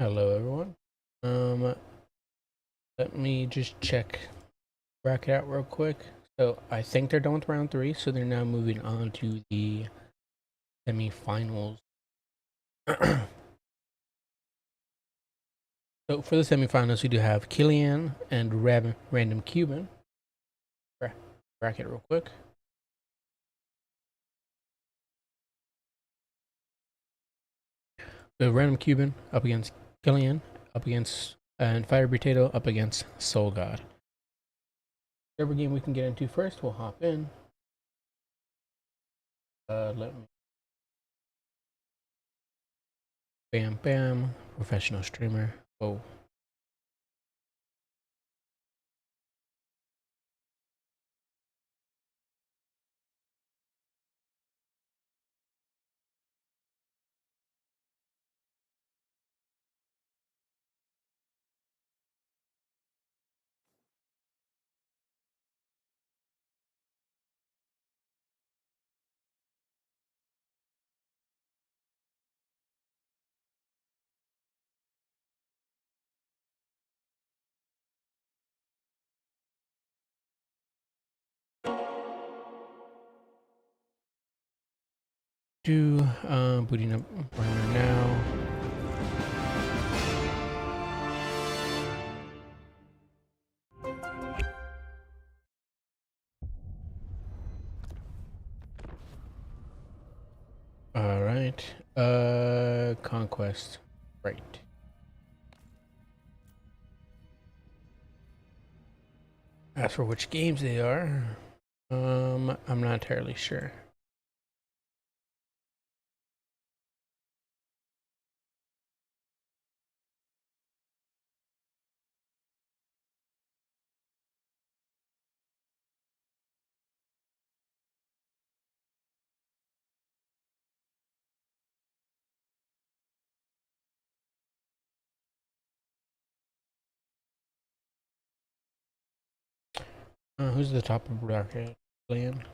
Hello everyone. Um, Let me just check bracket out real quick. So I think they're done with round 3, so they're now moving on to the semifinals. So for the semifinals, we do have Killian and Random Cuban. Bracket real quick. We have Random Cuban up against Killian, up against and Fire Potato up against Soul God. Whichever game we can get into first, we'll hop in. Let me. Bam, bam. Professional streamer. Oh. Booting up runner now. All right. Conquest. Right. As for which games they are, I'm not entirely sure. Who's the top of bracket? Clan.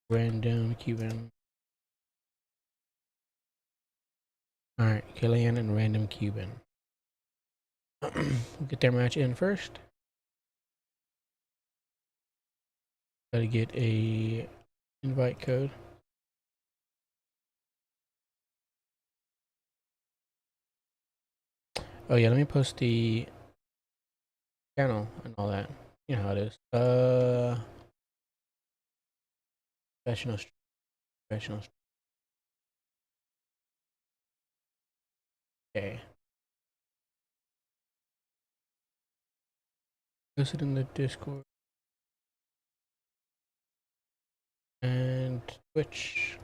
Random Cuban. All right, Killian and Random Cuban. We'll get their match in first. Gotta get a invite code. Oh yeah, let me post the channel and all that. You know how it is. Professional. Professional. Okay. Post it in the Discord and Twitch.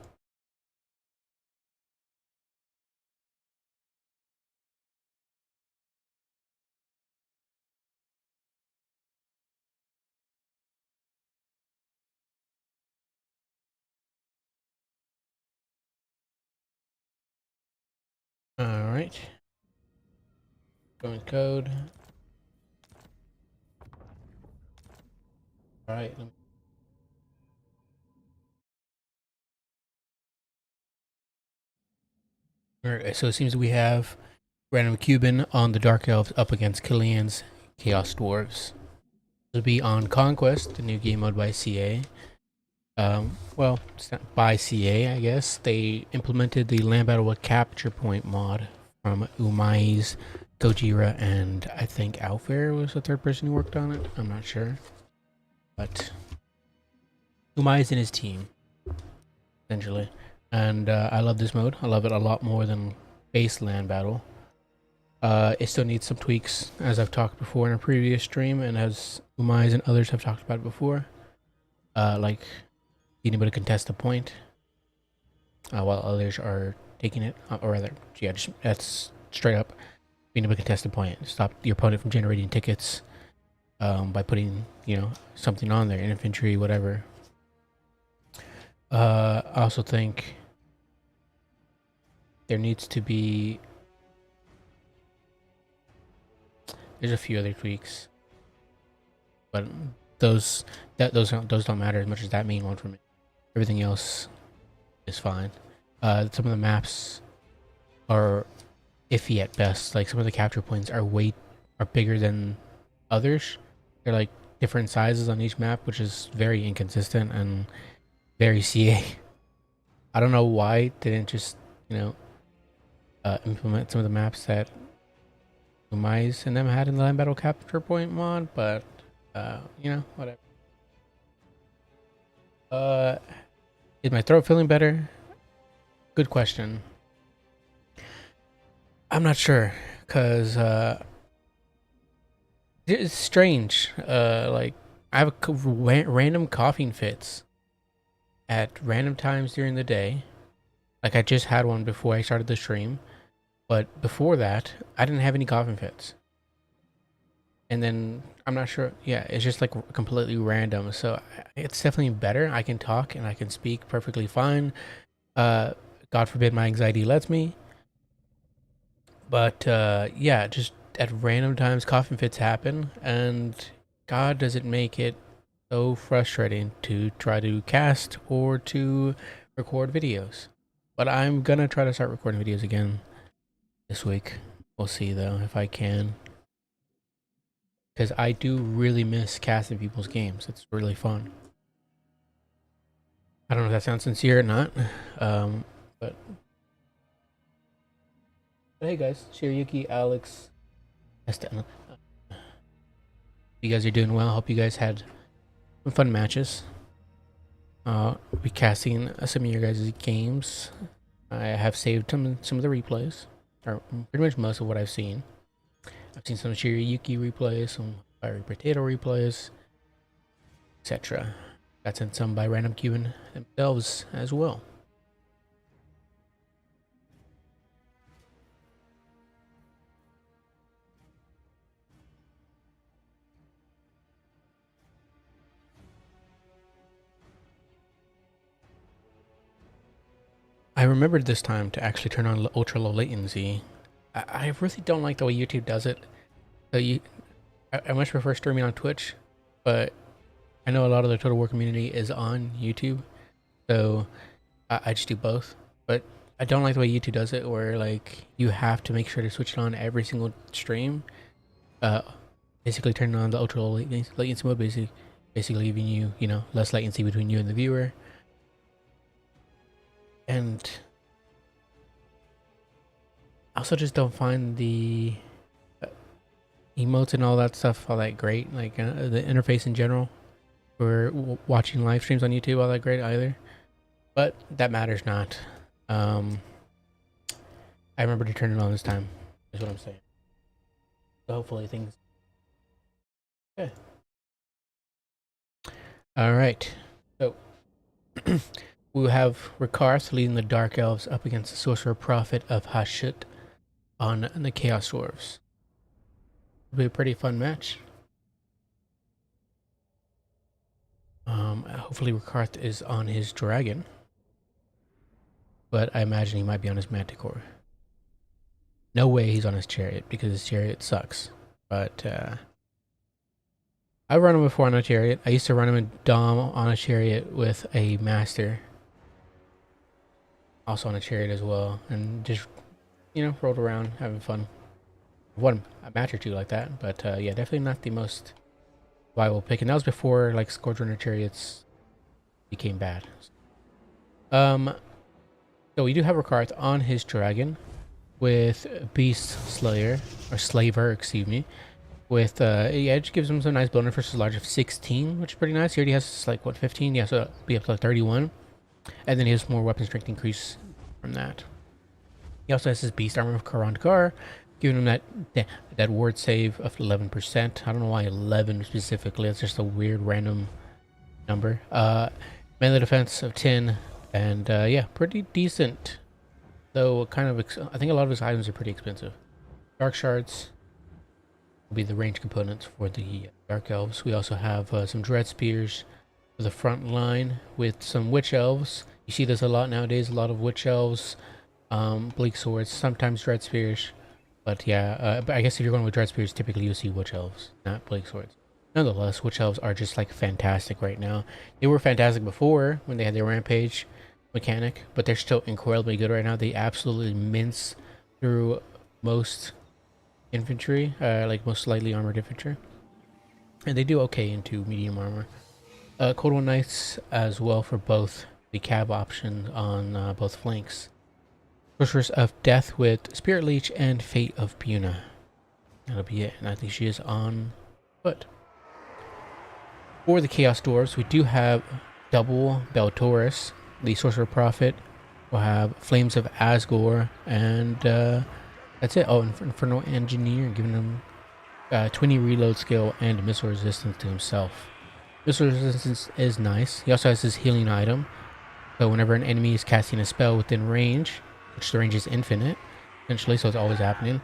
All right. Going code. All right. All right. So it seems we have Random Cuban on the Dark Elves up against Killian's Chaos Dwarves. This will be on Conquest, the new game mode by CA. Well, it's not by CA, I guess. They implemented the Land Battle with Capture Point mod from Umai's Gojira, and I think Alfair was the third person who worked on it. I'm not sure. But Umai's in his team, essentially. And I love this mode. I love it a lot more than base Land Battle. It still needs some tweaks, as I've talked before in a previous stream, and as Umai's and others have talked about it before. Like being able to contest a point while others are taking it, or rather, yeah, just that's straight up being able to contest a point. Stop your opponent from generating tickets by putting, something on there, infantry, whatever. I also think there needs to be. There's a few other tweaks, but those don't matter as much as that main one for me. Everything else is fine. Some of the maps are iffy at best. Like some of the capture points are bigger than others. They're like different sizes on each map, which is very inconsistent and very CA. I don't know why they didn't just, implement some of the maps that Umize and them had in the land battle capture point mod, but whatever. Is my throat feeling better? Good question. I'm not sure, cause it's strange. Like I have random coughing fits at random times during the day. Like I just had one before I started the stream, but before that, I didn't have any coughing fits. And then I'm not sure. Yeah, it's just like completely random. So it's definitely better. I can talk and I can speak perfectly fine. God forbid my anxiety lets me. But yeah, just at random times, coughing fits happen, and God, does it make it so frustrating to try to cast or to record videos. But I'm gonna try to start recording videos again this week. We'll see though if I can, because I do really miss casting people's games. It's really fun. I don't know if that sounds sincere or not, but hey guys, Shiryuki, Alex, Estella. You guys are doing well. Hope you guys had some fun matches. Be casting some of your guys' games. I have saved some of the replays, or pretty much most of what I've seen. I've seen some Shiryuki replays, some Fiery Potato replays, etc. Got sent some by Random Cuban themselves as well. I remembered this time to actually turn on ultra low latency. I really don't like the way YouTube does it. So I much prefer streaming on Twitch, but I know a lot of the Total War community is on YouTube, so I just do both. But I don't like the way YouTube does it, where like you have to make sure to switch it on every single stream. Basically turning on the ultra low latency mode, basically leaving you, less latency between you and the viewer. And I also just don't find the emotes and all that stuff all that great. Like the interface in general for watching live streams on YouTube all that great either. But that matters not. I remember to turn it on this time, is what I'm saying. So hopefully things. Okay. Alright. So we will have Rikarth leading the Dark Elves up against the Sorcerer Prophet of Hashut on the Chaos Dwarves. It'll be a pretty fun match. Hopefully Rikarth is on his dragon, but I imagine he might be on his Manticore. No way he's on his chariot, because his chariot sucks. But I've run him before on a chariot. I used to run him in Dom on a chariot with a master, also on a chariot as well, and just rolled around having fun. Won a match or two like that, but yeah, definitely not the most viable pick, and that was before like Scourge Runner chariots became bad. So we do have Rikarth on his dragon with Beast Slayer, or Slaver, excuse me, with Edge gives him some nice bonus versus large of 16, which is pretty nice. He already has like what, 15? Yeah, so it'll be up to like 31, and then he has more weapon strength increase from that. He also has his Beast Armor of Karandkar, giving him that ward save of 11%. I don't know why 11 specifically. It's just a weird random number. Melee defense of 10, and yeah, pretty decent. Though kind of, I think a lot of his items are pretty expensive. Dark Shards will be the range components for the Dark Elves. We also have some Dread Spears for the front line with some Witch Elves. You see this a lot nowadays. A lot of Witch Elves, Bleak Swords, sometimes Dread Spears. But yeah, but I guess if you're going with Dread Spears, typically you'll see Witch Elves, not Bleak Swords. Nonetheless, Witch Elves are just like fantastic right now. They were fantastic before when they had their Rampage, mechanic, but they're still incredibly good right now. They absolutely mince through most infantry, like most lightly armored infantry, and they do okay into medium armor. Cold One Knights as well for both the cab option on both flanks. Sorceress of Death with Spirit Leech and Fate of Buna. That'll be it, and I think she is on foot. For the Chaos Dwarves, we do have double Beltaurus. The Sorcerer Prophet will have Flames of Asgore, and that's it. Oh, Infernal Engineer, giving him 20 reload skill and missile resistance to himself. Missile resistance is nice. He also has his healing item. So whenever an enemy is casting a spell within range, which the range is infinite, essentially, so it's always happening,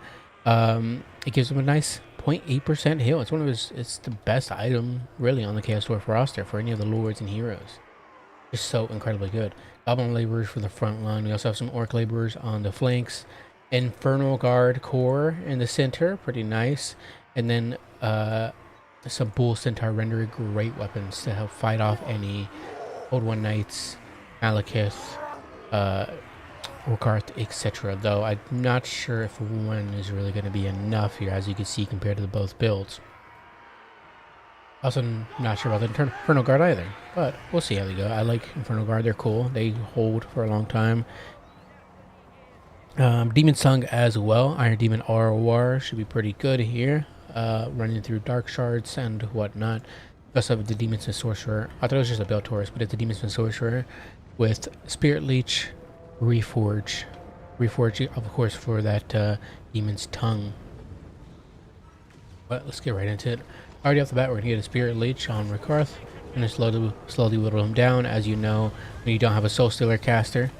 it gives him a nice 0.8% heal. It's one of his, it's the best item really on the Chaos Dwarf roster for any of the lords and heroes. Just so incredibly good. Goblin Laborers for the front line. We also have some Orc Laborers on the flanks. Infernal Guard Corps in the center, pretty nice. And then some Bull Centaur Renderer, great weapons to help fight off any Cold One Knights, Malekith, Orkarth, etc. Though I'm not sure if one is really going to be enough here, as you can see, compared to the both builds. Also, not sure about the Infernal Guard either, but we'll see how they go. I like Infernal Guard, they're cool. They hold for a long time. Demon Sung as well. Iron Demon ROR should be pretty good here. Running through Dark Shards and whatnot. Also have the Demonsmith Sorcerer. I thought it was just a Beltaurus, but it's the Demonsmith Sorcerer with Spirit Leech, Reforge, of course, for that Demon's Tongue. But let's get right into it. Already off the bat, we're gonna get a Spirit Leech on Rikarth, and slowly whittle him down. As you know, when you don't have a Soul Stealer caster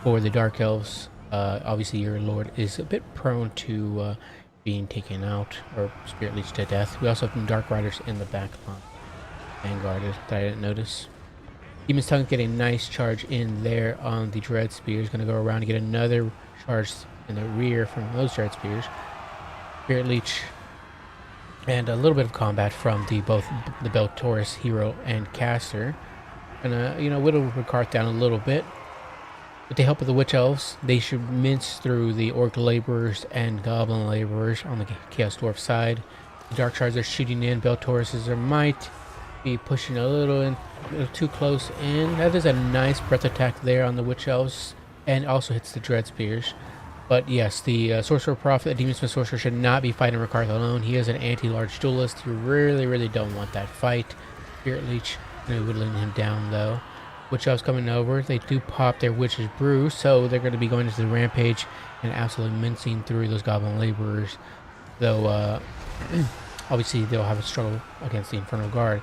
for the Dark Elves, obviously your Lord is a bit prone to being taken out or Spirit Leech to death. We also have some Dark Riders in the back line, Vanguarded, that I didn't notice. Demon's Tongue get a nice charge in there on the Dread Spears. Going to go around and get another charge in the rear from those Dread Spears. Spirit Leech and a little bit of combat from both the Beltaurus hero and caster. And you know, whittle Rikarth down a little bit. With the help of the Witch Elves, they should mince through the Orc Laborers and Goblin Laborers on the Chaos Dwarf side. The Dark Shards are shooting in. Beltauruses might be pushing a little too close in. That is a nice breath attack there on the Witch Elves, and also hits the Dread Spears. But yes, the Sorcerer Prophet, the Demonsmith Sorcerer, should not be fighting Rikarth alone. He is an anti-large duelist. You really don't want that fight. Spirit Leech whittling him down though. Witch Elves coming over. They do pop their Witch's Brew, so they're going to be going into the Rampage and absolutely mincing through those Goblin Laborers. Though, obviously, they'll have a struggle against the Infernal Guard.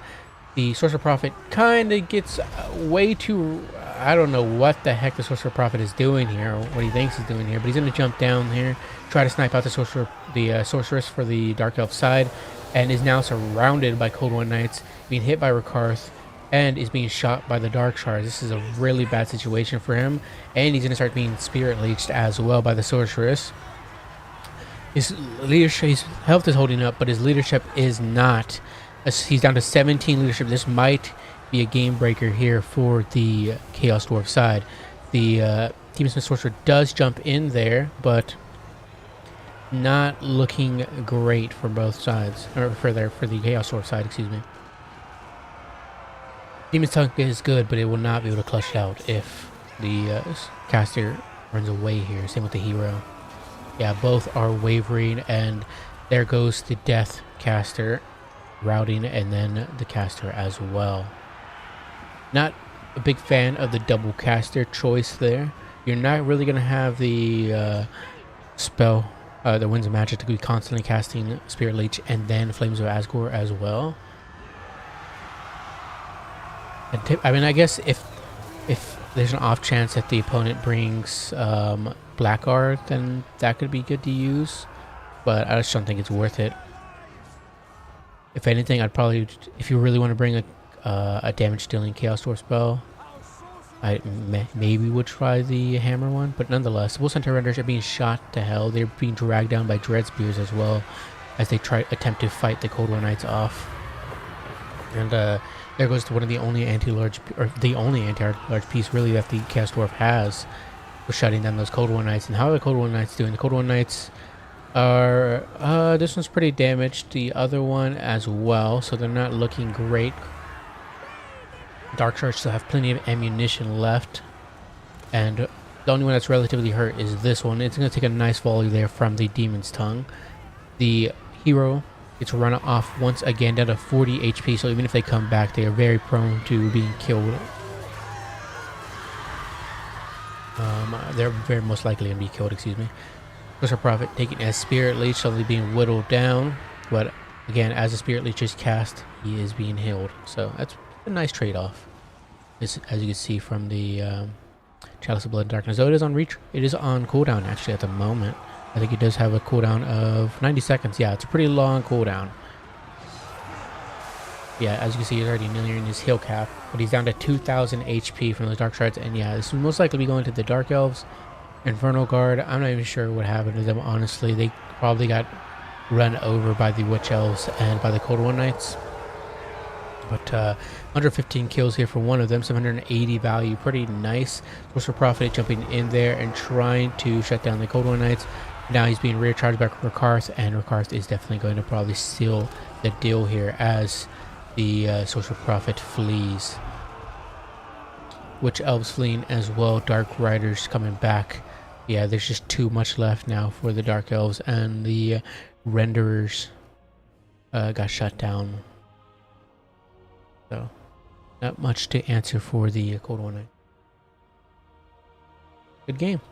The Sorcerer Prophet kind of gets way too... I don't know what the heck the Sorcerer Prophet is doing here, or what he thinks he's doing here, but he's going to jump down here, try to snipe out the Sorceress for the Dark Elf side, and is now surrounded by Cold One Knights, being hit by Rikarth, and is being shot by the Dark Shards. This is a really bad situation for him, and he's going to start being Spirit Leeched as well by the Sorceress. His leadership, his health is holding up, but his leadership is not. He's down to 17 leadership. This might be a game breaker here for the Chaos Dwarf side. The Demonsmith Sorcerer does jump in there, but not looking great for both sides, or for the Chaos Dwarf side, excuse me. Demon's Tongue is good, but it will not be able to clutch it out if the caster runs away here. Same with the hero. Yeah, both are wavering, and there goes the Death caster routing, and then the caster as well. Not a big fan of the double caster choice there. You're not really going to have the spell, the Winds of Magic, to be constantly casting Spirit Leech and then Flames of Asgore as well. And I mean, I guess if there's an off chance that the opponent brings Blackguard, then that could be good to use, but I just don't think it's worth it. If anything, I'd probably, if you really want to bring a damage dealing Chaos Dwarf spell, I maybe would try the hammer one, but nonetheless, Bull Centaur Renderers are being shot to hell. They're being dragged down by Dread Spears as well as they attempt to fight the Cold War Knights off. And there goes to one of the only anti-large, or the only anti-large piece really that the Chaos Dwarf has, for shutting down those Cold War Knights. And how are the Cold War Knights doing? The Cold War Knights are, this one's pretty damaged, the other one as well, so they're not looking great. Dark Shards still have plenty of ammunition left, and the only one that's relatively hurt is this one. It's going to take a nice volley there from the Demon's Tongue. The hero gets run off once again down to 40 HP, so even if they come back, they are very prone to being killed. They're very most likely going to be killed, excuse me. Sorcerer Prophet taking as Spirit Leech, slowly being whittled down, but again, as the Spirit Leech is cast, he is being healed, so that's a nice trade-off, as you can see from the Chalice of Blood and Darkness. So it is on cooldown actually at the moment. I think he does have a cooldown of 90 seconds. Yeah, it's a pretty long cooldown. Yeah, as you can see, he's already nearing his heal cap, but he's down to 2,000 HP from those Dark Shards. And yeah, this will most likely be going to the Dark Elves. Infernal Guard, I'm not even sure what happened to them, honestly. They probably got run over by the Witch Elves and by the Cold War Knights. But 115 kills here for one of them, 780 value, pretty nice. Sorcerer Prophet jumping in there and trying to shut down the Cold War Knights. Now he's being recharged by Rakarth, and Rakarth is definitely going to probably seal the deal here as the Sorcerer Prophet flees. Witch Elves fleeing as well, Dark Riders coming back. Yeah, there's just too much left now for the Dark Elves, and the Renderers got shut down. So, not much to answer for the Cold War Knight. Good game.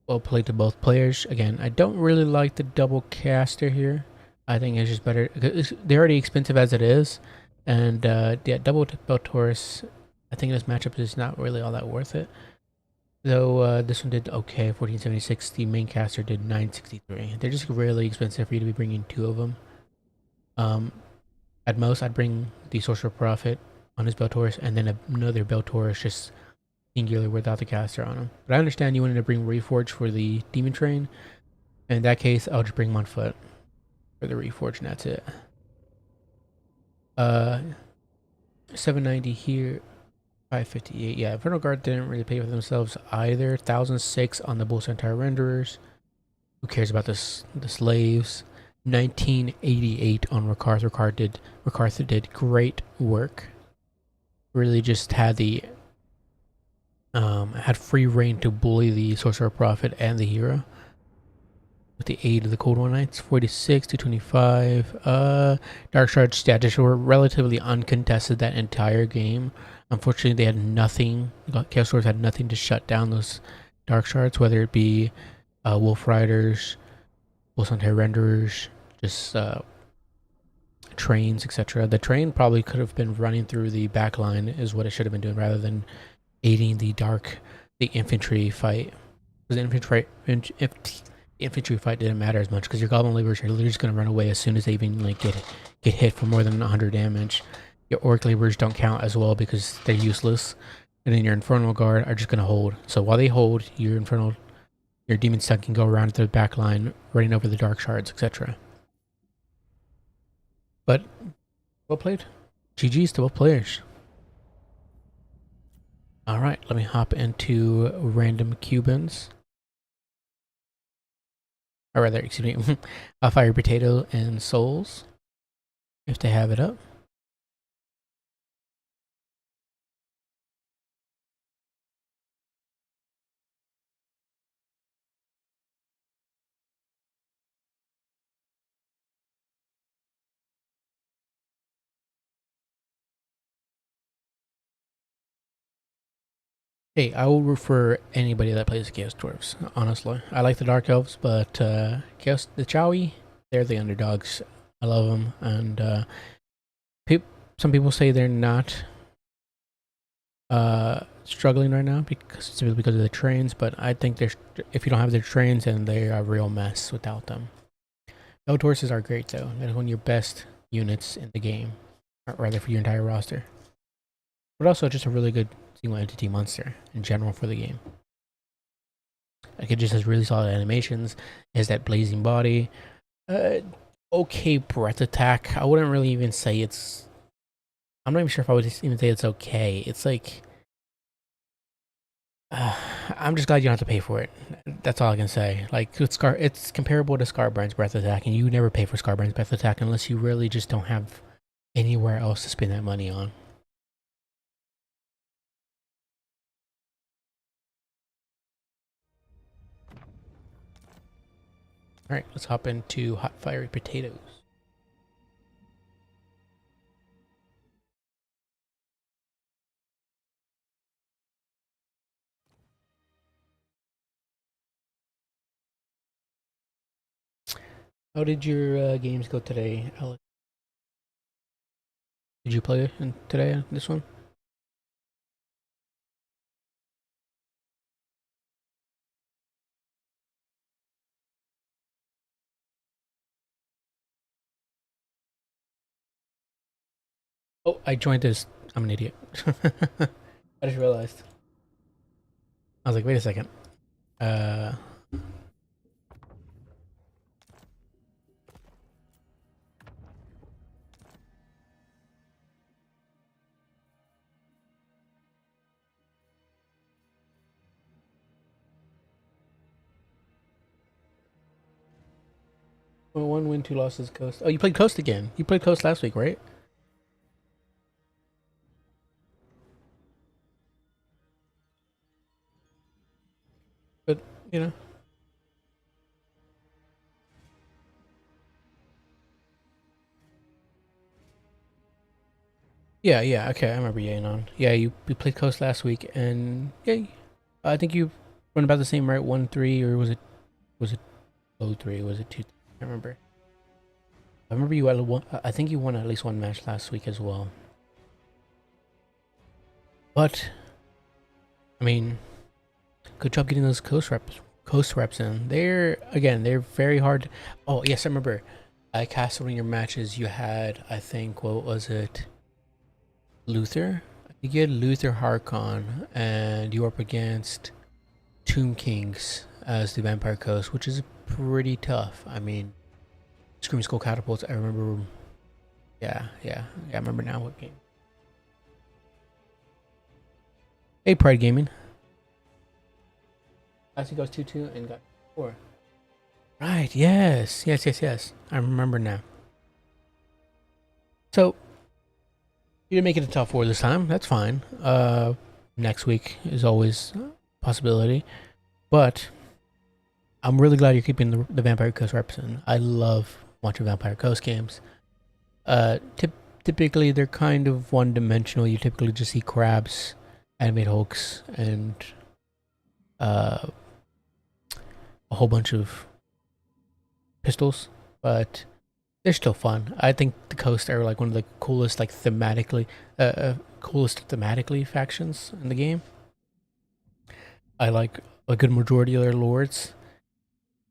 Well played to both players. Again, I don't really like the double caster here. I think it's just better. They're already expensive as it is. And yeah, double Beltaurus, I think in this matchup is not really all that worth it. Though this one did okay, 1476. The main caster did 963. They're just really expensive for you to be bringing two of them. At most, I'd bring the Sorcerer Prophet on his Beltaurus, and then another Beltaurus just singular without the caster on him. But I understand you wanted to bring Reforge for the Demon Train. In that case, I'll just bring him on foot for the Reforge, and that's it. 790 here, 558. Yeah, Infernal Guard didn't really pay for themselves either. 1006 on the Bull Centaur Renderers. Who cares about the slaves? 1988 on Rakarth. Rakarth did great work. Really just had the had free reign to bully the Sorcerer Prophet and the hero with the aid of the Cold War Knights. 46 to 25. Dark Shards status were relatively uncontested that entire game. Unfortunately, they had nothing. Chaos Dwarves had nothing to shut down those Dark Shards, whether it be Wolf Riders, Bull Centaur Renderers, just trains, etc. The train probably could have been running through the back line, is what it should have been doing, rather than aiding the infantry fight. Because the infantry fight didn't matter as much, because your Goblin Laborers are literally just going to run away as soon as they even like get hit for more than 100 damage. Your Orc Laborers don't count as well because they're useless, and then your Infernal Guard are just going to hold. So while they hold, your Demon Tongue can go around to the back line, running over the Dark Shards, etc. But well played. GG's to both players. Alright, let me hop into random Cubans. Or rather, excuse me, Fire Potato and Souls, if they have it up. Hey, I will root for anybody that plays Chaos Dwarves, honestly. I like the Dark Elves, but the Chowie, they're the underdogs. I love them, and some people say they're not struggling right now simply because of the trains, but I think if you don't have their trains, then they're a real mess without them. Beltauruses are great, though. That is one of your best units in the game, or rather for your entire roster. But also just a really good single entity monster in general for the game. Like it just has really solid animations. It has that blazing body. Okay, breath attack. I wouldn't really even say it's. I'm not even sure if I would even say it's okay. It's like. I'm just glad you don't have to pay for it. That's all I can say. Like it's comparable to Scarbrand's breath attack, and you never pay for Scarbrand's breath attack unless you really just don't have anywhere else to spend that money on. All right, let's hop into hot fiery potatoes. How did your games go today, Alex? Did you play today? This one? Oh, I joined this. I'm an idiot. I just realized. I was like, wait a second. Uh, 1 win, 2 losses, Coast. Oh, you played Coast again. You played Coast last week, right? But, you know. Yeah, yeah, okay, I remember Yenon. Yeah, you played Coast last week, and yeah, I think you went about the same, right? 1-3, or was it 0-3? Was it 2? I can't remember. I remember you had one. I think you won at least one match last week as well. But I mean, good job getting those Coast reps in. They're very hard. Oh yes, I remember. I cast one of your matches. You had, I think, what was it? Luther. I think you had Luther Harkon, and you were up against Tomb Kings as the Vampire Coast, which is pretty tough. I mean, Scream Skull Catapults. I remember. Yeah. I remember now what game. Hey, Pride Gaming. Last week goes 2-2 and got 4. Right, yes. I remember now. So, you didn't make it to top 4 this time. That's fine. Next week is always a possibility. But, I'm really glad you're keeping the Vampire Coast reps in. I love watching Vampire Coast games. Typically, they're kind of one-dimensional. You typically just see crabs, animate hulks, and a whole bunch of pistols, but they're still fun. I think the Coast are like one of the coolest, like thematically factions in the game. I like a good majority of their lords.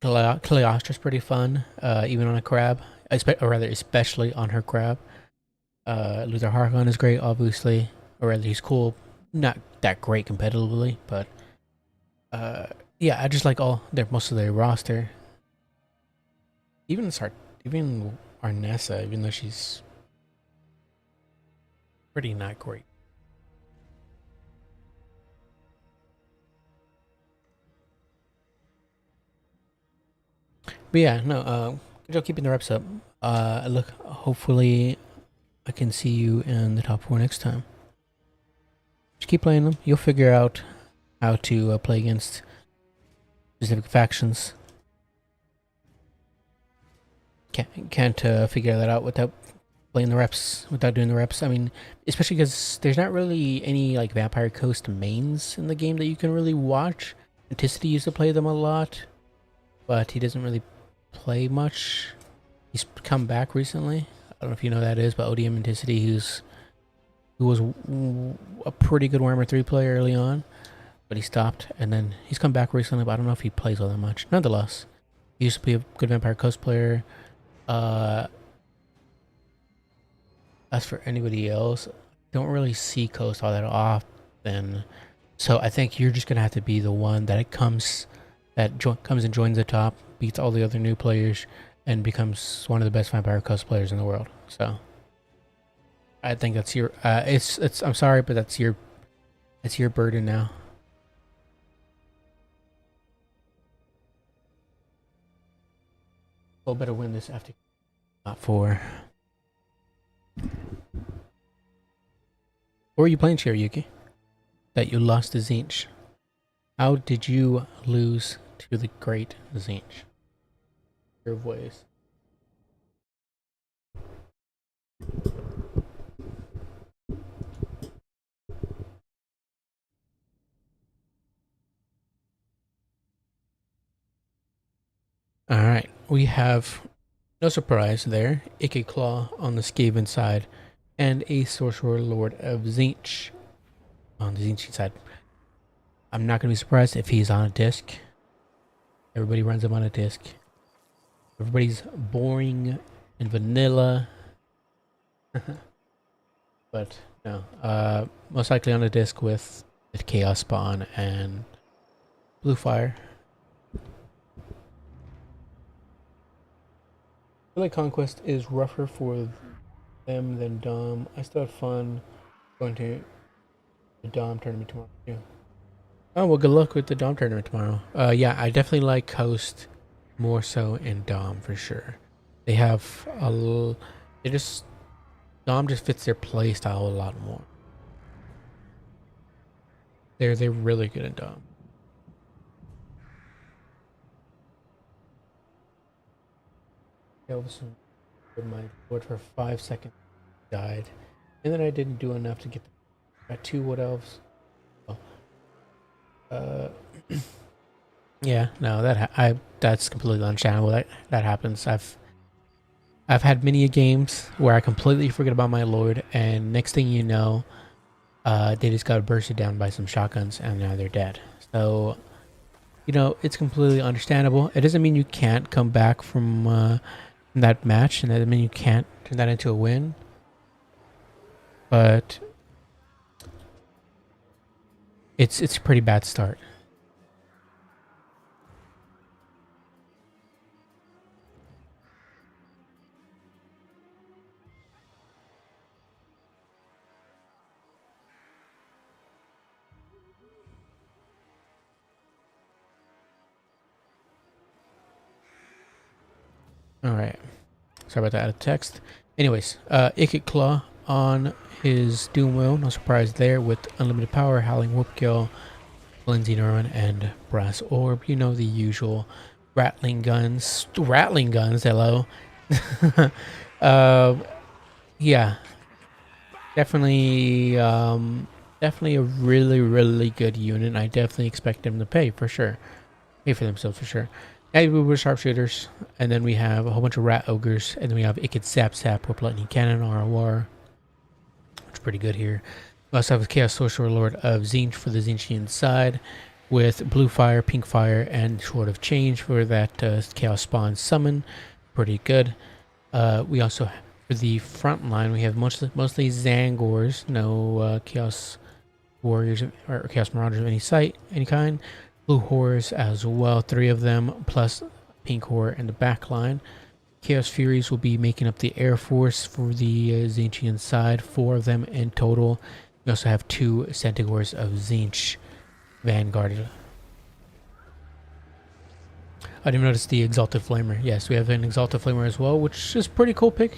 Cleostra's pretty fun, even on a crab, or rather, especially on her crab. Luther Harkon is great, obviously, or rather, he's cool. Not that great competitively, but yeah, I just like most of their roster. Even Arnessa, even though she's pretty not great. But yeah, no, good job keeping the reps up. Look, hopefully I can see you in the top 4 next time. Just keep playing them. You'll figure out how to play against specific factions. Can't figure that out without playing the reps, without doing the reps. I mean, especially because there's not really any like Vampire Coast mains in the game that you can really watch. Anticity used to play them a lot, but he doesn't really play much. He's come back recently. I don't know if you know who that is, but ODM Anticity, who was a pretty good Warhammer 3 player early on, but he stopped, and then he's come back recently, but I don't know if he plays all that much. Nonetheless, he used to be a good Vampire Coast player. As for anybody else, don't really see Coast all that often. So I think you're just gonna have to be the one that it comes that comes and joins the top, beats all the other new players, and becomes one of the best Vampire cosplayers in the world. So I think that's your it's I'm sorry, but that's your burden now. We'll better win this after not for. Or are you playing Shiryuki? That you lost to Zinch. How did you lose to the great Zinch? Your ways. Alright, we have no surprise there. Ike Claw on the Skaven side, and a Sorcerer Lord of Zinch on the Zinch side. I'm not going to be surprised if he's on a disc. Everybody runs him on a disc. Everybody's boring and vanilla. But no, most likely on a disc with Chaos Spawn and Blue Fire. I feel like Conquest is rougher for them than Dom. I still had fun going to the Dom tournament tomorrow too. Oh well, good luck with the Dom tournament tomorrow. Yeah, I definitely like Coast more so in Dom for sure. They have Dom just fits their play style a lot more. They're really good at Dom. Elvis with my board for 5 seconds, died, and then I didn't do enough to get got 2 wood elves. Oh. Yeah, no, that's completely understandable. That happens. I've had many games where I completely forget about my lord, and next thing you know, they just got bursted down by some shotguns, and now they're dead. So, you know, it's completely understandable. It doesn't mean you can't come back from that match, and that doesn't mean you can't turn that into a win. But it's a pretty bad start. Alright. Sorry about that out of text. Anyways, Ikit Claw on his Doom Will. No surprise there with Unlimited Power, Howling Whoopkill, Lindsay Neuron, and Brass Orb. You know the usual. Rattling guns. Rattling guns, hello. Yeah. Definitely a really good unit. I definitely expect them to pay for sure. Pay for themselves for sure. Yeah, we were sharpshooters, and then we have a whole bunch of rat ogres, and then we have Ikit Sap with lightning cannon ROR. It's pretty good here. We also have a Chaos Sorcerer Lord of Zinch for the Zinchian side, with blue fire, pink fire, and Sword of Change for that Chaos Spawn summon. Pretty good. We also for the front line we have mostly Zangors, no Chaos Warriors or Chaos Marauders of any kind. Blue Horrors as well, 3 of them, plus Pink Horror in the back line. Chaos Furies will be making up the Air Force for the Zinchian side, 4 of them in total. We also have 2 Centaurs of Zinch vanguarded. I didn't notice the Exalted Flamer. Yes, we have an Exalted Flamer as well, which is a pretty cool pick.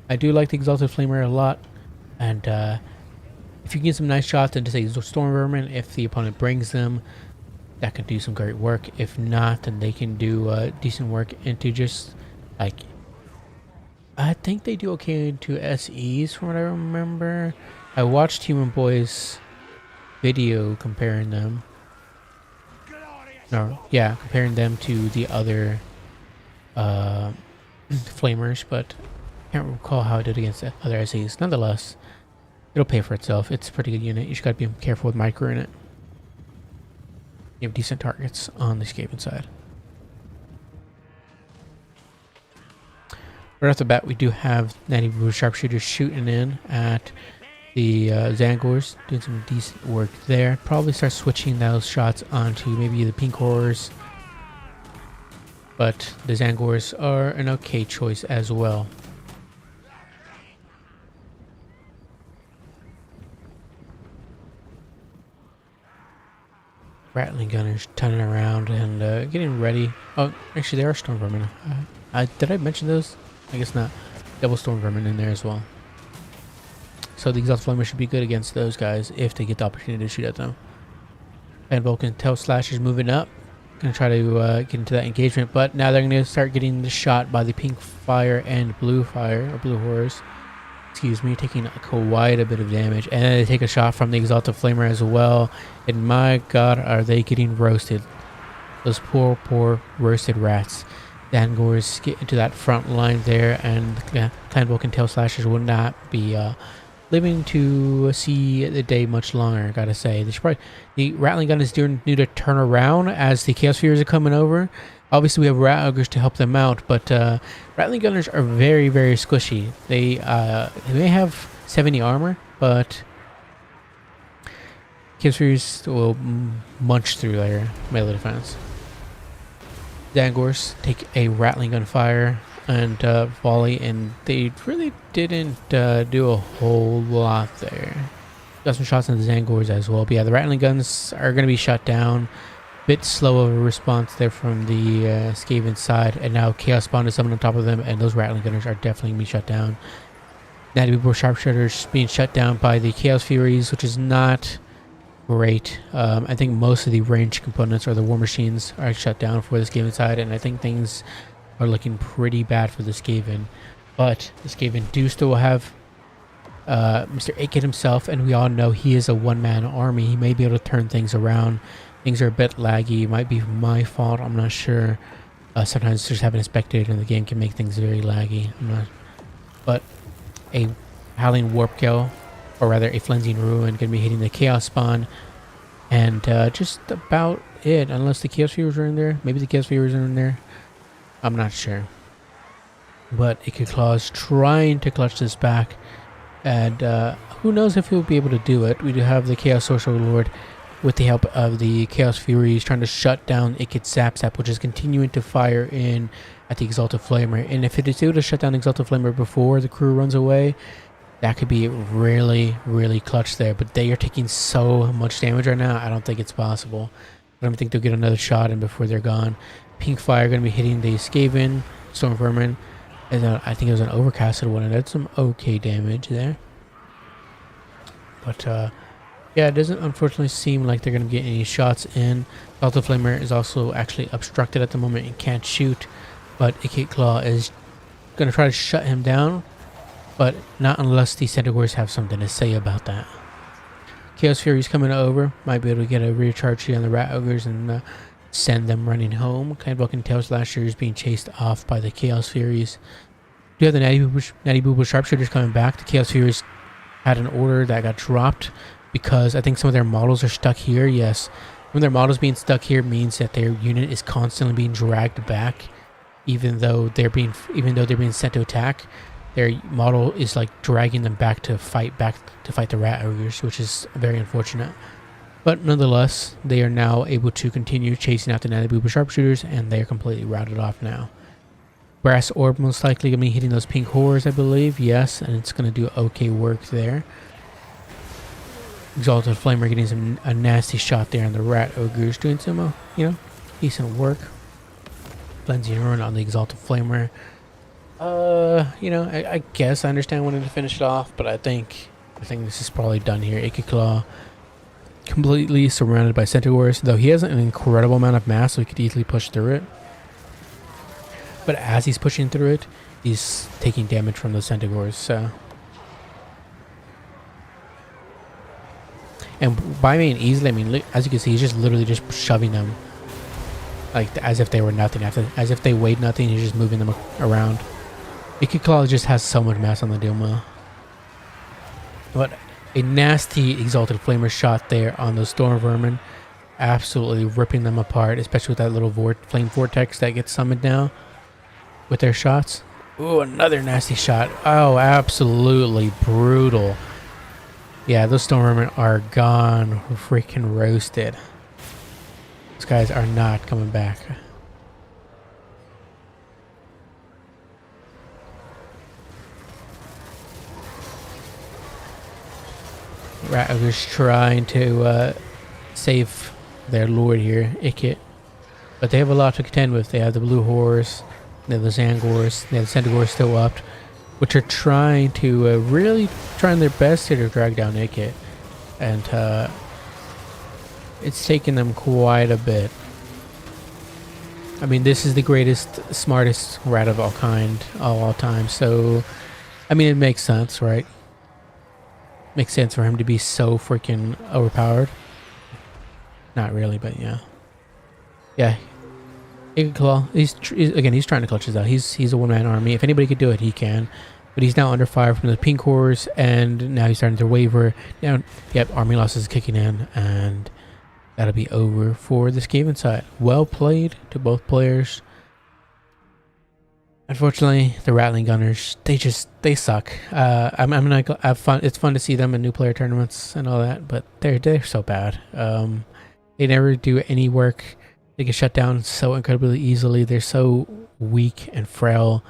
I do like the Exalted Flamer a lot. And if you can get some nice shots into, say, Storm Vermin, if the opponent brings them, that could do some great work. If not, then they can do decent work into just, like, I think they do okay into SEs from what I remember. I watched Human Boy's video comparing them. No, yeah, comparing them to the other flamers, but I can't recall how I did against the other SEs. Nonetheless, it'll pay for itself. It's a pretty good unit. You just gotta be careful with micro in it. You have decent targets on the Skaven side. Right off the bat, we do have Natty Blue Sharpshooters shooting in at the Zangors, doing some decent work there. Probably start switching those shots onto maybe the Pink Horrors but the Zangors are an okay choice as well. Rattling gunners turning around and getting ready. Oh, actually, there are storm vermin. Did I mention those? I guess not. Double storm vermin in there as well. So the exhaust flamer should be good against those guys if they get the opportunity to shoot at them. And Vulcan tail slashers moving up. Gonna try to get into that engagement, but now they're gonna start getting the shot by the pink fire and blue fire, or blue horrors. Excuse me, taking quite a bit of damage. And then they take a shot from the exalted flamer as well. And my god, are they getting roasted. Those poor roasted rats. The Angors get into that front line there, and Clan Vulcan tail slashers will not be living to see the day much longer, I gotta say. The rattling gun is need to turn around as the Chaos Furies are coming over. Obviously, we have rat ogres to help them out, but rattling gunners are very squishy. They may have 70 armor, but Chaos Furies will munch through their melee defense. Zangors take a rattling gun fire and volley, and they really didn't do a whole lot there. Got some shots on the Zangors as well, but yeah, the rattling guns are going to be shut down. Bit slow of a response there from the Skaven side, and now Chaos Spawn is summoned on top of them, and those rattling gunners are definitely going to be shut down. Natty Booper Sharpshooters being shut down by the Chaos Furies, which is not great. I think most of the range components or the war machines are shut down for the Skaven side, and I think things are looking pretty bad for the Skaven. But the Skaven do still have Mr. Aiken himself, and we all know he is a one-man army. He may be able to turn things around. Things are a bit laggy. It might be my fault. I'm not sure. Sometimes just having a spectator in the game can make things very laggy. But a Howling Warp Kill, or rather a Flensing Ruin, going to be hitting the Chaos Spawn. And just about it, unless the Chaos Furies are in there. Maybe the Chaos Furies are in there. I'm not sure. But Icky Claw's trying to clutch this back. And who knows if he'll be able to do it. We do have the Chaos Sorcerer Lord with the help of the Chaos Furies trying to shut down Ikit Zap, which is continuing to fire in at the Exalted Flamer. And if it is able to shut down the Exalted Flamer before the crew runs away, that could be really clutch there. But they are taking so much damage right now, I don't think it's possible. I don't think they'll get another shot in before they're gone. Pink Fire going to be hitting the Skaven, Storm Vermin, and I think it was an overcasted one, and that's some okay damage there. But yeah, it doesn't unfortunately seem like they're going to get any shots in. Delta Flamer is also actually obstructed at the moment and can't shoot, but Ikit Claw is going to try to shut him down, but not unless the Centaurs have something to say about that. Chaos Fury's coming over, might be able to get a recharge here on the Rat Ogres and send them running home. Kind of Vulcan Tail Slashers being chased off by the Chaos Furies. We have the Natty Booble Sharpshooters coming back. The Chaos Furies had an order that got dropped because I think some of their models are stuck here. Yes, when their models being stuck here means that their unit is constantly being dragged back, even though they're being sent to attack. Their model is like dragging them back to fight the Rat Ogres, which is very unfortunate. But nonetheless, they are now able to continue chasing out the Natty Booba Sharpshooters, and they are completely routed off now. Brass Orb most likely going to be hitting those pink horrors, I believe. Yes, and it's going to do okay work there. Exalted Flamer getting a nasty shot there on the Rat Ogres, doing some, decent work. Flensing Ruin on the Exalted Flamer. I guess I understand wanting to finish it off, but I think this is probably done here. Icky Claw completely surrounded by Centaurs, though he has an incredible amount of mass, so he could easily push through it. But as he's pushing through it, he's taking damage from the Centaurs, so. And by being easily, I mean, as you can see, he's just literally just shoving them. Like, as if they were nothing. As if they weighed nothing, he's just moving them around. Icky Claw just has so much mass on the Duma. But a nasty Exalted Flamer shot there on the Storm Vermin. Absolutely ripping them apart, especially with that little flame vortex that gets summoned now with their shots. Ooh, another nasty shot. Oh, absolutely brutal. Yeah, those Storm Vermin are gone. Freaking roasted. Those guys are not coming back. Rattlers trying to save their lord here, Ikit. But they have a lot to contend with. They have the Blue Horse, they have the Zangors, they have the Centaurs still up, which are trying to really trying their best here to drag down Ikit. And it's taken them quite a bit. I mean, this is the greatest, smartest rat of all kind, all time. So, I mean, it makes sense, right? Makes sense for him to be so freaking overpowered. Not really, but yeah. Yeah. Claw. He's trying to clutch this out. He's a one-man army. If anybody could do it, he can. But he's now under fire from the pink horse, and now he's starting to waver. Now, yep, army losses kicking in, and that'll be over for this game inside. Well played to both players. Unfortunately, the Rattling Gunners, they suck. I'm not have fun. It's fun to see them in new player tournaments and all that, but they're so bad. They never do any work. They get shut down so incredibly easily. They're so weak and frail.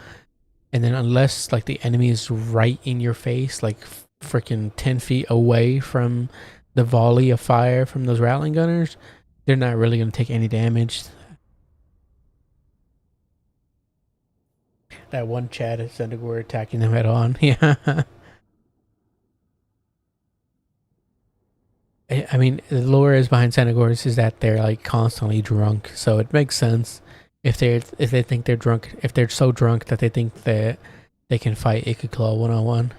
And then unless like the enemy is right in your face, like freaking 10 feet away from the volley of fire from those Rattling Gunners, they're not really going to take any damage. That one Chad is we're attacking them head on. Yeah. I mean, the lore is behind Senegors is that they're like constantly drunk, so it makes sense if they think they're drunk, if they're so drunk that they think that they can fight Ikiclaw 1-on-1.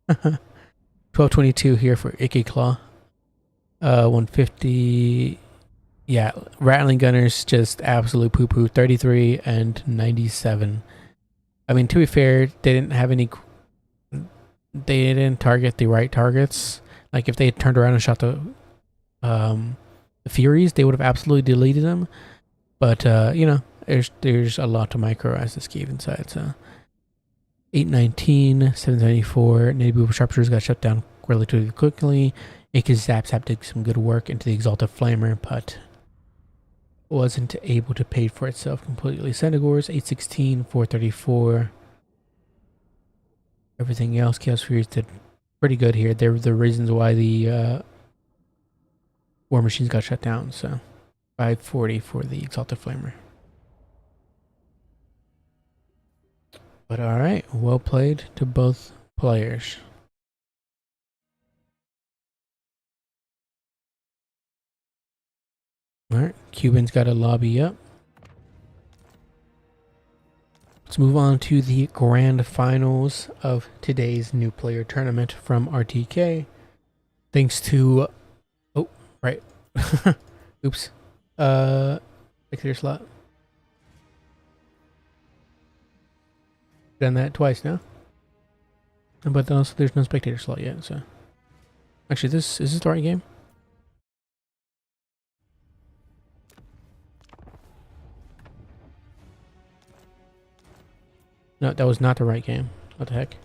1222 here for Ikiclaw. 150. Yeah, Rattling Gunners just absolute poo poo. 33 and 97. I mean, to be fair, they didn't have any. They didn't target the right targets. Like if they had turned around and shot the Furies, they would have absolutely deleted them. But you know, there's a lot to micro as this gave inside. So 819, 774. Native Boober Sharpshooters got shut down relatively quickly. Ikis Zap did some good work into the Exalted Flamer, but wasn't able to pay for itself completely. Senegors 816, 434. Everything else, Chaos Furies did pretty good here. They're the reasons why the War Machines got shut down. So 540 for the Exalted Flamer. But alright, well played to both players. Alright, Cuban's got a lobby up. Let's move on to the grand finals of today's new player tournament from RTK. Thanks to... Oh, right. Oops. Spectator slot. Done that twice now. But then also there's no spectator slot yet, so... Actually, is this the right game? No, that was not the right game. What the heck?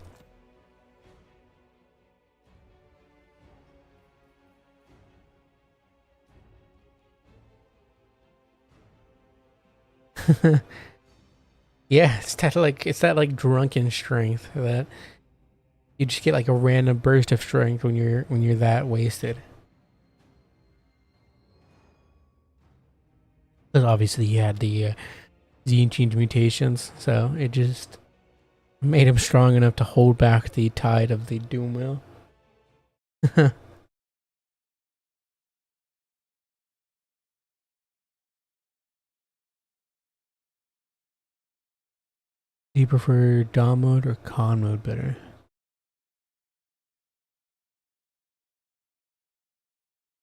Yeah, it's that like drunken strength that you just get like a random burst of strength when you're that wasted. But obviously he had the gene change mutations, so it just made him strong enough to hold back the tide of the doom wheel. Do you prefer Dom mode or Con mode better?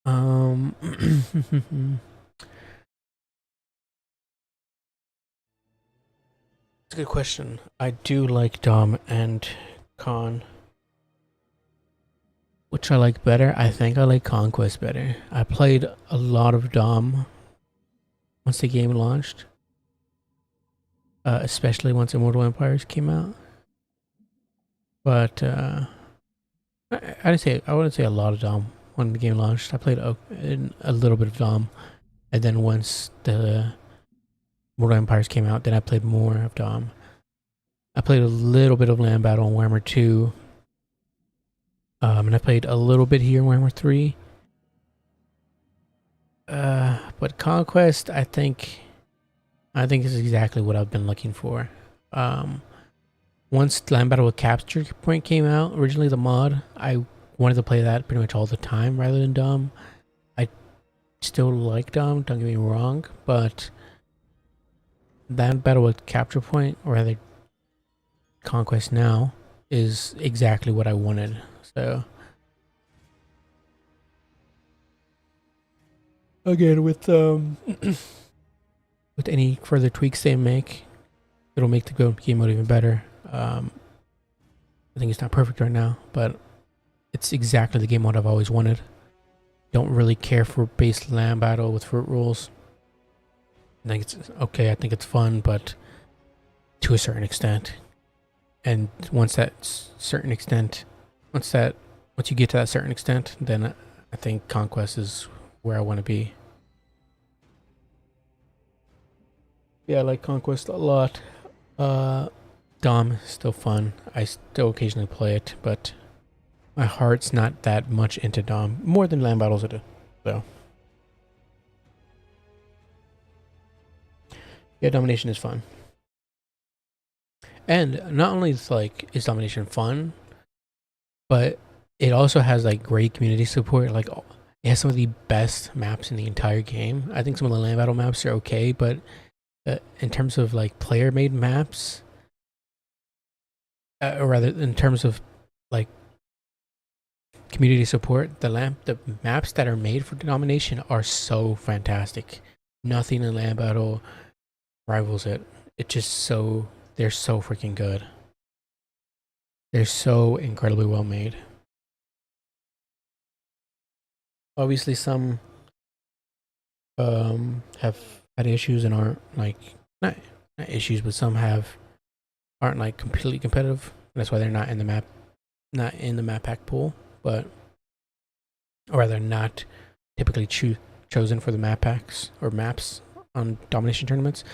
That's a good question. I do like Dom and Con. Which I like better? I think I like Conquest better. I played a lot of Dom once the game launched. Especially once Immortal Empires came out. But I wouldn't say a lot of Dom when the game launched. I played a little bit of Dom. And then once the Immortal Empires came out, then I played more of Dom. I played a little bit of Land Battle and Warhammer 2. And I played a little bit here in Warhammer 3. But Conquest, I think is exactly what I've been looking for. Um, Once Land Battle with Capture Point came out, originally the mod, I wanted to play that pretty much all the time rather than Dom. I still like Dom, don't get me wrong, but Land Battle with Capture Point, or rather Conquest now, is exactly what I wanted. So again, with with any further tweaks they make, it'll make the game mode even better. I think it's not perfect right now, but it's exactly the game mode I've always wanted. Don't really care for base land battle with fruit rules. I think it's okay. I think it's fun, but to a certain extent. And once you get to that certain extent, then I think Conquest is where I want to be. Yeah, I like Conquest a lot. Dom is still fun. I still occasionally play it, but my heart's not that much into Dom. More than land battles it is. So yeah, domination is fun. And not only is domination fun, but it also has like great community support. Like it has some of the best maps in the entire game. I think some of the land battle maps are okay, but in terms of like player made maps, or rather in terms of like community support, the maps that are made for domination are so fantastic. Nothing in land battle rivals it. It's just they're so freaking good. They're so incredibly well made. Obviously, some have had issues and aren't like not not issues, but some aren't like completely competitive. That's why they're not in the map pack pool, but or rather not typically chosen for the map packs or maps on domination tournaments.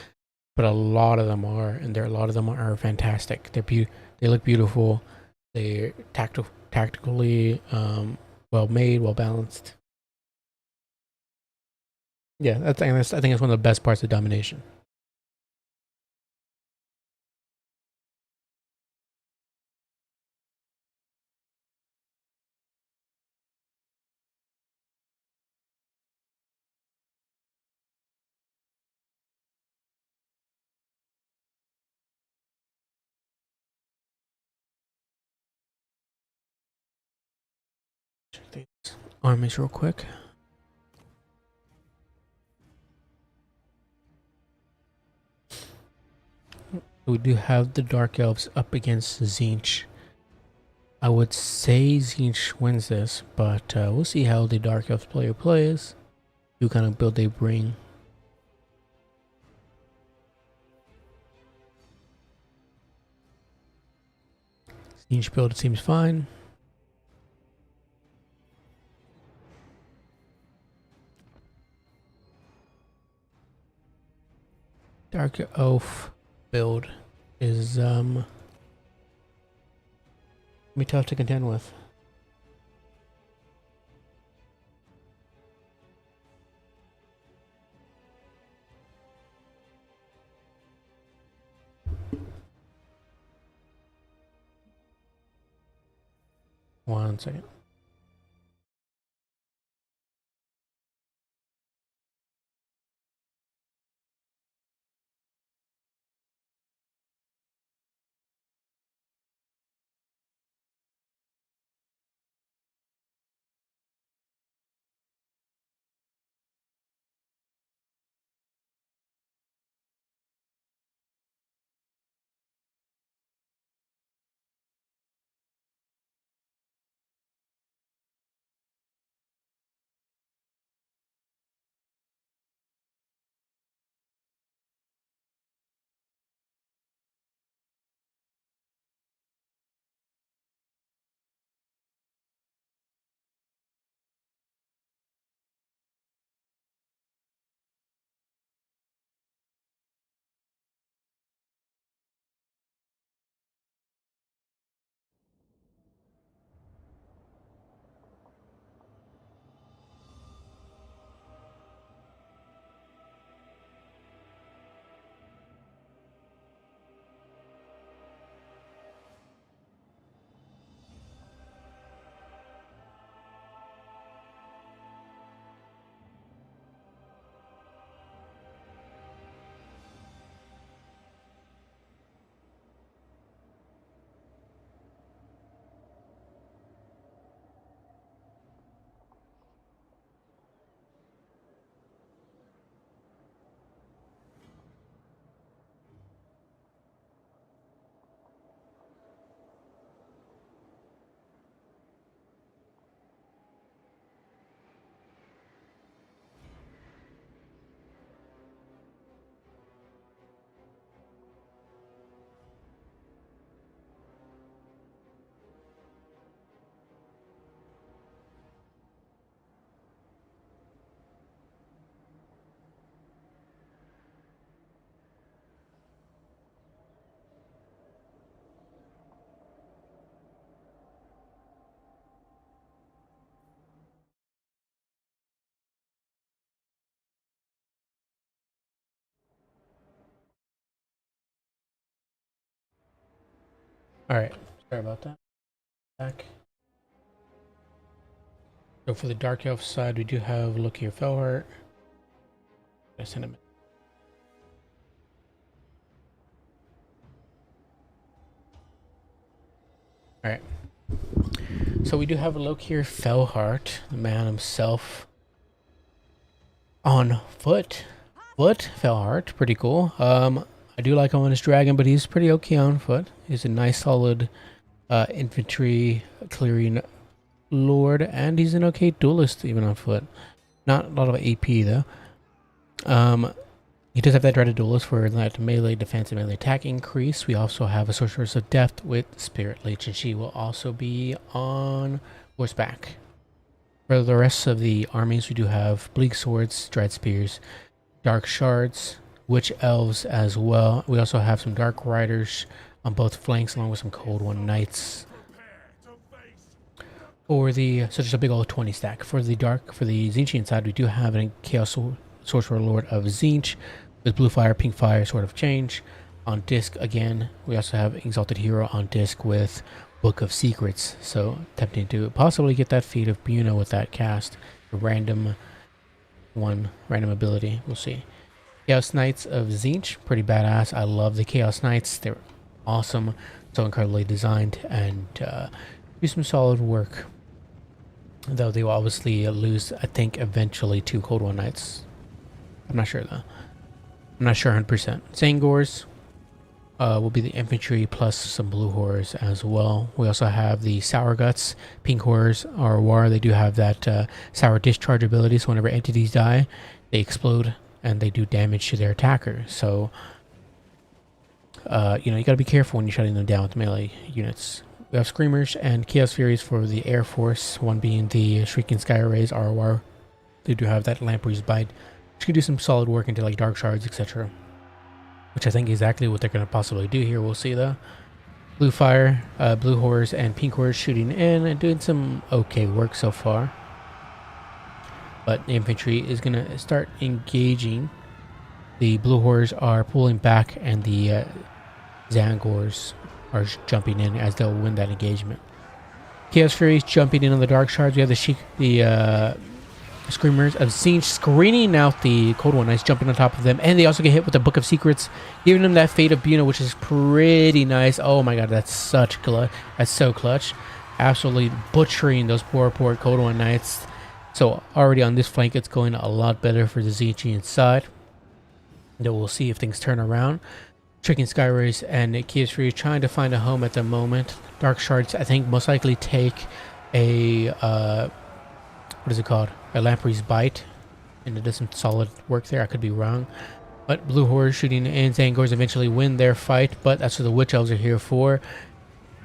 But a lot of them are, and a lot of them are fantastic. They look beautiful. They're tactically well made, well balanced. Yeah, I think that's one of the best parts of domination. Check these armies real quick. We do have the Dark Elves up against Zinch. I would say Zinch wins this, but we'll see how the Dark Elves player plays. What kind of build they bring. Zinch build seems fine. Dark Elf build is be tough to contend with. One second. Alright, sorry about that. Back. So for the Dark Elf side, we do have look here, Felheart. I send him. Alright. So we do have a look here, Felheart, the man himself. On foot. Felheart, pretty cool. I do like him on his dragon, but he's pretty okay on foot. He's a nice solid infantry clearing lord, and he's an okay duelist even on foot. Not a lot of AP though. He does have that dreaded duelist for that melee defense and melee attack increase. We also have a sorceress of depth with Spirit Leech, and she will also be on horseback. For the rest of the armies, we do have bleak swords, dread spears, dark shards, witch elves as well. We also have some dark riders on both flanks, along with some cold one knights. For the so just a big old 20 stack. For the Zinchian side, we do have a Chaos Sorcerer Lord of Zinch with blue fire, pink fire, Sword of Change. On disc again, we also have Exalted Hero on disc with Book of Secrets. So tempting to possibly get that feat of Buna with that cast. A random ability. We'll see. Chaos Knights of Zinch, pretty badass. I love the Chaos Knights. They're awesome, so incredibly designed, and do some solid work. Though they will obviously lose, I think, eventually to Cold One Knights. I'm not sure though. I'm not sure 100%. Zangors will be the infantry plus some blue horrors as well. We also have the Sour Guts. Pink horrors are war. They do have that sour discharge ability, so whenever entities die, they explode and they do damage to their attacker. So, you know, you gotta be careful when you're shutting them down with melee units. We have Screamers and Chaos Furies for the Air Force, one being the Shrieking Sky Rays, ROR. They do have that Lamprey's Bite, which can do some solid work into like Dark Shards, etc. Which I think is exactly what they're going to possibly do here. We'll see though. Blue Fire, Blue Horrors, and Pink Horrors shooting in and doing some okay work so far. But the infantry is going to start engaging. The Blue Horrors are pulling back, and the Zangors are jumping in as they'll win that engagement. Chaos Furies jumping in on the Dark Shards. We have the Screamers of Zinch screening out the Cold One Knights, jumping on top of them, and they also get hit with the Book of Secrets, giving them that Fate of Buna, which is pretty nice. Oh my god, that's such clutch. That's so clutch. Absolutely butchering those poor Cold One Knights. So already on this flank, it's going a lot better for the Zinchian side. Then we'll see if things turn around. Shrieking Sky Rays and Chaos Fury trying to find a home at the moment. Dark Shards, I think, most likely take a what is it called? A Lamprey's Bite, and it does some solid work there. I could be wrong, but Blue Horror shooting and Zangors eventually win their fight. But that's what the Witch Elves are here for.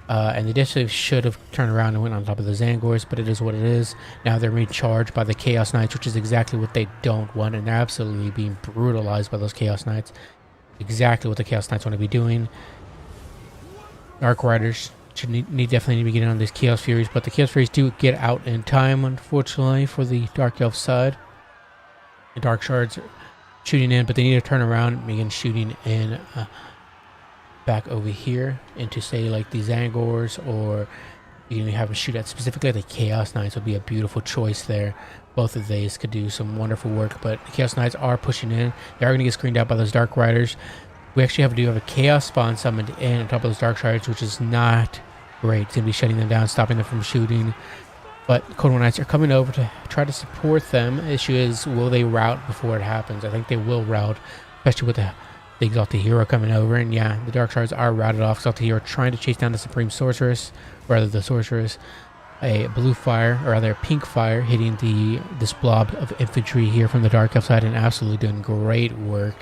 And they definitely should have turned around and went on top of the Zangors, but it is what it is. Now they're being charged by the Chaos Knights, which is exactly what they don't want, and they're absolutely being brutalized by those Chaos Knights. Exactly what the Chaos Knights want to be doing. Dark Riders should definitely need to be getting on these Chaos Furies, but the Chaos Furies do get out in time, unfortunately, for the Dark Elf side. The Dark Shards are shooting in, but they need to turn around and begin shooting in back over here into, say, like the Zangors, or you can have them shoot at specifically the Chaos Knights would be a beautiful choice there. Both of these could do some wonderful work, but the Chaos Knights are pushing in. They are going to get screened out by those Dark Riders. We actually have a Chaos Spawn summoned in on top of those Dark Shards, which is not great. It's going to be shutting them down, stopping them from shooting. But Cold One Knights are coming over to try to support them. The issue is, will they rout before it happens? I think they will rout, especially with the Exalted Hero coming over. And yeah, the Dark Shards are routed off. Exalted Hero trying to chase down the Supreme Sorceress, or rather the Sorceress. A blue fire, or rather a pink fire, hitting this blob of infantry here from the Dark Elf side, and absolutely doing great work.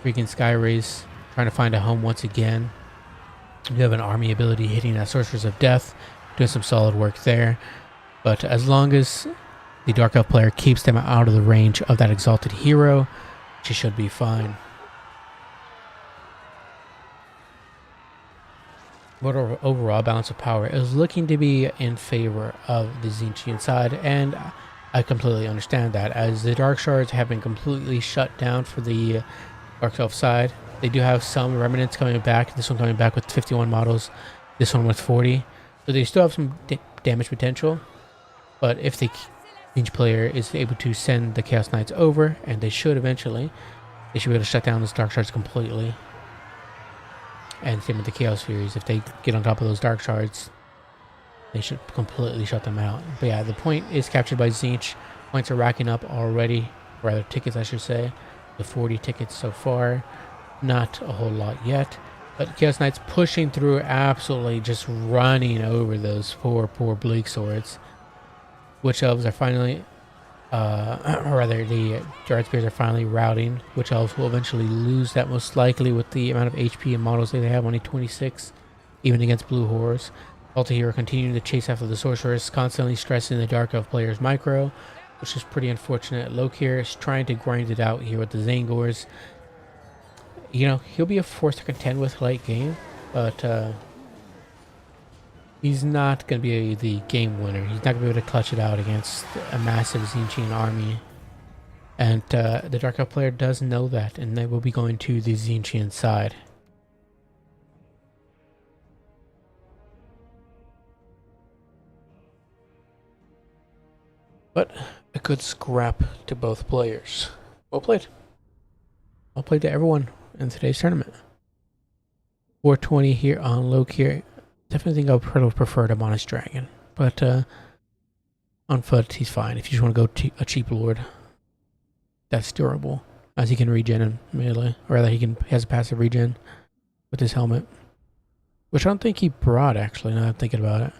Freaking Sky Rays trying to find a home once again. We have an army ability hitting that Sorceress of Death, doing some solid work there. But as long as the Dark Elf player keeps them out of the range of that Exalted Hero, she should be fine. But overall balance of power is looking to be in favor of the Zinchian side, and I completely understand that, as the Dark Shards have been completely shut down for the Dark Elf side. They do have some remnants coming back, this one coming back with 51 models This one with 40. So they still have some damage potential. But if each player is able to send the Chaos Knights over, and they should eventually, they should be able to shut down those Dark Shards completely. And same with the Chaos Furies. If they get on top of those Dark Shards, they should completely shut them out. But yeah, the point is captured by Tzeentch. Points are racking up already. Rather, tickets, I should say. The 40 tickets so far. Not a whole lot yet. But Chaos Knights pushing through, absolutely just running over those poor Bleak Swords. Witch Elves are finally, or rather, the Dread Spears are finally routing. Witch Elves will eventually lose that most likely with the amount of HP and models they have, only 26, even against Blue Horrors. Altair continuing to chase after the Sorceress, constantly stressing the Dark Elf player's micro, which is pretty unfortunate. Lokir is trying to grind it out here with the Zangors. You know, he'll be a force to contend with late game, but he's not going to be the game winner. He's not going to be able to clutch it out against a massive Tzeentchian army. And the Dark Elf player does know that, and they will be going to the Tzeentchian side. But a good scrap to both players. Well played. Well played to everyone in today's tournament. 420 here on Lokir. Definitely think I would prefer to Honest Dragon. But on foot, he's fine. If you just want to go a cheap Lord, that's durable. As he can regen in melee. Or rather, he has a passive regen with his helmet. Which I don't think he brought, actually, now that I'm thinking about it.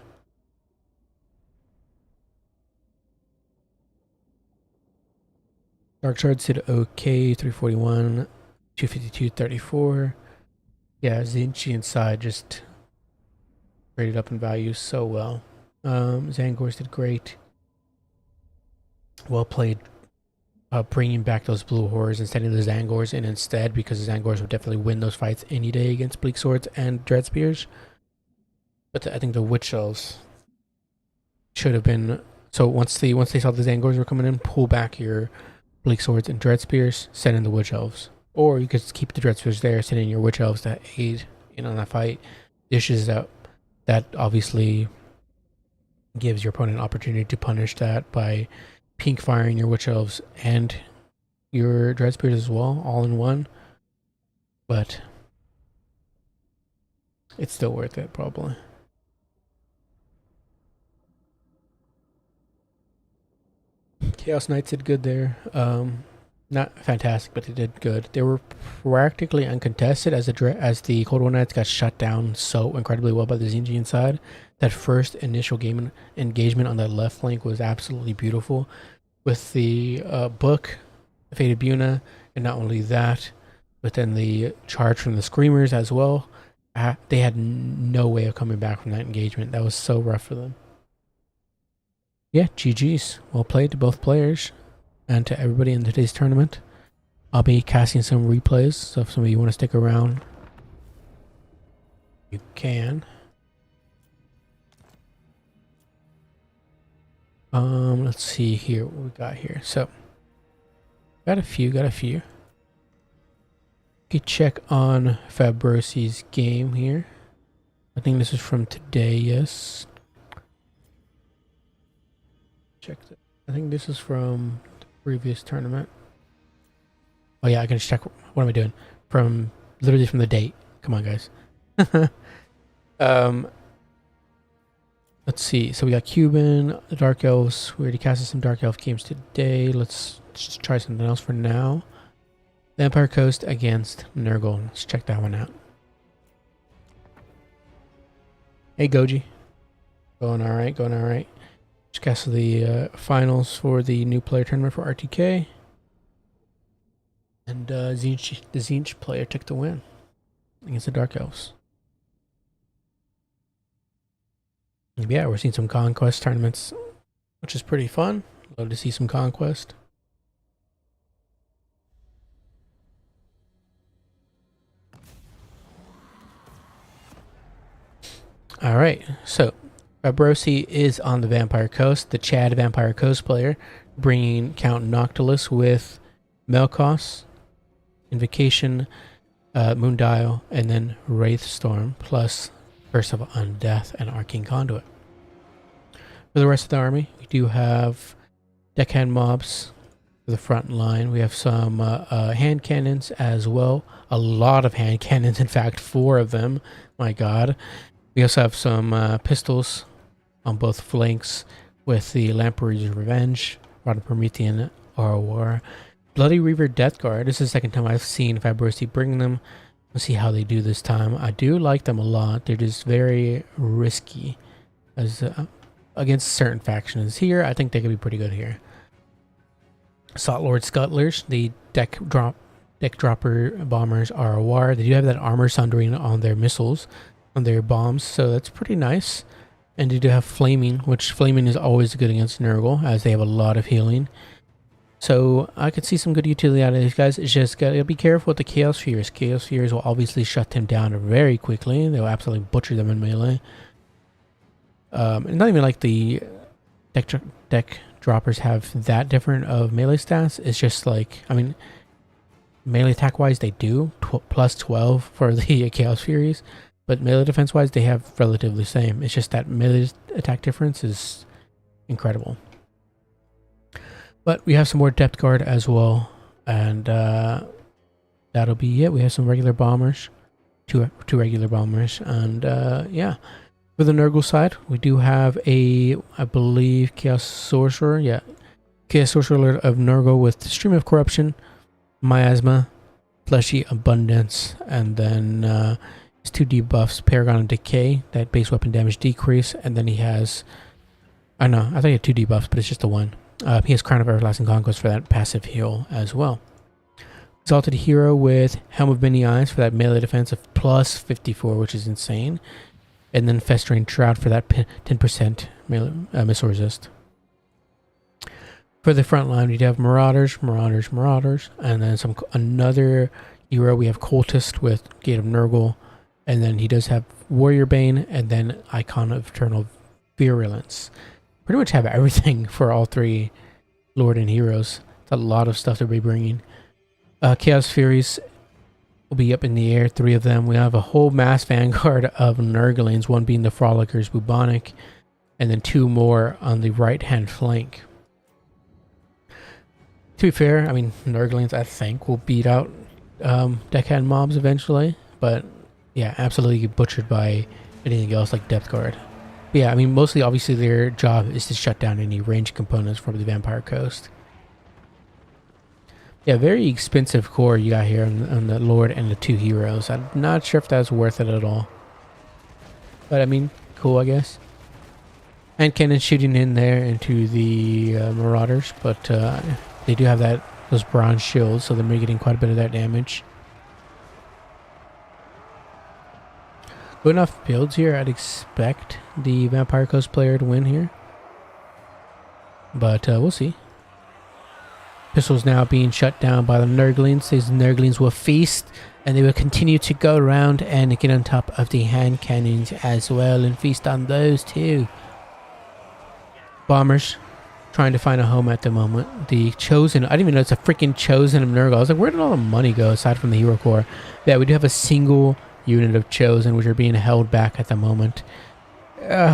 Dark Shards did okay, 341, 252, 34. Yeah, Tzeentchian side just traded up in value so well. Zangors did great. Well played, bringing back those Blue Horrors and sending the Zangors in instead, because the Zangors would definitely win those fights any day against Bleak Swords and Dread Spears. But I think the Witch Elves should have been... So once they saw the Zangors were coming in, pull back your Bleak Swords and Dread Spears, send in the Witch Elves. Or you could keep the Dread Spears there, send in your Witch Elves to aid in on that fight. Dishes out. That obviously gives your opponent an opportunity to punish that by pink firing your Witch Elves and your Dread Spears as well, all in one. But it's still worth it, probably. Chaos Knights did good there. Not fantastic, but they did good. They were practically uncontested as the Cold War Knights got shut down so incredibly well by the Tzeentchian side. That first initial game engagement on that left flank was absolutely beautiful, with the book, Fated Buna, and not only that, but then the charge from the Screamers as well. They had no way of coming back from that engagement. That was so rough for them. Yeah, GG's. Well played to both players and to everybody in today's tournament. I'll be casting some replays, so if some of you want to stick around, you can. Let's see here what we got here. So, got a few. You could check on Fabrosi's game here. I think this is from today, yes. Check that. I think this is from the previous tournament. Oh yeah, I can just check. What am I doing? Literally from the date. Come on, guys. Let's see. So we got Cuban, the Dark Elves. We already casted some Dark Elf games today. Let's just try something else for now. Vampire Coast against Nurgle. Let's check that one out. Hey, Goji. Going all right. Just casted the finals for the new player tournament for RTK. And the Tzeentch player took the win against the Dark Elves. Yeah, we're seeing some Conquest tournaments, which is pretty fun. Love to see some Conquest. Alright, so Fabrosi is on the Vampire Coast, the Chad Vampire Coast player, bringing Count Noctilus with Melkos, Invocation, Moondial, and then Wraithstorm, plus Curse of Undeath, and Arcane Conduit. For the rest of the army, we do have deckhand mobs for the front line. We have some hand cannons as well. A lot of hand cannons, in fact, 4 of them. My god. We also have some pistols on both flanks with the Lampree's Revenge, Rod of Promethean ROR, Bloody Reaver Death Guard. This is the second time I've seen Fabrici bring them. Let's see how they do this time. I do like them a lot. They're just very risky as against certain factions. Here, I think they could be pretty good here. Salt Lord Scuttlers, the deck dropper bombers ROR. They do have that armor sundering on their missiles, on their bombs, so that's pretty nice. And they do have Flaming, which Flaming is always good against Nurgle, as they have a lot of healing. So I could see some good utility out of these guys. It's just gotta be careful with the Chaos Spheres. Chaos Spheres will obviously shut them down very quickly. They'll absolutely butcher them in melee. And not even like the deck droppers have that different of melee stats. It's just like, I mean, melee attack wise they do plus 12 for the Chaos Furies, but melee defense wise they have relatively the same. It's just that melee attack difference is incredible. But we have some more depth guard as well, and that'll be it. We have some regular bombers, two regular bombers, and yeah. For the Nurgle side, we do have a, I believe, Chaos Sorcerer. Yeah, Chaos Sorcerer of Nurgle with Stream of Corruption, Miasma, Fleshy Abundance, and then his 2 debuffs, Paragon of Decay, that base weapon damage decrease, and then he has, I know, I thought he had 2 debuffs, but it's just the one. He has Crown of Everlasting Conquest for that passive heal as well. Exalted Hero with Helm of Many Eyes for that melee defense of plus 54, which is insane. And then Festering Shroud for that 10% missile resist. For the front line, we have Marauders, and then another hero. We have Cultist with Gate of Nurgle, and then he does have Warrior Bane, and then Icon of Eternal Virulence. Pretty much have everything for all 3 Lord and Heroes. It's a lot of stuff to be bringing. Chaos Furies will be up in the air, 3 of them. We have a whole mass vanguard of Nurglings, one being the Frolickers Bubonic, and then 2 more on the right-hand flank. To be fair, I mean, Nurglings, I think, will beat out deckhand mobs eventually, but yeah, absolutely butchered by anything else like Depth Guard. But yeah, I mean, mostly, obviously, their job is to shut down any ranged components from the Vampire Coast. Yeah, very expensive core you got here on the Lord and the 2 heroes. I'm not sure if that's worth it at all. But I mean, cool, I guess. And cannon shooting in there into the Marauders, but they do have those bronze shields, so they're getting quite a bit of that damage. Good enough builds here. I'd expect the Vampire Coast player to win here. But we'll see. Pistols now being shut down by the Nurglings. These Nurglings will feast, and they will continue to go around and get on top of the hand cannons as well and feast on those too. Bombers trying to find a home at the moment. The Chosen, I didn't even know it's a freaking Chosen of Nurgle. I was like, where did all the money go aside from the Hero Core? Yeah, we do have a single unit of Chosen, which are being held back at the moment.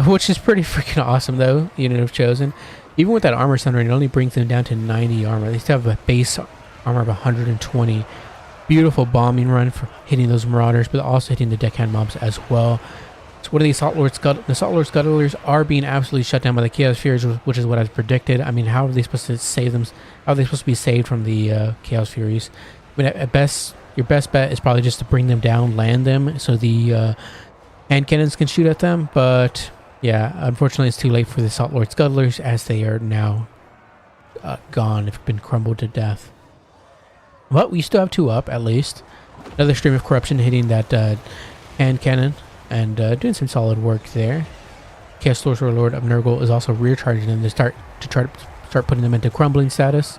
Which is pretty freaking awesome though, unit of Chosen. Even with that armor sundering, it only brings them down to 90 armor. They still have a base armor of 120. Beautiful bombing run for hitting those Marauders, but also hitting the deckhand mobs as well. So what are these Salt Lord Scuttlers? The Salt Lord Scuttlers are being absolutely shut down by the Chaos Furies, which is what I predicted. I mean, how are they supposed to save them? How are they supposed to be saved from the Chaos Furies? I mean, at best, your best bet is probably just to bring them down, land them, so the hand cannons can shoot at them, but yeah, unfortunately it's too late for the Salt Lord Scuttlers, as they are now gone, have been crumbled to death. But we still have 2 up, at least. Another Stream of Corruption hitting that hand cannon, and doing some solid work there. Chaos Sorcerer Lord of Nurgle is also rear-charging them to start putting them into crumbling status.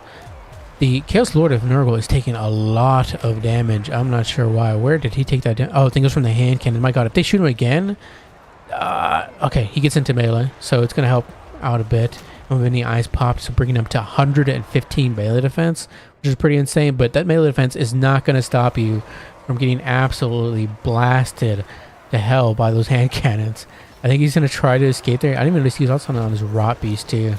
The Chaos Lord of Nurgle is taking a lot of damage. I'm not sure why. Where did he take that damage? Oh, I think it was from the hand cannon. My god, if they shoot him again... okay, he gets into melee, so it's going to help out a bit. And when the eyes popped, so bringing him to 115 melee defense, which is pretty insane, but that melee defense is not going to stop you from getting absolutely blasted to hell by those hand cannons. I think he's going to try to escape there. I didn't even see also on his rot beast too.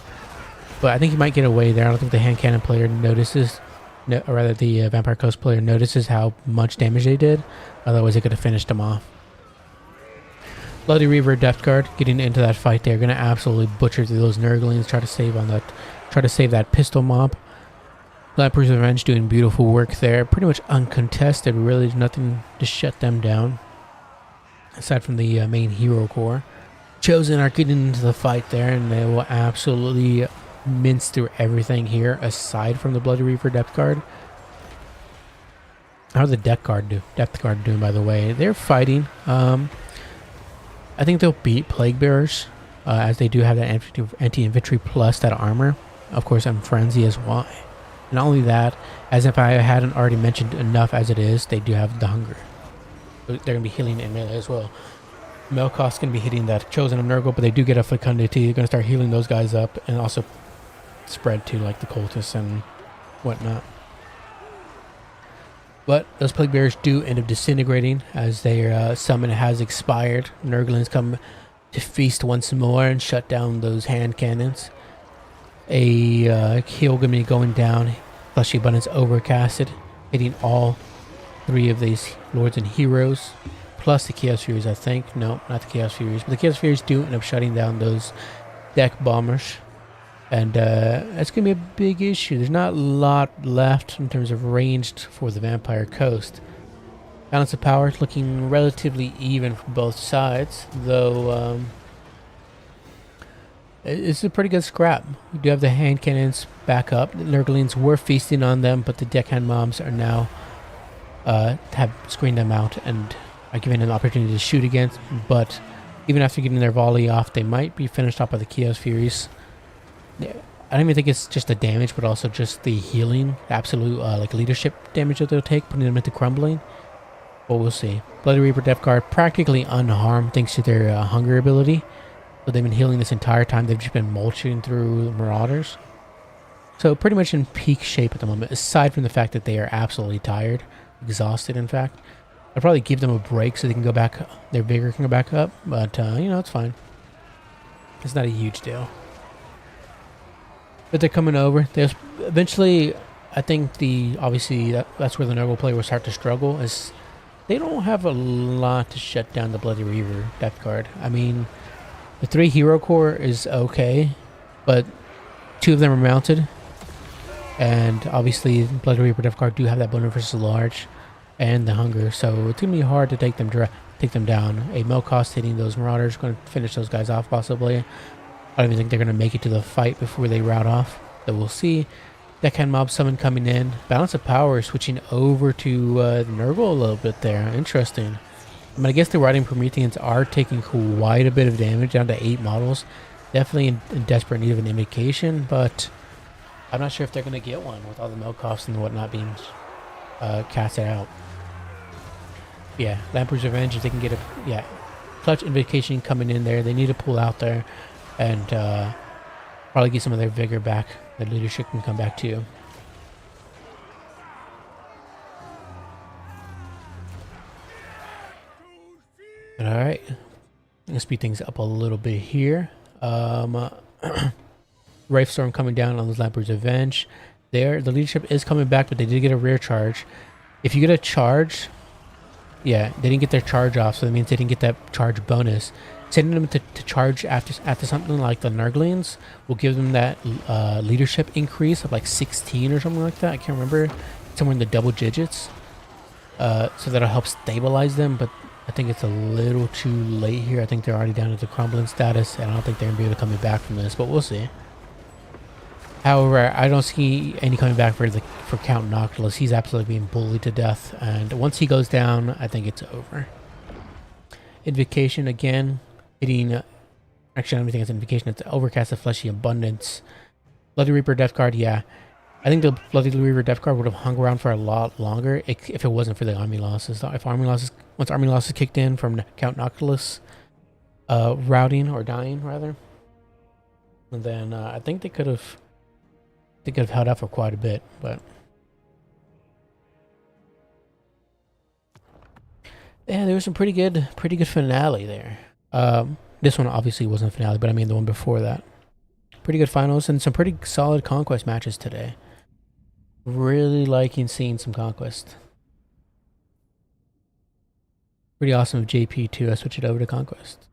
But I think he might get away there. I don't think the hand cannon player notices, or rather the Vampire Coast player notices how much damage they did. Otherwise, they could have finished him off. Bloody Reaver Depth Guard getting into that fight there. Going to absolutely butcher through those Nurglings. Try to save that pistol mob. Lamprey's Revenge doing beautiful work there. Pretty much uncontested. Really, there's nothing to shut them down. Aside from the main hero core. Chosen are getting into the fight there, and they will absolutely mince through everything here aside from the Bloody Reaver Depth Guard. How the Depth Guard doing, by the way? They're fighting. I think they'll beat Plague Bearers, as they do have that anti-infantry plus that armor. Of course, and Frenzy as well. Not only that, as if I hadn't already mentioned enough as it is, they do have the Hunger. They're going to be healing in melee as well. Melkoth's going to be hitting that Chosen of Nurgle, but they do get a Fecundity. They're going to start healing those guys up and also spread to like the Cultists and whatnot. But those Plague Bearers do end up disintegrating as their summon has expired. Nurglings come to feast once more and shut down those hand cannons. A heal going to be going down. Fleshy Abundance overcasted, hitting all three of these Lords and Heroes. Plus the Chaos Furies, I think. No, not the Chaos Furies. But the Chaos Furies do end up shutting down those deck bombers. And that's going to be a big issue. There's not a lot left in terms of ranged for the Vampire Coast. Balance of power is looking relatively even for both sides. Though it's a pretty good scrap. We do have the hand cannons back up. The Nurglings were feasting on them, but the deckhand mobs are now have screened them out and are giving them an opportunity to shoot against. But even after getting their volley off, they might be finished off by the Chaos Furies. Yeah, I don't even think it's just the damage, but also just the healing, absolute like leadership damage that they'll take, putting them into crumbling. But we'll see. Bloody Reaper Depth Guard practically unharmed thanks to their hunger ability. So they've been healing this entire time. They've just been mulching through Marauders. So pretty much in peak shape at the moment, aside from the fact that they are absolutely tired, exhausted in fact. I'd probably give them a break so they can go back, their vigor can go back up, but you know, it's fine. It's not a huge deal. But they're coming over. There's eventually, I think obviously that's where the Nurgle player will start to struggle, is they don't have a lot to shut down the Bloody Reaver Depth Guard. I mean, the 3 hero core is okay, but 2 of them are mounted. And obviously, Bloody Reaper Depth Guard do have that Boner versus Large and the Hunger, so it's going to be hard to take them down. A Melkoth hitting those Marauders, going to finish those guys off possibly. I don't even think they're going to make it to the fight before they rout off. So we'll see. Deckhand mob summon coming in. Balance of power switching over to the Nurgle a little bit there. Interesting. I mean, I guess the Riding Prometheans are taking quite a bit of damage, down to 8 models. Definitely in desperate need of an invocation, but I'm not sure if they're going to get one with all the Melkoths and whatnot being casted out. Yeah, Lamprey's Revenge, if they can get a clutch invocation coming in there, they need to pull out there and probably get some of their vigor back. Their leadership can come back too. Alright, I'm going to speed things up a little bit here. Wraith Storm coming down on those Lamprey's Revenge. The leadership is coming back, but they did get a rear charge. If you get a charge, yeah, they didn't get their charge off, so that means they didn't get that charge bonus. Sending them to charge after something like the Nurglings will give them that leadership increase of like 16 or something like that. I can't remember. Somewhere in the double digits. So that'll help stabilize them, but I think it's a little too late here. I think they're already down to the crumbling status, and I don't think they're going to be able to come back from this, but we'll see. However, I don't see any coming back for Count Noctilus. He's absolutely being bullied to death, and once he goes down, I think it's over. Invocation again, hitting. Actually, I don't think it's Invocation. It's Overcast of Fleshy Abundance. Bloody Reaper Depth Guard, yeah. I think the Bloody Reaver Depth Guard would have hung around for a lot longer if it wasn't for the army losses. If once army losses kicked in from Count Noctilus routing or dying rather, then I think they could have held out for quite a bit, but Yeah, there was some pretty good finale there. This one obviously wasn't a finale, but I mean the one before that. Pretty good finals and some pretty solid Conquest matches today. Really liking seeing some Conquest. Pretty awesome of JP too. I switch it over to Conquest.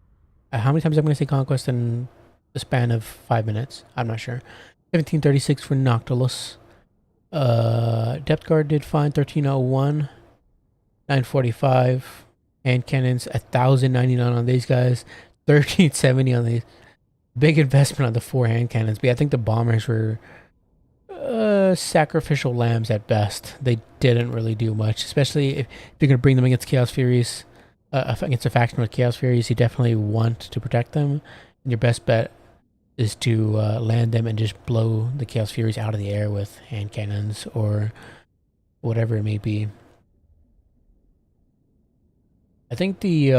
How many times am I going to say Conquest in the span of 5 minutes? I'm not sure. 1736 for Noctilus. Depth guard did fine. 1301. 945. Hand cannons 1099 on these guys. 1370 on these. Big investment on the 4 hand cannons. But yeah, I think the bombers were sacrificial lambs at best. They didn't really do much, especially if you're going to bring them against Chaos Furies. Against a faction with Chaos Furies, you definitely want to protect them. And your best bet is to land them and just blow the Chaos Furies out of the air with hand cannons or whatever it may be. I think the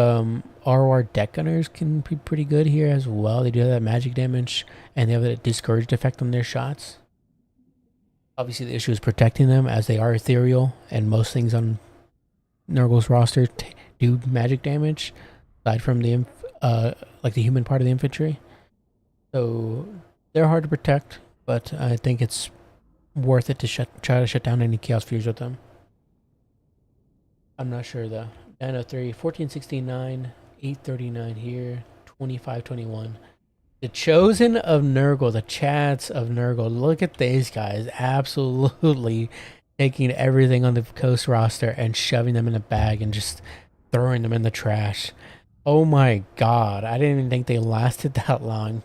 ROR deck gunners can be pretty good here as well. They do have that magic damage and they have a discouraged effect on their shots. Obviously, the issue is protecting them as they are ethereal, and most things on Nurgle's roster do magic damage, aside from the like the human part of the infantry. So they're hard to protect, but I think it's worth it to try to shut down any Chaos Furies with them. I'm not sure though. 903, 1469, 839 here, 2521. The Chosen of Nurgle, the Chads of Nurgle. Look at these guys. Absolutely taking everything on the Coast roster and shoving them in a bag and just throwing them in the trash. Oh my god. I didn't even think they lasted that long.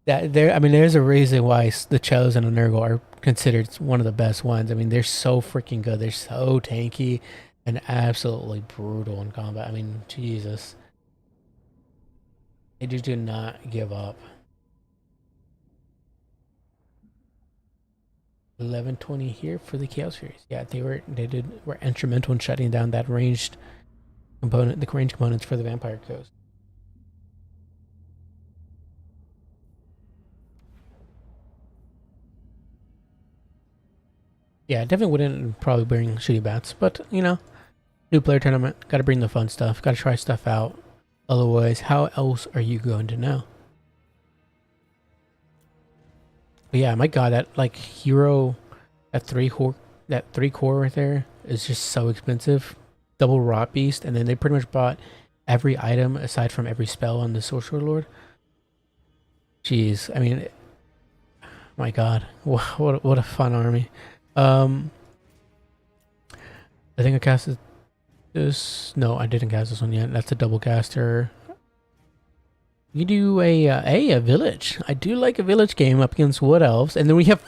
I mean, there's a reason why the Chosen of Nurgle are considered one of the best ones. I mean, they're so freaking good. They're so tanky and absolutely brutal in combat. I mean, Jesus. They just do not give up. 1120 here for the Chaos Furies. Yeah, they were instrumental in shutting down that ranged component, the ranged components for the Vampire Coast. Yeah, definitely wouldn't probably bring shooting bats, but you know, new player tournament, gotta bring the fun stuff, gotta try stuff out. Otherwise, how else are you going to know? But yeah, my god, that like hero, that three core right there is just so expensive. Double rot beast, and then they pretty much bought every item aside from every spell on the Sorcerer Lord. Jeez, I mean, my god, what a fun army. I think I casted this. No, I didn't cast this one yet. That's a double caster. You do a village. I do like a village game up against Wood Elves, and then we have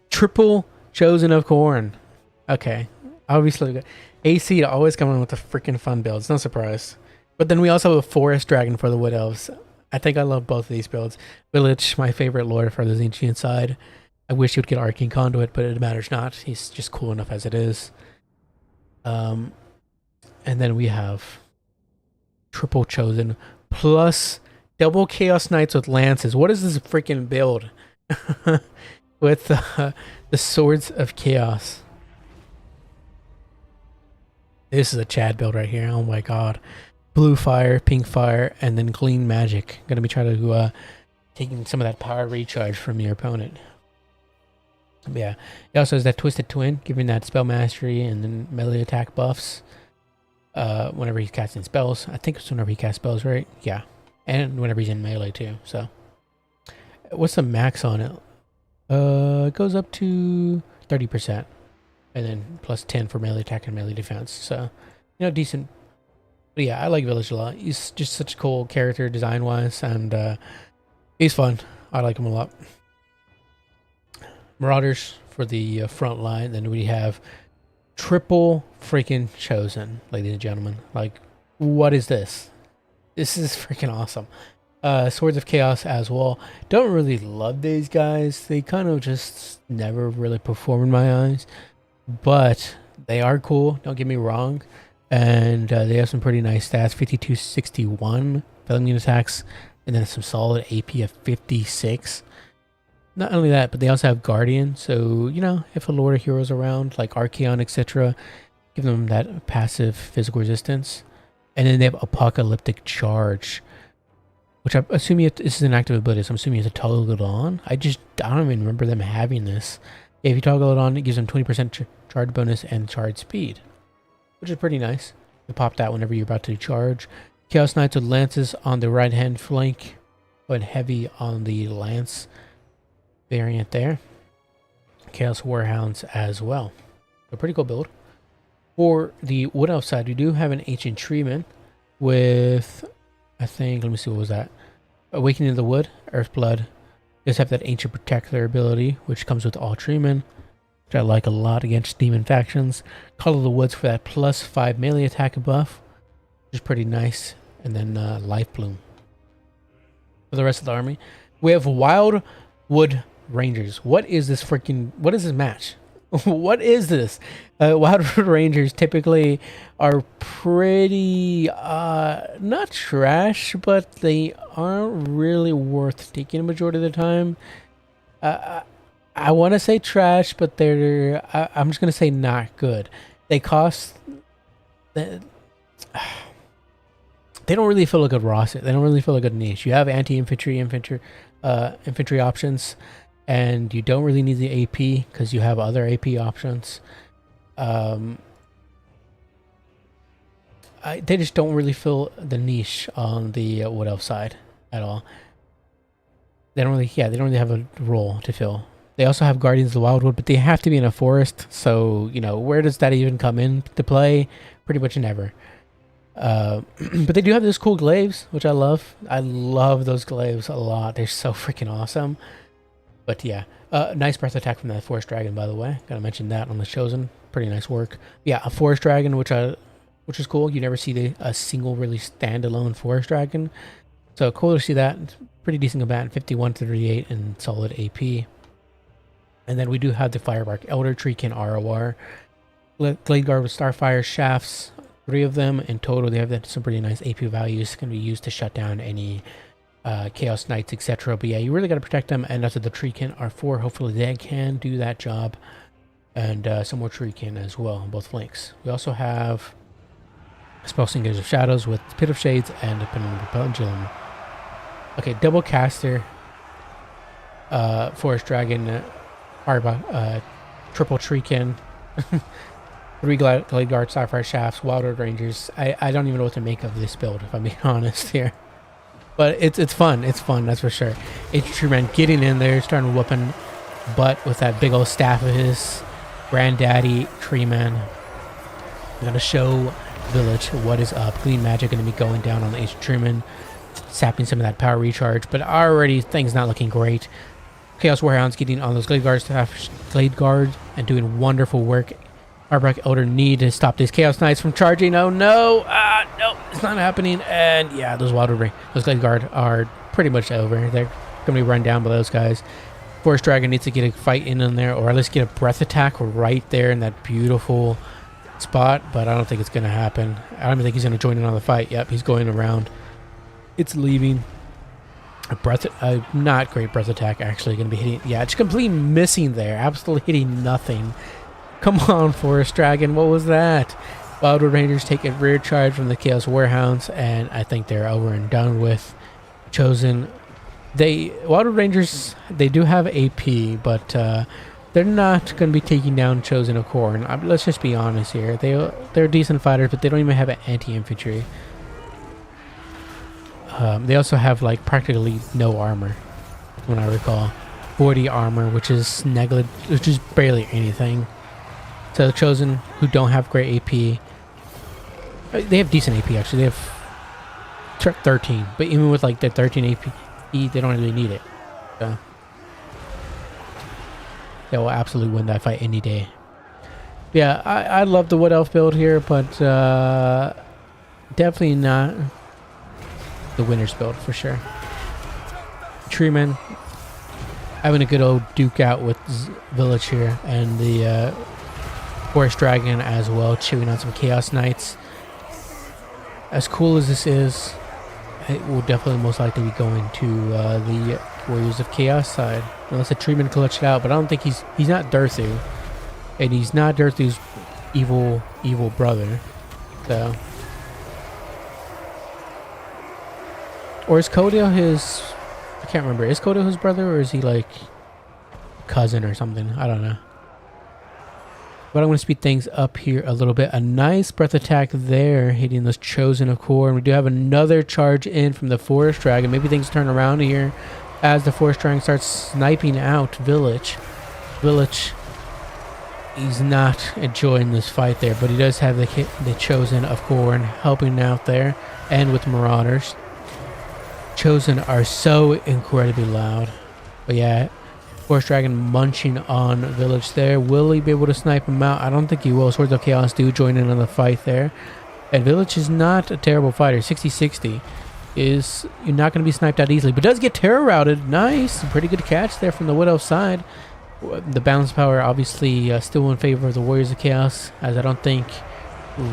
triple Chosen of Corn. Okay, obviously AC to always come in with the freaking fun builds. No surprise. But then we also have a Forest Dragon for the Wood Elves. I think I love both of these builds. Village, my favorite lord for the Zinchian side. I wish he would get Arcane Conduit, but it matters not. He's just cool enough as it is. And then we have triple Chosen plus double Chaos Knights with lances. What is this freaking build? With the Swords of Chaos. This is a Chad build right here. Oh my god. Blue fire, pink fire, and then clean magic. Gonna be trying to taking some of that power recharge from your opponent. But yeah, he also has that Twisted Twin, giving that spell mastery and then melee attack buffs. Whenever he's casting spells. I think it's whenever he casts spells, right? Yeah. And whenever he's in melee too. So what's the max on it? It goes up to 30%. And then plus 10 for melee attack and melee defense. So, you know, decent. But yeah, I like Village a lot. He's just such a cool character design wise, and he's fun. I like him a lot. Marauders for the front line. Then we have triple freaking Chosen, ladies and gentlemen. Like, what is this? This is freaking awesome. Swords of Chaos as well. Don't really love these guys. They kind of just never really perform in my eyes. But they are cool, don't get me wrong. And they have some pretty nice stats. 5261 immune attacks, and then some solid AP of 56. Not only that, but they also have Guardian. So, you know, if a Lord of Heroes around, like Archeon, etc., give them that passive physical resistance. And then they have Apocalyptic Charge, which I assume this is an active ability, so I'm assuming you have to toggle it on. I don't even remember them having this. If you toggle it on, it gives them 20% charge bonus and charge speed, which is pretty nice. You pop that whenever you're about to charge. Chaos Knights with lances on the right hand flank, but heavy on the lance variant there. Chaos Warhounds as well. A pretty cool build. For the Wood Elf side, we do have an Ancient Treeman with, I think, let me see, what was that? Awakening of the Wood, Earthblood. Just have that Ancient Protector ability, which comes with all Treemen, which I like a lot against demon factions. Call of the Woods for that +5 melee attack buff, which is pretty nice. And then Life Bloom. For the rest of the army, we have Wildwood Rangers. What is this match? What is this? Wildwood Rangers typically are pretty, not trash, but they aren't really worth taking a majority of the time. I want to say trash, but I'm just going to say not good. They cost... They don't really feel like a roster. They don't really feel like a niche. You have anti-infantry, infantry options, and you don't really need the AP because you have other AP options. They just don't really fill the niche on the Wood Elf side at all. They don't really have a role to fill. They also have Guardians of the Wildwood, but they have to be in a forest. So, you know, where does that even come into play? Pretty much never. But they do have those cool glaives, which I love. I love those glaives a lot. They're so freaking awesome. But yeah, nice breath attack from that Forest Dragon, by the way. Gotta mention that on the Chosen. Pretty nice work. Yeah, a Forest Dragon, which is cool. You never see a single really standalone Forest Dragon. So cool to see that. Pretty decent combatant, 51-38 and solid AP. And then we do have the Firebark Elder, Treekin ROR. Glade Guard with Starfire Shafts. 3 of them in total. They have some pretty nice AP values. Can be used to shut down any Chaos Knights, etc. But yeah, you really got to protect them. And after the Treekin R4, hopefully they can do that job. And some more Treekin as well on both flanks. We also have Spell Singers of Shadows with Pit of Shades and a Penumbra Pendulum. Okay, double caster, Forest Dragon, Firebark, triple Treekin. 3 Glade Guard, Starfire Shafts, Wildwood Rangers. I don't even know what to make of this build, if I'm being honest here. But it's fun. It's fun, that's for sure. Infantry man getting in there, starting whooping butt with that big old staff of his. Granddaddy Treeman. Gonna show Village what is up. Clean Magic gonna be going down on the Ancient Treeman, sapping some of that power recharge. But already things not looking great. Chaos Warhounds getting on those Glade Guard and doing wonderful work. Firebark Elder need to stop these Chaos Knights from charging. Oh no! No, it's not happening. And yeah, those Glade Guard are pretty much over. They're gonna be run down by those guys. Forest Dragon needs to get a fight in there, or at least get a breath attack right there in that beautiful spot. But I don't think it's gonna happen. I don't even think he's gonna join in on the fight. Yep, he's going around. It's leaving. A not great breath attack actually gonna be hitting. Yeah, it's completely missing there. Absolutely hitting nothing. Come on, Forest Dragon, what was that? Wildwood Rangers take a rear charge from the Chaos Warhounds, and I think they're over and done with. Chosen. Wildwood Rangers, they do have AP, but they're not going to be taking down Chosen of Khorne. Let's just be honest here. They're decent fighters, but they don't even have an anti-infantry. They also have like practically no armor, when I recall. 40 armor, which is which is barely anything. So the Chosen, who don't have great AP, they have decent AP actually. They have 13, but even with like their 13 AP, they don't really need it. So they will absolutely win that fight any day. Yeah, I love the Wood Elf build here, but definitely not the winner's build for sure. Treeman having a good old duke out with Village here, and the Forest Dragon as well, chewing on some Chaos Knights. As cool as this is, it will definitely most likely be going to the Warriors of Chaos side, unless the Treeman clutch it out. But I don't think he's not Durthu, and he's not Durthu's evil brother. So, or is Kodale his? I can't remember. Is Kodale his brother, or is he like cousin or something? I don't know. But I'm going to speed things up here a little bit. A nice breath attack there, hitting this Chosen of Core. And we do have another charge in from the Forest Dragon. Maybe things turn around here as the Forest Dragon starts sniping out Village. Village, he's not enjoying this fight there, but he does have the Chosen of Core helping out there. And with Marauders. Chosen are so incredibly loud. But yeah, Forest Dragon munching on Village there. Will he be able to snipe him out? I don't think he will. Swords of Chaos do join in on the fight there. And Village is not a terrible fighter. 60-60 is you're not going to be sniped out easily. But does get terror routed. Nice. Pretty good catch there from the Widow's side. The balance power obviously still in favor of the Warriors of Chaos. As I don't think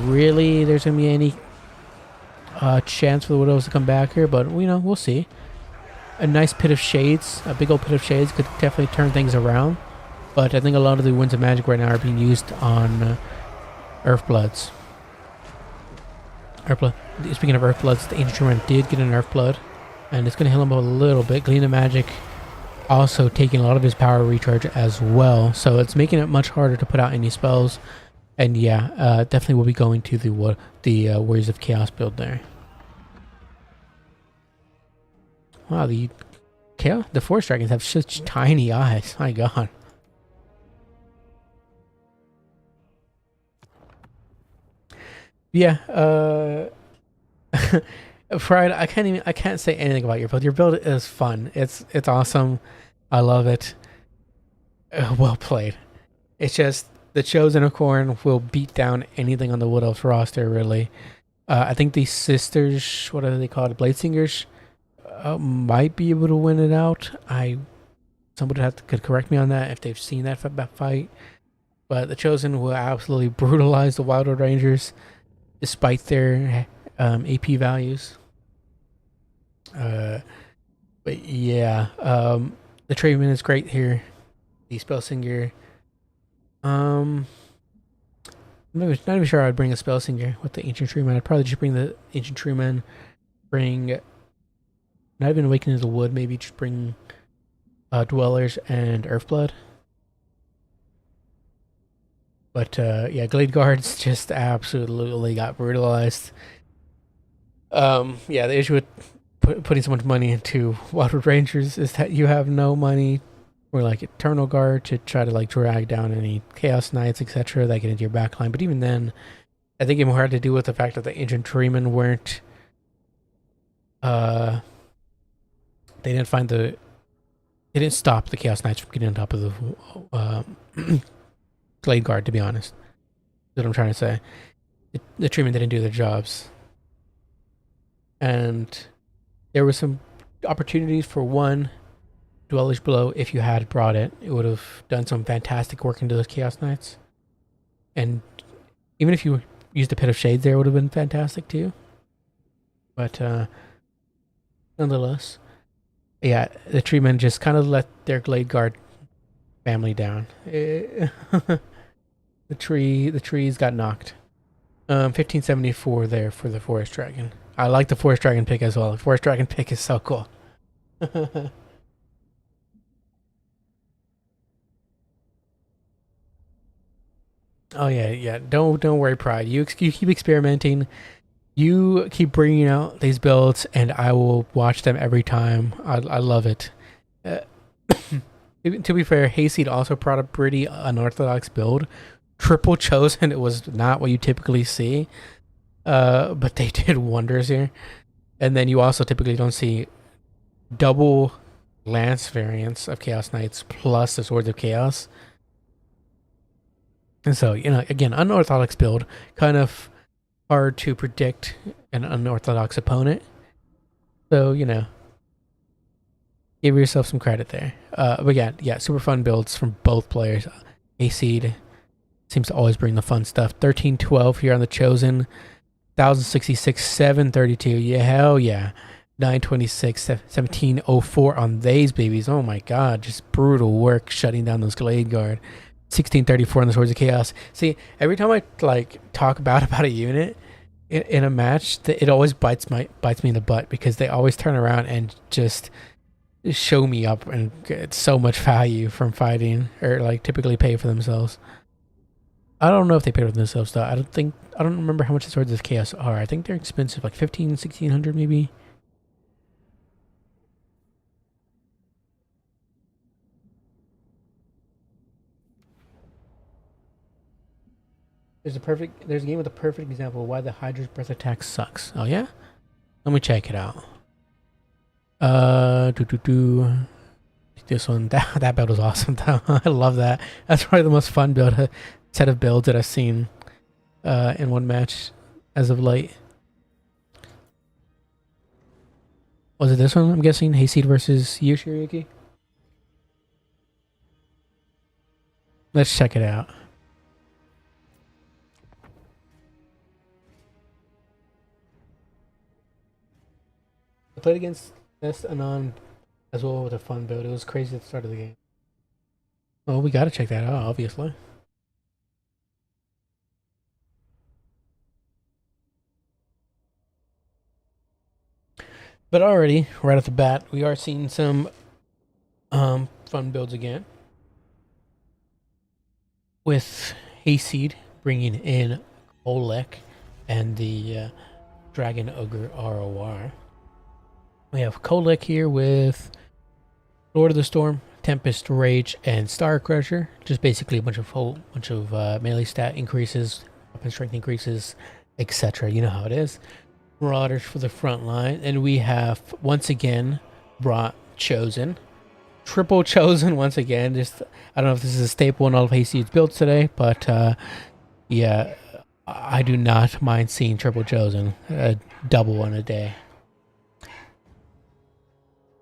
really there's going to be any chance for the Widows to come back here. But, you know, we'll see. A nice Pit of Shades, a big old Pit of Shades could definitely turn things around. But I think a lot of the Winds of Magic right now are being used on Earthbloods. Speaking of Earthbloods, the Ancient Truman did get an Earthblood. And it's going to heal him a little bit. Glean of Magic also taking a lot of his power recharge as well. So it's making it much harder to put out any spells. And yeah, definitely will be going to the Warriors of Chaos build there. Wow, the Forest Dragons have such tiny eyes. My god. Yeah, Pride, I can't say anything about your build. Your build is fun. It's awesome. I love it. Well played. It's just the Chosen of Corn will beat down anything on the Wood Elf roster, really. I think the sisters, what are they called? Blade Singers? Might be able to win it out. Somebody could correct me on that if they've seen that fight. But the Chosen will absolutely brutalize the Wildwood Rangers despite their AP values. But yeah, the Tradesman is great here. The Spellsinger. I'm not even sure I'd bring a Spellsinger with the Ancient Treeman. I'd probably just bring the Ancient Treeman. Bring not even Awakening of the Wood, maybe just bring Dwellers and Earthblood. But yeah, Glade Guards just absolutely got brutalized. Yeah, the issue with putting so much money into Wildwood Rangers is that you have no money for like Eternal Guard to try to like drag down any Chaos Knights, etc. that get into your backline. But even then, I think it more had to do with the fact that the Ancient Treemen weren't they didn't stop the Chaos Knights from getting on top of the Glade Guard, to be honest. That's what I'm trying to say. The treatment didn't do their jobs. And there were some opportunities for one Dwellers Below. If you had brought it, it would have done some fantastic work into those Chaos Knights. And even if you used a Pit of Shades there, it would have been fantastic too. But nonetheless, yeah, the treatment just kind of let their Glade Guard family down. The trees got knocked. 1574 there for the Forest Dragon. I like the Forest Dragon pick as well. The Forest Dragon pick is so cool. Oh yeah. Don't worry, Pride. You keep experimenting. You keep bringing out these builds, and I will watch them every time. I love it. To be fair, Hayseed also brought a pretty unorthodox build. Triple Chosen, it was not what you typically see. But they did wonders here. And then you also typically don't see double Lance variants of Chaos Knights plus the Swords of Chaos. And so, you know, again, unorthodox build, kind of hard to predict an unorthodox opponent. So, you know, give yourself some credit there. But yeah, super fun builds from both players. Hayseed seems to always bring the fun stuff. 1312 here on the Chosen. 1066, 732. Yeah, hell yeah. 926, 1704 on these babies. Oh my god, just brutal work shutting down those Glade Guard. 1634 on the Swords of Chaos. See, every time I like talk about a unit in a match, it always bites me in the butt because they always turn around and just show me up and get so much value from fighting, or like typically pay for themselves. I don't know if they pay for themselves though. I don't remember how much the Swords of Chaos are. I think they're expensive, like 1600 maybe. There's a game with a perfect example of why the Hydra's breath attack sucks. Oh yeah? Let me check it out. This one, that build was awesome though. I love that. That's probably the most fun set of builds that I've seen in one match as of late. Was it this one? I'm guessing Hayseed versus Yoshiriki. Let's check it out. I played against Nest Anon as well with a fun build. It was crazy at the start of the game. Oh, we gotta check that out, obviously. But already, right off the bat, we are seeing some fun builds again. With Hayseed bringing in Olek and the Dragon Ogre ROR. We have Kolek here with Lord of the Storm, Tempest Rage, and Star Crusher. Just basically a bunch of melee stat increases, weapon strength increases, etc. You know how it is. Marauders for the front line, and we have once again brought Chosen. Triple Chosen once again. Just I don't know if this is a staple in all of Hayseed's builds today, but yeah, I do not mind seeing Triple Chosen, double in a day.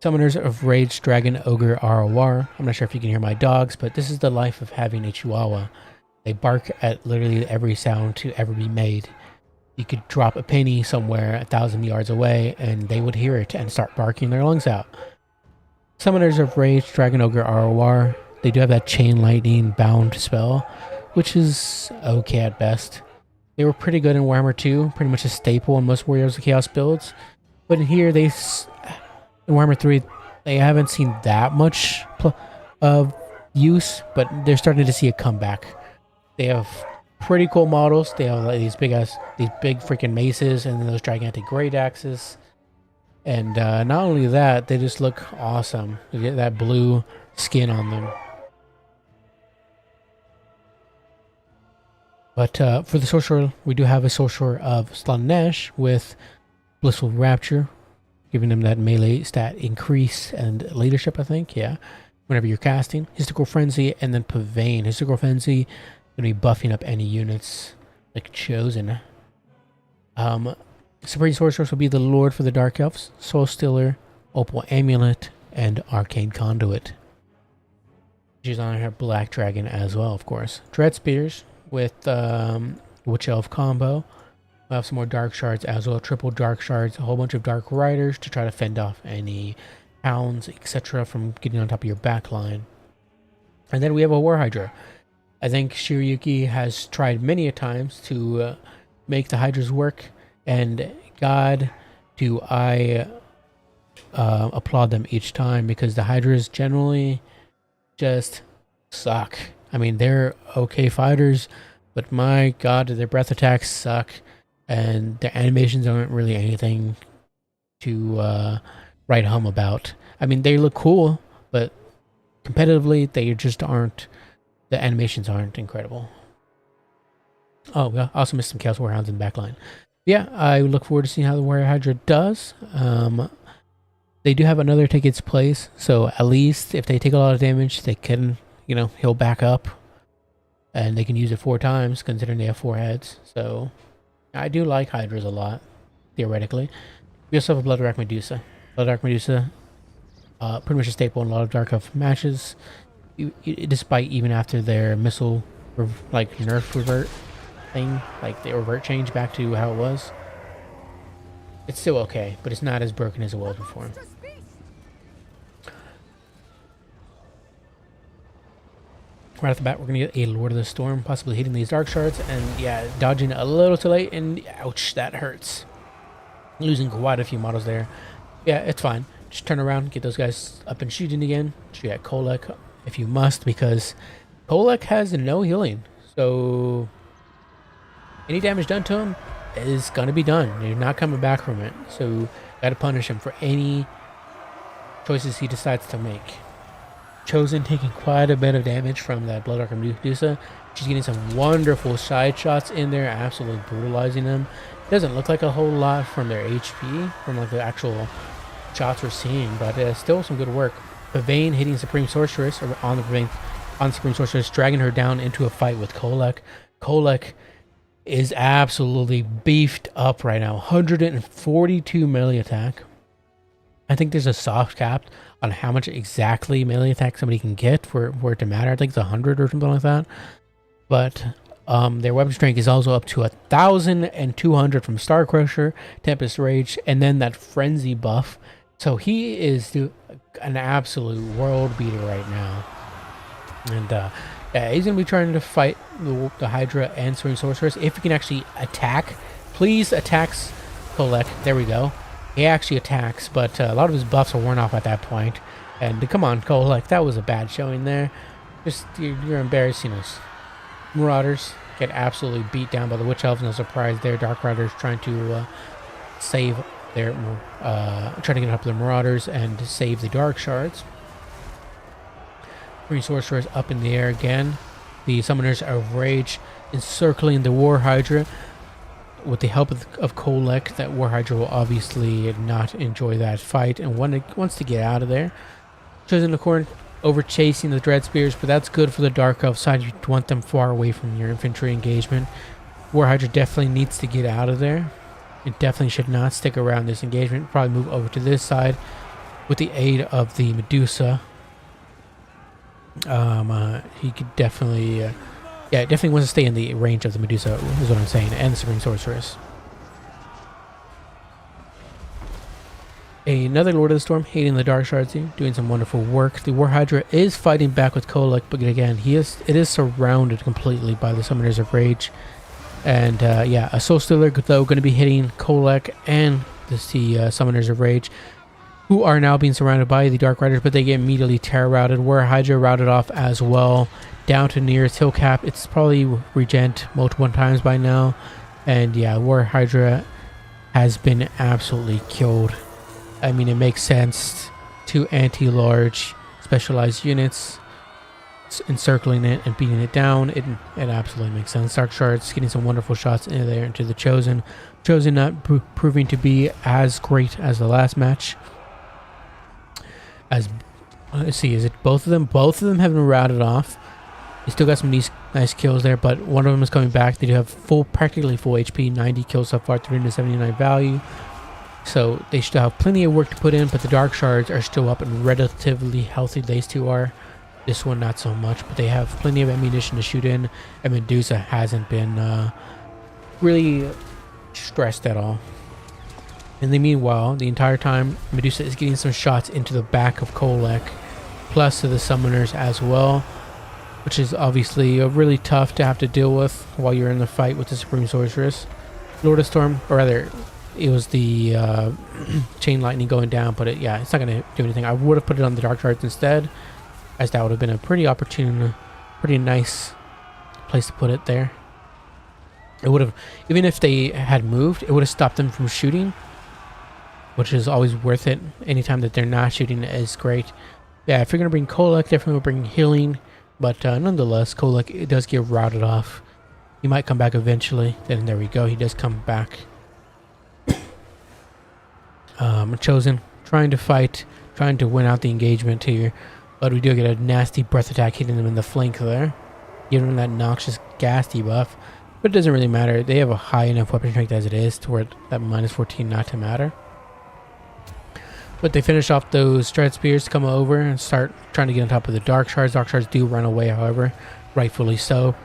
Summoners of Rage, Dragon, Ogre, ROR. I'm not sure if you can hear my dogs, but this is the life of having a Chihuahua. They bark at literally every sound to ever be made. You could drop a penny somewhere 1,000 yards away, and they would hear it and start barking their lungs out. Summoners of Rage, Dragon, Ogre, ROR. They do have that Chain Lightning Bound spell, which is okay at best. They were pretty good in Warhammer 2, pretty much a staple in most Warriors of Chaos builds. But in here, in Warhammer 3, they haven't seen that much of use, but they're starting to see a comeback. They have pretty cool models. They have like these big freaking maces and then those gigantic great axes. And not only that, they just look awesome. You get that blue skin on them. But for the sorcerer, we do have a sorcerer of Slaanesh with Blissful Rapture, giving them that melee stat increase and leadership, I think, yeah. Whenever you're casting. Mystical Frenzy, and then Pavane. Mystical Frenzy going to be buffing up any units like Chosen. Supreme Sorceress will be the Lord for the Dark Elves, Soul Stealer, Opal Amulet, and Arcane Conduit. She's on her Black Dragon as well, of course. Dread Spears with Witch Elf combo. We'll have some more Dark Shards as well, triple Dark Shards, a whole bunch of Dark Riders to try to fend off any hounds, etc. from getting on top of your back line. And then we have a War Hydra. I think Shiryuki has tried many a times to make the Hydras work, and God, do I applaud them each time, because the Hydras generally just suck. I mean, they're okay fighters, but my God, their breath attacks suck. And their animations aren't really anything to write home about. I mean, they look cool, but competitively, they just aren't. The animations aren't incredible. Oh, we also missed some Chaos Warhounds in the backline. Yeah, I look forward to seeing how the Warrior Hydra does. They do have another take its place, so at least if they take a lot of damage, they can, heal back up. And they can use it 4 times, considering they have 4 heads, so I do like Hydras a lot, theoretically. We also have a Blood Rack Medusa. Blood Rack Medusa, pretty much a staple in a lot of Dark Elf matches, despite even after their missile, nerf revert thing, like the revert change back to how it was. It's still okay, but it's not as broken as it was before. Right off the bat, we're going to get a Lord of the Storm, possibly hitting these Dark Shards, and yeah, dodging a little too late, and ouch, that hurts. Losing quite a few models there. Yeah, it's fine. Just turn around, get those guys up and shooting again. Shoot at Kolek if you must, because Kolek has no healing. So any damage done to him is going to be done. You're not coming back from it. So got to punish him for any choices he decides to make. Chosen taking quite a bit of damage from that Blood Archer Medusa. She's getting some wonderful side shots in there, absolutely brutalizing them. Doesn't look like a whole lot from their HP, from like the actual shots we're seeing, but still some good work. Pavane hitting Supreme Sorceress, or on Supreme Sorceress, dragging her down into a fight with Kolek. Kolek is absolutely beefed up right now. 142 melee attack. I think there's a soft cap on how much exactly melee attack somebody can get for it to matter. I think it's 100 or something like that. But their weapon strength is also up to 1,200 from Star Crusher, Tempest Rage, and then that Frenzy buff. So he is an absolute world beater right now. And yeah, he's going to be trying to fight the Hydra and Supreme Sorceress. If he can actually attack, please attacks Kolek. There we go. He actually attacks, but a lot of his buffs are worn off at that point. And come on, Kolek, that was a bad showing there. Just, you're embarrassing us. Marauders get absolutely beat down by the Witch Elves. No surprise there. Dark Riders trying to save their, trying to get up the Marauders and save the Dark Shards. Green Sorcerers up in the air again. The Summoners of Rage encircling the War Hydra. With the help of Kolek, that War Hydra will obviously not enjoy that fight and wants to get out of there. Chosen Accord over chasing the Dread Spears, but that's good for the Dark Elf side. You want them far away from your infantry engagement. War Hydra definitely needs to get out of there. It definitely should not stick around this engagement. Probably move over to this side with the aid of the Medusa. He could definitely, yeah, definitely wants to stay in the range of the Medusa, is what I'm saying, and the Supreme Sorceress. Another Lord of the Storm hitting the Dark Shards, doing some wonderful work. The War Hydra is fighting back with Kolek, but again, it is surrounded completely by the Summoners of Rage. And yeah, a Soul Stealer, though, going to be hitting Kolek and the Summoners of Rage, who are now being surrounded by the Dark Riders, but they get immediately terror routed. War Hydra routed off as well, down to nearest hill cap. It's probably regent multiple times by now. And yeah, War Hydra has been absolutely killed. I mean, it makes sense. 2 anti-large specialized units encircling it and beating it down. It absolutely makes sense. Dark Shards getting some wonderful shots in there into the Chosen. Chosen not proving to be as great as the last match. As let's see, is it both of them? Both of them have been routed off. They still got some nice kills there, but one of them is coming back. They do have practically full HP, 90 kills so far, 379 value. So they still have plenty of work to put in, but the Dark Shards are still up and relatively healthy. These two are. This one not so much, but they have plenty of ammunition to shoot in, and Medusa hasn't been really stressed at all. In the meanwhile, the entire time, Medusa is getting some shots into the back of Kolek, plus to the Summoners as well, which is obviously really tough to have to deal with while you're in the fight with the Supreme Sorceress. Lord of Storm, or rather, it was the Chain Lightning going down, but yeah, it's not going to do anything. I would have put it on the Dark Shards instead, as that would have been a pretty opportune, pretty nice place to put it there. It would have, even if they had moved, it would have stopped them from shooting, which is always worth it. Anytime that they're not shooting is great. Yeah, if you're going to bring Kolek, definitely will bring healing, but nonetheless, Kolek, it does get routed off. He might come back eventually. Then there we go, he does come back. Chosen, trying to fight, trying to win out the engagement here, but we do get a nasty breath attack hitting them in the flank there, giving them that noxious gas debuff. But it doesn't really matter. They have a high enough weapon strength as it is to where that minus 14 not to matter. But they finish off those Dread Spears to come over and start trying to get on top of the Dark Shards. Dark Shards do run away, however, rightfully so.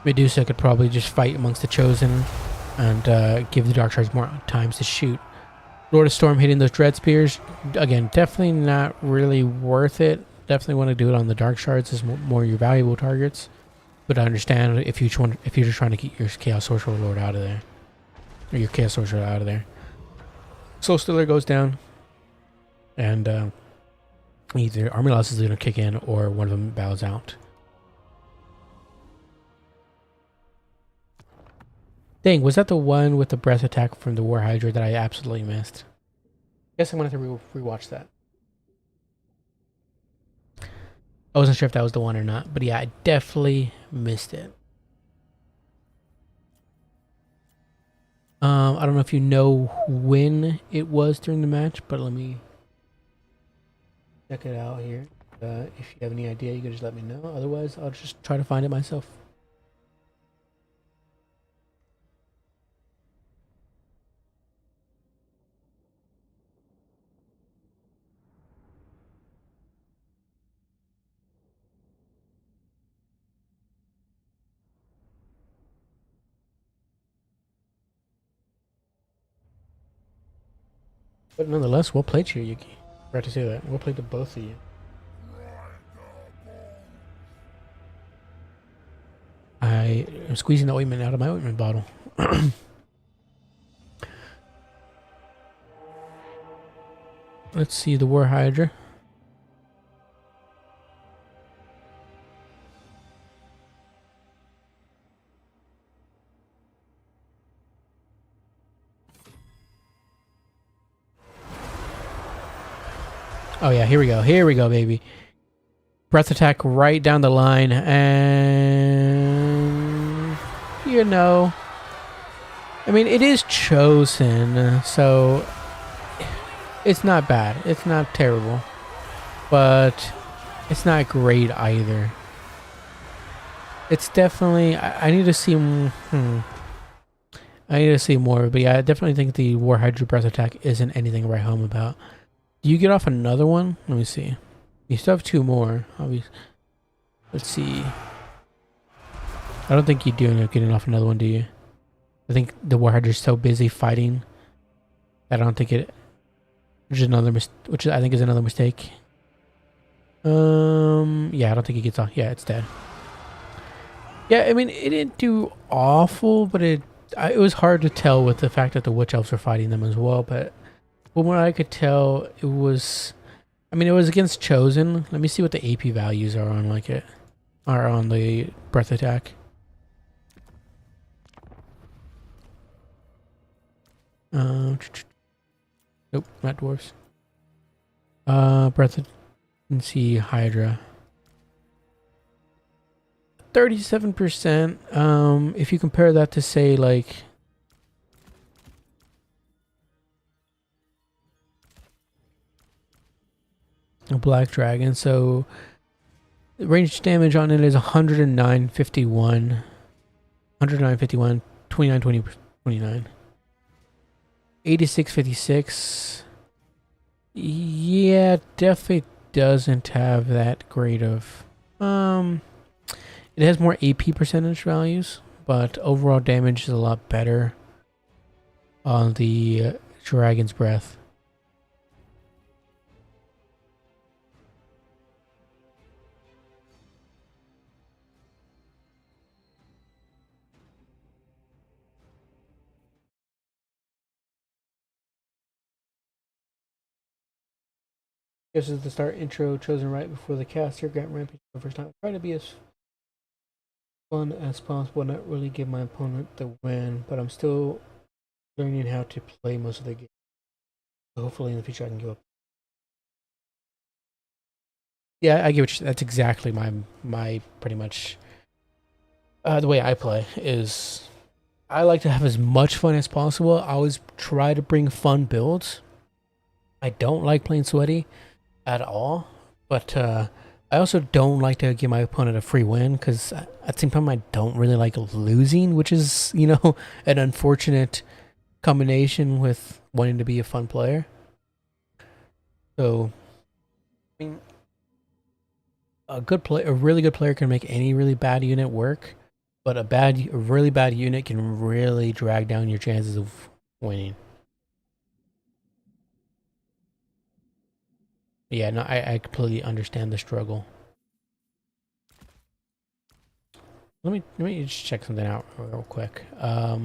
Medusa could probably just fight amongst the Chosen and give the Dark Shards more times to shoot. Lord of Storm hitting those Dread Spears. Again, definitely not really worth it definitely want to do it on the dark shards as more your valuable targets. But I understand if you're just trying to get your Chaos Sorcerer Lord out of there, or your Chaos Sorcerer out of there. Soul Stealer goes down, and either Army Loss is going to kick in or one of them bows out. Dang, was that the one with the breath attack from the War Hydra that I absolutely missed? Guess I'm going to have to rewatch that. I wasn't sure if that was the one or not, but yeah, I definitely missed it. I don't know if you know when it was during the match, but let me check it out here. If you have any idea, you can just let me know. Otherwise, I'll just try to find it myself. But nonetheless, well played, Yuki. Forgot to say that. Well played to both of you. I am squeezing the ointment out of my ointment bottle. Let's see the War Hydra. Oh yeah, here we go. Here we go, baby. Breath attack right down the line, and you know, I mean, it is chosen, so it's not bad. It's not terrible, but it's not great either. It's definitely. I need to see. I need to see more, but yeah, I definitely think the War Hydra breath attack isn't anything to write home about. Do you get off another one? Let me see. You still have two more. Obviously. Let's see. I don't think you do end up getting off another one, do you? I think the War Hydra's so busy fighting that I don't think it. Which I think is another mistake. Yeah, I don't think it gets off. Yeah, it's dead. Yeah, I mean, it didn't do awful, but it was hard to tell with the fact that the Witch Elves were fighting them as well, but from what I could tell, it was... I mean, it was against Chosen. Let me see what the AP values are on are on the breath attack. Nope, not dwarves. Let's see, Hydra. 37%. If you compare that to, say, like... a Black Dragon, so the range damage on it is 109.51, 109.51, 29.29, 86.56. Yeah, definitely doesn't have that great of it has more AP percentage values, but overall damage is a lot better on the Dragon's Breath. This is the start intro chosen right before the cast here. Grant Rampage for the first time. Try to be as fun as possible, not really give my opponent the win, but I'm still learning how to play most of the game. So hopefully in the future I can give up. Yeah, I get what that's exactly my pretty much the way I play is I like to have as much fun as possible. I always try to bring fun builds. I don't like playing sweaty at all, but I also don't like to give my opponent a free win because at the same time I don't really like losing, which is, you know, an unfortunate combination with wanting to be a fun player. So, I mean, a really good player can make any really bad unit work, but a really bad unit can really drag down your chances of winning. Yeah, no, I completely understand the struggle. Let me just check something out real quick. I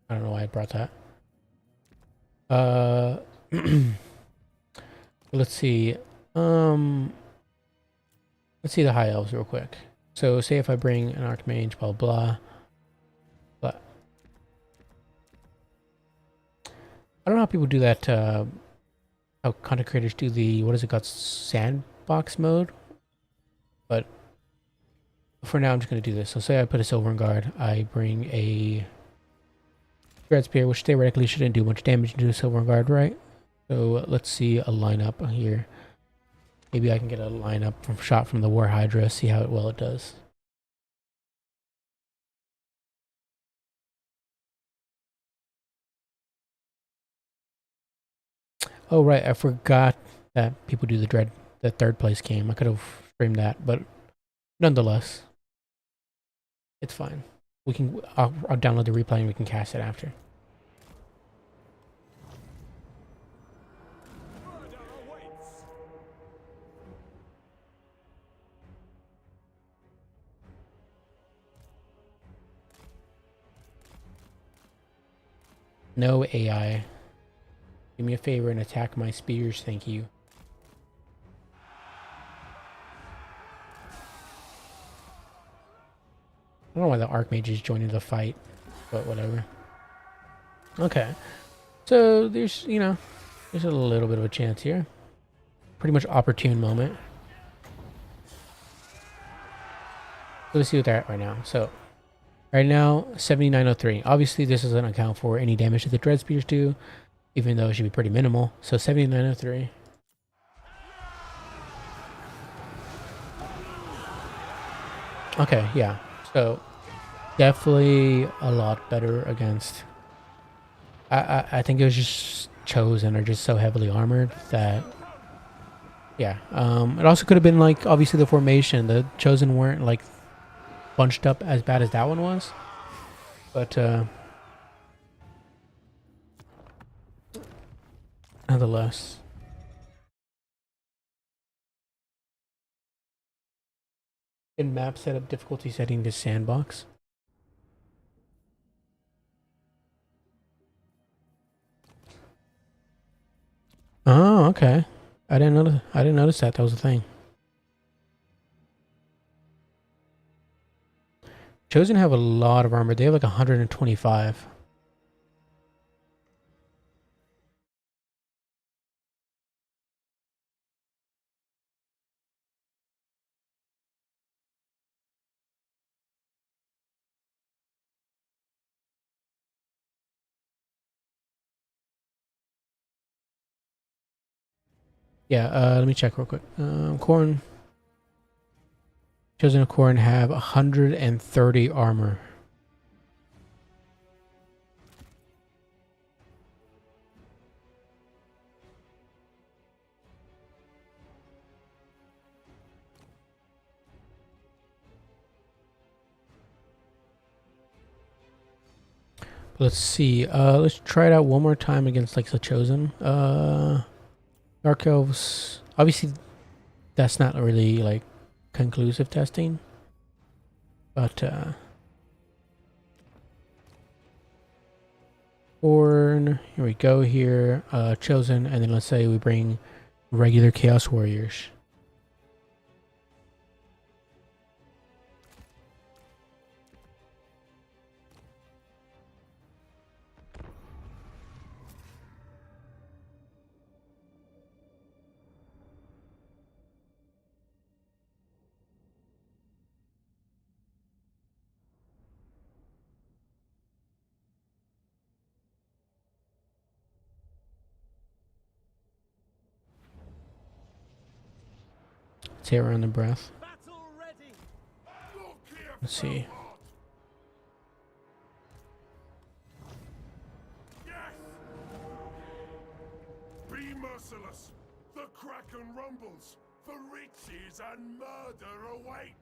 don't know why I brought that. Uh, let's see. Um, let's see the high elves real quick. So say if I bring an archmage, blah blah. But I don't know how people do that. How content creators do the what is it called, sandbox mode? But for now, I'm just gonna do this. So say I put a silver guard. I bring a Dread Spear, which theoretically shouldn't do much damage to a silver guard, right? So let's see a lineup here. Maybe I can get a lineup from shot from the War Hydra, see how well it does. Oh right, I forgot that people do the third place game. I could have streamed that, but nonetheless, it's fine. We can I'll download the replay and we can cast it after. No AI. Do me a favor and attack my spears, thank you. I don't know why the Archmage is joining the fight, but whatever. Okay. So there's, there's a little bit of a chance here. Pretty much opportune moment. Let's see what they're at right now. So, right now, 7903. Obviously, this doesn't account for any damage that the Dread Spears do, even though it should be pretty minimal. So, 7903. Okay, yeah. So, definitely a lot better against... I think it was just Chosen are just so heavily armored that... Yeah. It also could have been, like, obviously the formation. The Chosen weren't, like, bunched up as bad as that one was. But, nonetheless... In map setup, difficulty setting to sandbox. Oh, okay. I didn't notice that. That was a thing. Chosen have a lot of armor. They have like 125. Yeah, let me check real quick. Corn. Chosen of Corn have 130 armor. Let's see. Let's try it out one more time against like the Chosen. Dark Elves. Obviously, that's not really like conclusive testing, but Corn. Here we go. Here, Chosen, and then let's say we bring regular Chaos Warriors. Tear on the breath. Let's see. Be merciless. The Kraken rumbles. For riches and murder await.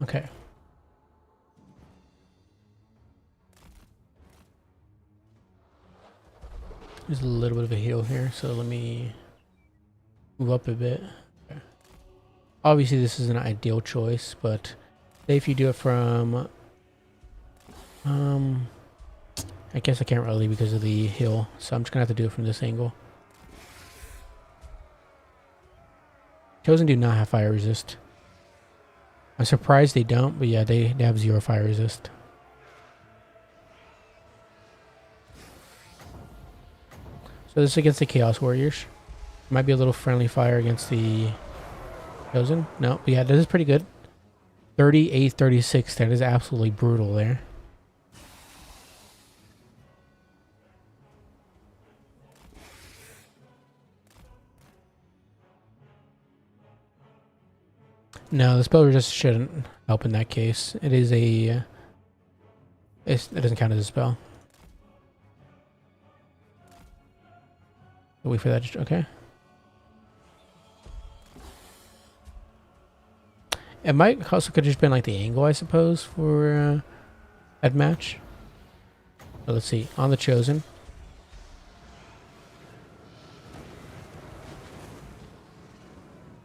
Okay. There's a little bit of a heal here, so let me move up a bit. Okay. Obviously, this is an ideal choice, but say if you do it from, I guess I can't really because of the hill, so I'm just gonna have to do it from this angle. Chosen do not have fire resist. I'm surprised they don't, but yeah, they have 0 fire resist. So this is against the Chaos Warriors. Might be a little friendly fire against the Chosen. No, but yeah, this is pretty good. 38, 36. That is absolutely brutal there. No, the spell just shouldn't help in that case. It is a... it doesn't count as a spell. Wait for that. Okay. It might also could have just been like the angle, I suppose, for that match. So let's see. On the Chosen.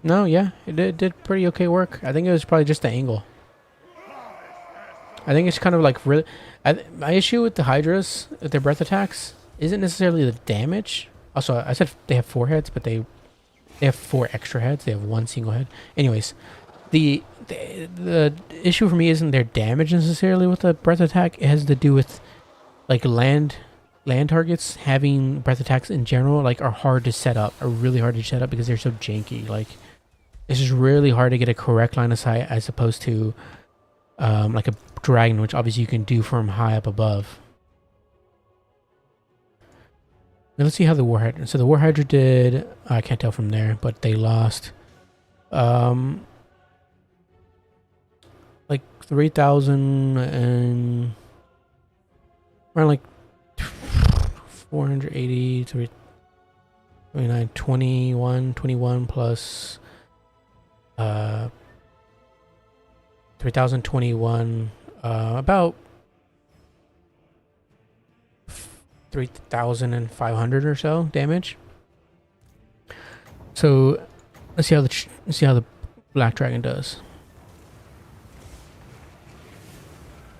No, yeah, it did pretty okay work. I think it was probably just the angle. I think it's kind of like really... my issue with the Hydras, with their breath attacks, isn't necessarily the damage. Also, I said they have 4 heads, but they have 4 extra heads. They have 1 single head. Anyways, the issue for me isn't their damage necessarily with the breath attack. It has to do with like land targets having breath attacks in general, like, are hard to set up, are really hard to set up because they're so janky. Like, it's just really hard to get a correct line of sight as opposed to like a dragon, which obviously you can do from high up above. Now let's see how the War Hydra. So the War Hydra did, I can't tell from there, but they lost like 3,000 and around like 480, 29, 21 plus 3,021, about 3,500 or so damage. So let's see how the Black Dragon does.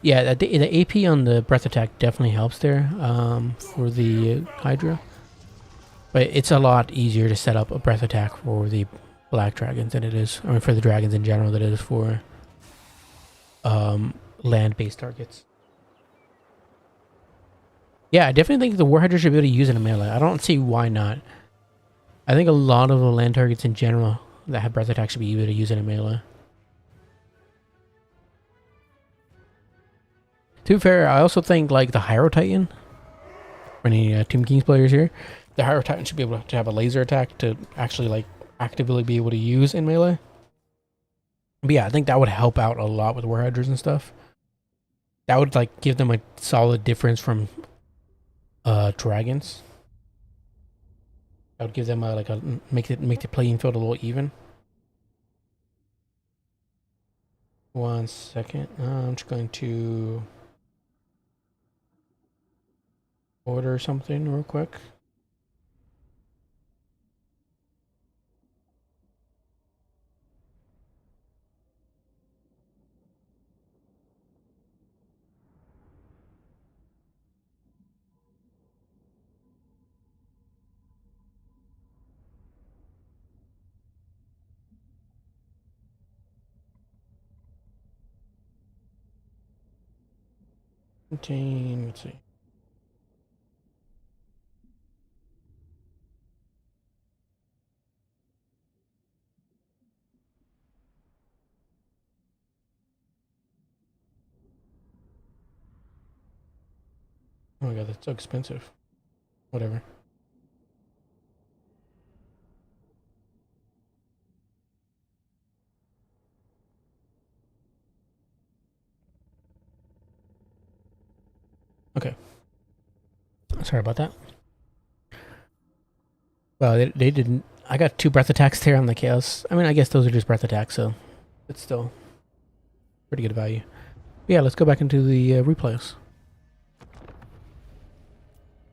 Yeah, the AP on the breath attack definitely helps there for the Hydra, but it's a lot easier to set up a breath attack for the Black Dragons than it is, I mean, for the dragons in general, than it is for land-based targets. Yeah, I definitely think the War Hydra should be able to use it in melee. I don't see why not. I think a lot of the land targets in general that have breath attack should be able to use it in melee. To be fair, I also think like the Hyro Titan, for any Tomb Kings players here, the Hyro Titan should be able to have a laser attack to actually like actively be able to use in melee. But yeah, I think that would help out a lot with War Hydras and stuff. That would like give them a solid difference from dragons. That would give them a, like a make the playing field a little even. 1 second. I'm just going to order something real quick. Contain, let's see. Oh my god, that's so expensive. Whatever. Okay. Sorry about that. Well, they didn't. I got 2 breath attacks there on the chaos. I mean, I guess those are just breath attacks, so it's still. Pretty good value. Yeah, let's go back into the replays.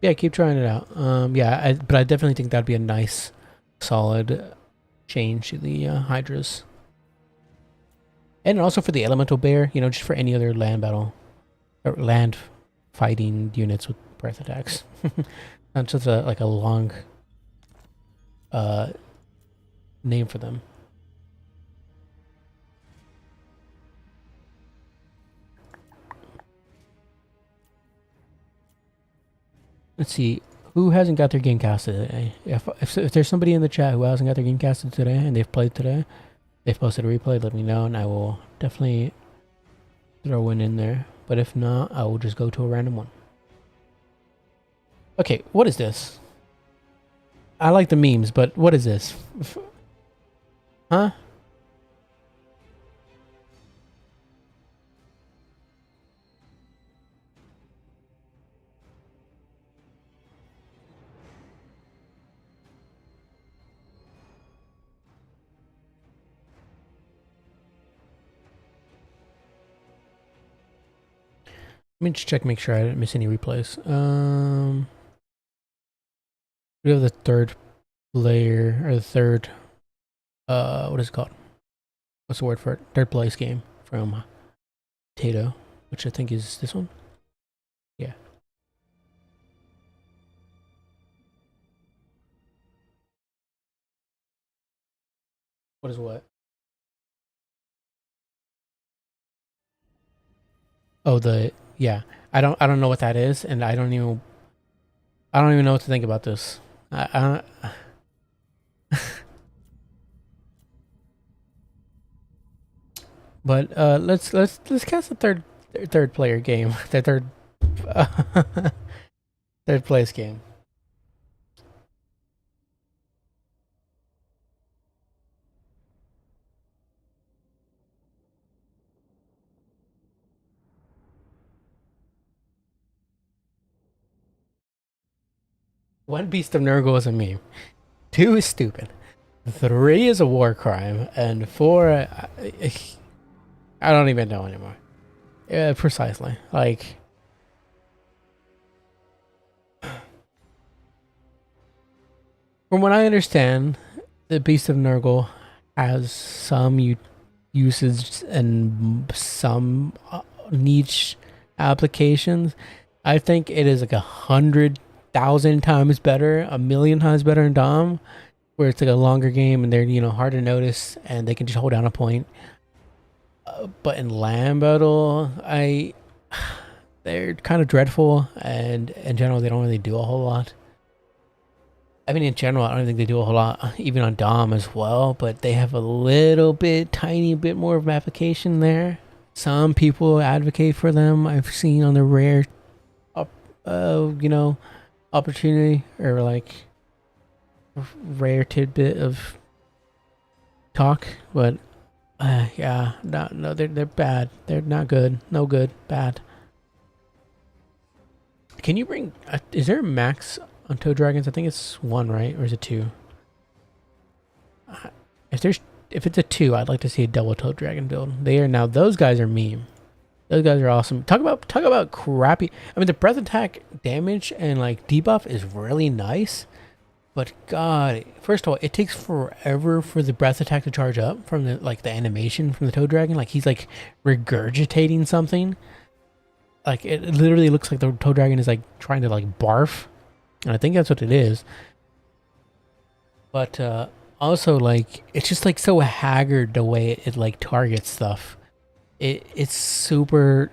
Yeah, keep trying it out. Yeah, but I definitely think that'd be a nice, solid change to the Hydras. And also for the Elemental Bear, you know, just for any other land battle, or land fighting units with breath attacks. Not just like a long name for them. Let's see. Who hasn't got their game casted today? If there's somebody in the chat who hasn't got their game casted today and they've played today, they've posted a replay, let me know and I will definitely throw one in there. But if not, I will just go to a random one. Okay, what is this? I like the memes, but what is this? Huh? Let me just check, make sure I didn't miss any replays. We have the third player, or the third, what is it called? What's the word for it? Third place game from Tato, which I think is this one. Yeah. What is what? Oh, yeah. I don't know what that is, and I don't even know what to think about this. I but let's cast the third player game, the third place game. One Beast of Nurgle is a meme. 2 is stupid. 3 is a war crime, and 4, I don't even know anymore. Yeah, precisely. Like, from what I understand, the Beast of Nurgle has some usage and some niche applications. I think it is like 100,000 times better, 1,000,000 times better in Dom, where it's like a longer game and they're, you know, hard to notice and they can just hold down a point. But in land battle, they're kind of dreadful, and in general, they don't really do a whole lot. I mean, in general, I don't think they do a whole lot, even on Dom as well, but they have a little bit, tiny bit more of an application there. Some people advocate for them. I've seen on the rare, you know, opportunity, or like rare tidbit of talk, but yeah, no, they're bad. They're not good. No good. Bad. Can you bring? Is there a max on Toad Dragons? I think it's 1, right? Or is it 2? If it's a 2, I'd like to see a double Toad Dragon build. Those guys are meme. Those guys are awesome. Talk about crappy. I mean, the breath attack damage and like debuff is really nice. But God, first of all, it takes forever for the breath attack to charge up from the animation from the Toad Dragon. Like he's like regurgitating something. Like it literally looks like the Toad Dragon is like trying to like barf, and I think that's what it is. But also like it's just like so haggard the way it like targets stuff. It's super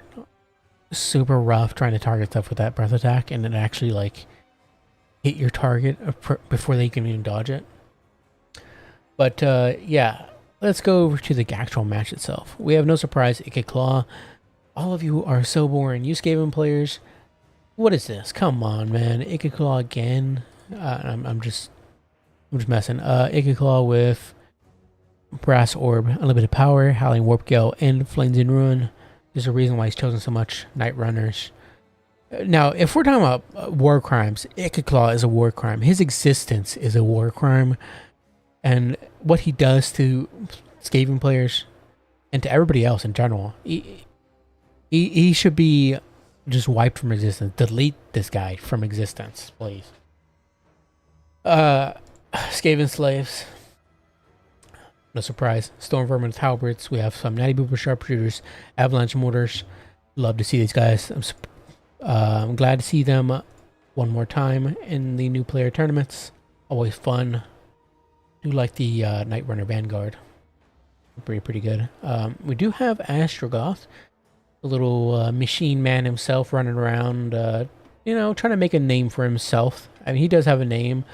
rough trying to target stuff with that breath attack, and it actually like hit your target before they can even dodge it. But yeah, let's go over to the actual match itself. We have no surprise, Ikki Claw. All of you are so boring. You Skaven players, what is this? Come on, man. Ikki Claw again. I'm just messing. Ikki Claw with Brass Orb, Unlimited Power, Howling Warp Gale, and Flames in Ruin. There's a reason why he's chosen so much Night Runners. Now, if we're talking about war crimes, Ikki Claw is a war crime. His existence is a war crime. And what he does to Skaven players and to everybody else in general. He should be just wiped from existence. Delete this guy from existence, please. Skaven slaves. No surprise. Storm vermin with halberds. We have some natty booper sharpshooters, avalanche mortars. Love to see these guys. I'm glad to see them one more time in the new player tournaments. Always fun. Do like the Night Runner Vanguard. Pretty good. We do have Astrogoth, a little machine man himself running around, you know, trying to make a name for himself. I mean, he does have a name.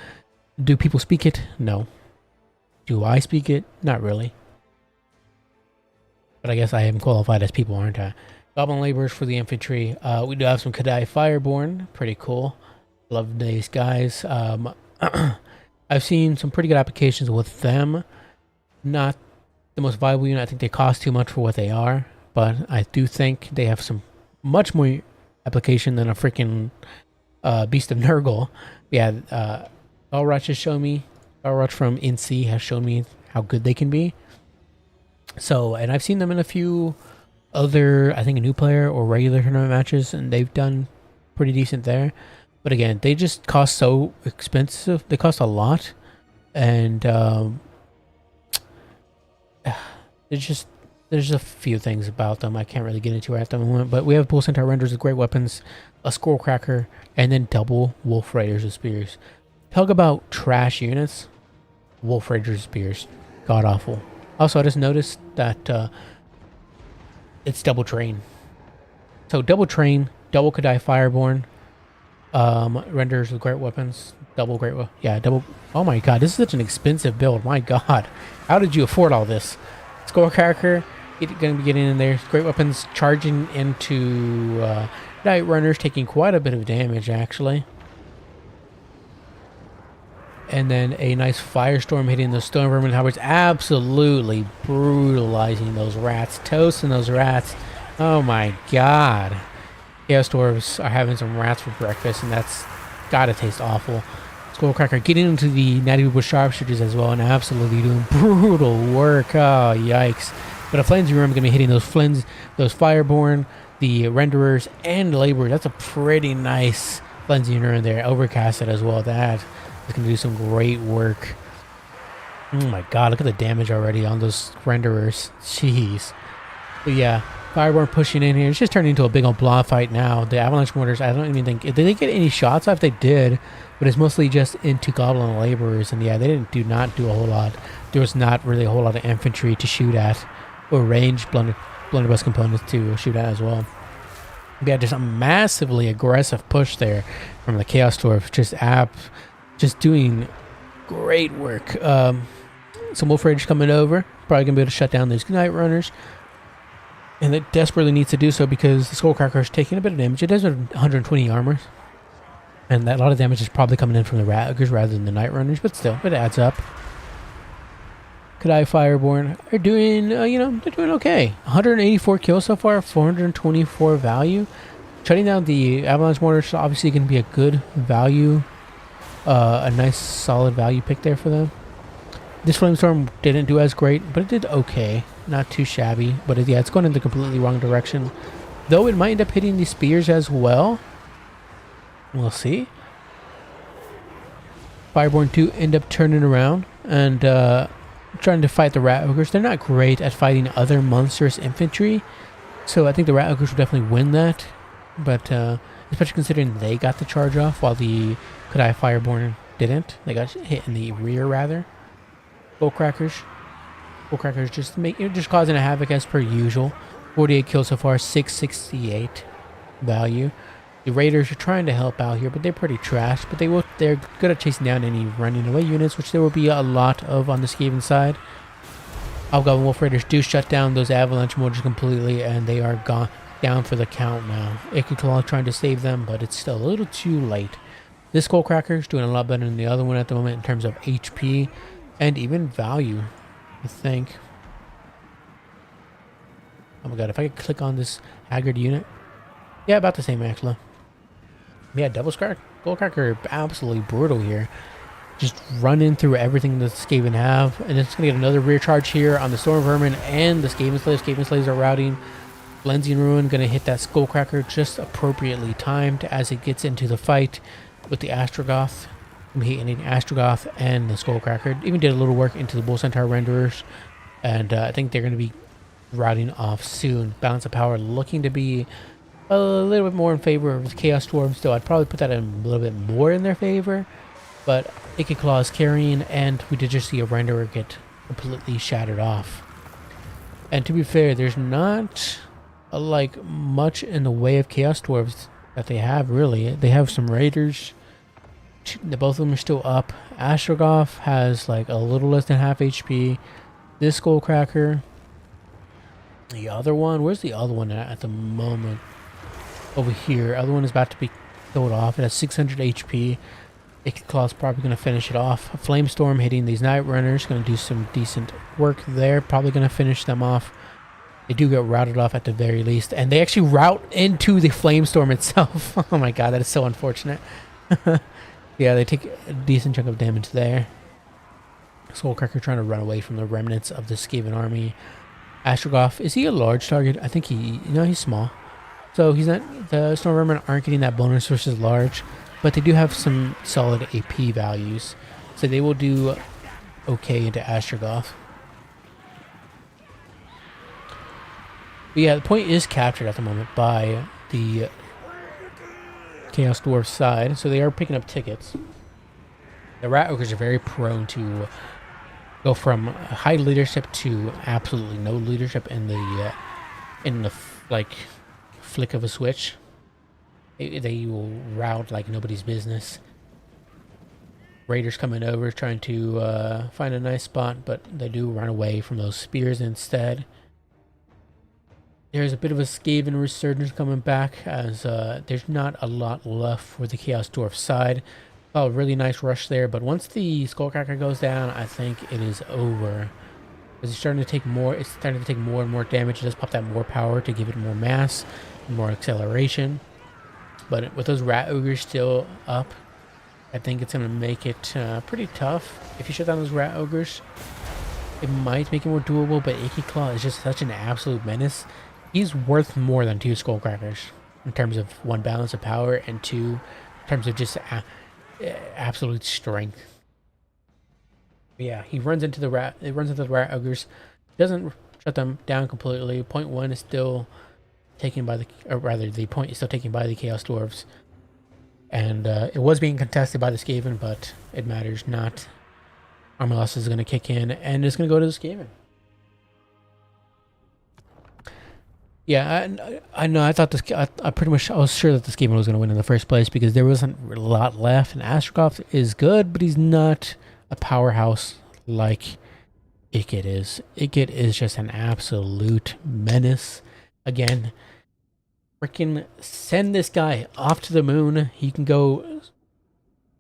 Do people speak it? No. Do I speak it? Not really. But I guess I am qualified as people, aren't I? Goblin laborers for the infantry. We do have some Kadai Fireborn. Pretty cool. Love these guys. I've seen some pretty good applications with them. Not the most viable unit. I think they cost too much for what they are. But I do think they have some much more application than a freaking Beast of Nurgle. Yeah, Galrush has shown me. Galrush from NC has shown me how good they can be. So, and I've seen them in a few other, I think, a new player or regular tournament matches, and they've done pretty decent there. But again, they just cost so expensive. They cost a lot, and there's a few things about them I can't really get into at the moment. But we have Bull Centaur Renders with great weapons, a Skull Cracker, and then double Wolf Raiders with spears. Talk about trash units. Wolf Raiders spears, god awful. Also, I just noticed that it's double train. So double train, double Kadai Fireborn, renders with great weapons, double great, yeah, double. Oh my god, this is such an expensive build. My god, how did you afford all this? Skull Cracker, going to be getting in there. Great weapons, charging into Night Runners, taking quite a bit of damage actually. And then a nice Firestorm hitting the Stone Vermin Halberds, absolutely brutalizing those rats, toasting those rats. Oh my god. Chaos Dwarves are having some rats for breakfast, and that's gotta taste awful. Skullcracker getting into the Natty Booper Sharpshooters as well, and absolutely doing brutal work. Oh, yikes. But a Flimsy Room going to be hitting those those Fireborn, the Renderers, and Laborers. That's a pretty nice Flimsy Room there. Overcasted as well. That is going to do some great work. Oh my god, look at the damage already on those Renderers. Jeez. But yeah, Fireborn pushing in here. It's just turning into a big old blob fight now. The Avalanche Mortars, I don't even think... Did they get any shots off? They did. But it's mostly just into Goblin Laborers. And yeah, they do not do a whole lot. There was not really a whole lot of infantry to shoot at. Or ranged blunderbuss components to shoot at as well. We had just a massively aggressive push there from the Chaos Dwarf. Just doing great work. Some Wolf Raiders coming over. Probably going to be able to shut down these Night Runners. And it desperately needs to do so because the Skullcracker is taking a bit of damage. It does have 120 armor. And that a lot of damage is probably coming in from the Rat Ogres rather than the Night Runners. But still, it adds up. Kadai Fireborn are doing, they're doing okay. 184 kills so far, 424 value. Shutting down the Avalanche Mortar is obviously going to be a good value. A nice solid value pick there for them. This Flamestorm didn't do as great, but it did okay. Not too shabby, but yeah, it's going in the completely wrong direction. Though it might end up hitting the spears as well. We'll see. Fireborn 2 end up turning around and trying to fight the Rat Ogres. They're not great at fighting other monstrous infantry, so I think the Rat Ogres will definitely win that. But especially considering they got the charge off while the Kadai Fireborn didn't. They got hit in the rear rather. Bullcrackers just causing a havoc as per usual. 48 kills so far, 668 value. The Raiders are trying to help out here, but they're pretty trash. But they're good at chasing down any running away units, which there will be a lot of on the Skaven side. Hobgoblin Wolf Raiders do shut down those Avalanche Mortars completely, and they are down for the count now. Ichthys trying to save them, but it's still a little too late. This Skullcracker is doing a lot better than the other one at the moment in terms of HP and even value, I think. Oh my god, if I could click on this Haggard unit. Yeah, about the same actually. Yeah, double Skullcracker absolutely brutal here. just running through everything that the Skaven have, and it's gonna get another rear charge here on the Storm Vermin and the Skaven Slaves. Skaven Slaves are routing. Lensing Ruin gonna hit that Skullcracker just appropriately timed as it gets into the fight with the Astrogoth. I'm hitting Astrogoth and the Skullcracker. Even did a little work into the Bull Centaur Renderers, and I think they're gonna be routing off soon. Balance of power looking to be a little bit more in favor of the Chaos Dwarves, still I'd probably put that a little bit more in their favor, but Icky Claw is carrying, and we did just see a renderer get completely shattered off. And to be fair, there's not like much in the way of Chaos Dwarves that they have, really. They have some Raiders, both of them are still up. Astrogoth has like a little less than half HP. This Skullcracker, the other one, where's the other one at the moment? Over here. Other one is about to be killed off. It has 600 HP. Icky Claw's probably going to finish it off. Flamestorm hitting these Night Runners. Going to do some decent work there. Probably going to finish them off. They do get routed off at the very least. And they actually route into the Flamestorm itself. Oh my god, that is so unfortunate. Yeah, they take a decent chunk of damage there. Skullcracker trying to run away from the remnants of the Skaven army. Astrogoth, is he a large target? I think he's small. So he's not, the Storm Vermin aren't getting that bonus versus large, but they do have some solid AP values. So they will do okay into Astrogoth. But yeah, the point is captured at the moment by the Chaos Dwarf side, so they are picking up tickets. The Rat Ogres are very prone to go from high leadership to absolutely no leadership in the like flick of a switch. They will rout like nobody's business. Raiders coming over trying to find a nice spot, but they do run away from those spears instead. There's a bit of a Skaven resurgence coming back, as there's not a lot left for the Chaos Dwarf side. Oh, really nice rush there, but once the Skullcracker goes down, I think it is over. It's starting to take more and more damage. It does pop that more power to give it more mass, more acceleration. But with those Rat Ogres still up, I think it's going to make it pretty tough. If you shut down those Rat Ogres, it might make it more doable, but Icky Claw is just such an absolute menace. He's worth more than 2 Skullcrackers in terms of 1, balance of power, and 2, in terms of just absolute strength. But yeah, he runs into the rat ogres, doesn't shut them down completely. Point 1 is still taken by the point is still taken by the Chaos Dwarves, and it was being contested by the Skaven, but it matters not. Armor loss is going to kick in, and it's going to go to the Skaven. Yeah, I know. I thought I was sure that this game was going to win in the first place because there wasn't a lot left. And Astrogoth is good, but he's not a powerhouse like Ikit is. Ikit is just an absolute menace. Again, freaking send this guy off to the moon. He can go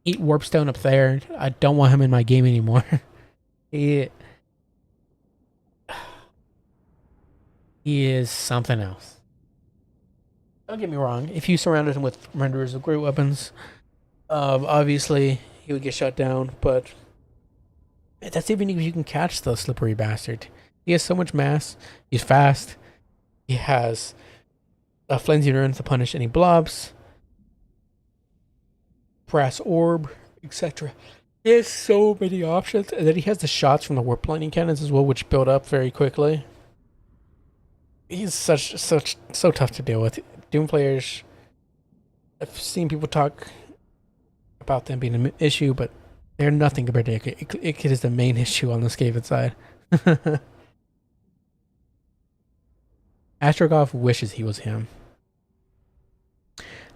eat Warpstone up there. I don't want him in my game anymore. He is something else. Don't get me wrong. If you surrounded him with renderers of great weapons, obviously he would get shut down. But that's even if you can catch the slippery bastard. He has so much mass. He's fast. He has a Flensing Urn to punish any blobs, brass orb, etc. He has so many options, and then he has the shots from the warp lightning cannons as well, which build up very quickly. He's so tough to deal with. Doom players, I've seen people talk about them being an issue, but they're nothing compared to Ikit. Ikit is the main issue on the Skaven side. Astrogoth wishes he was him.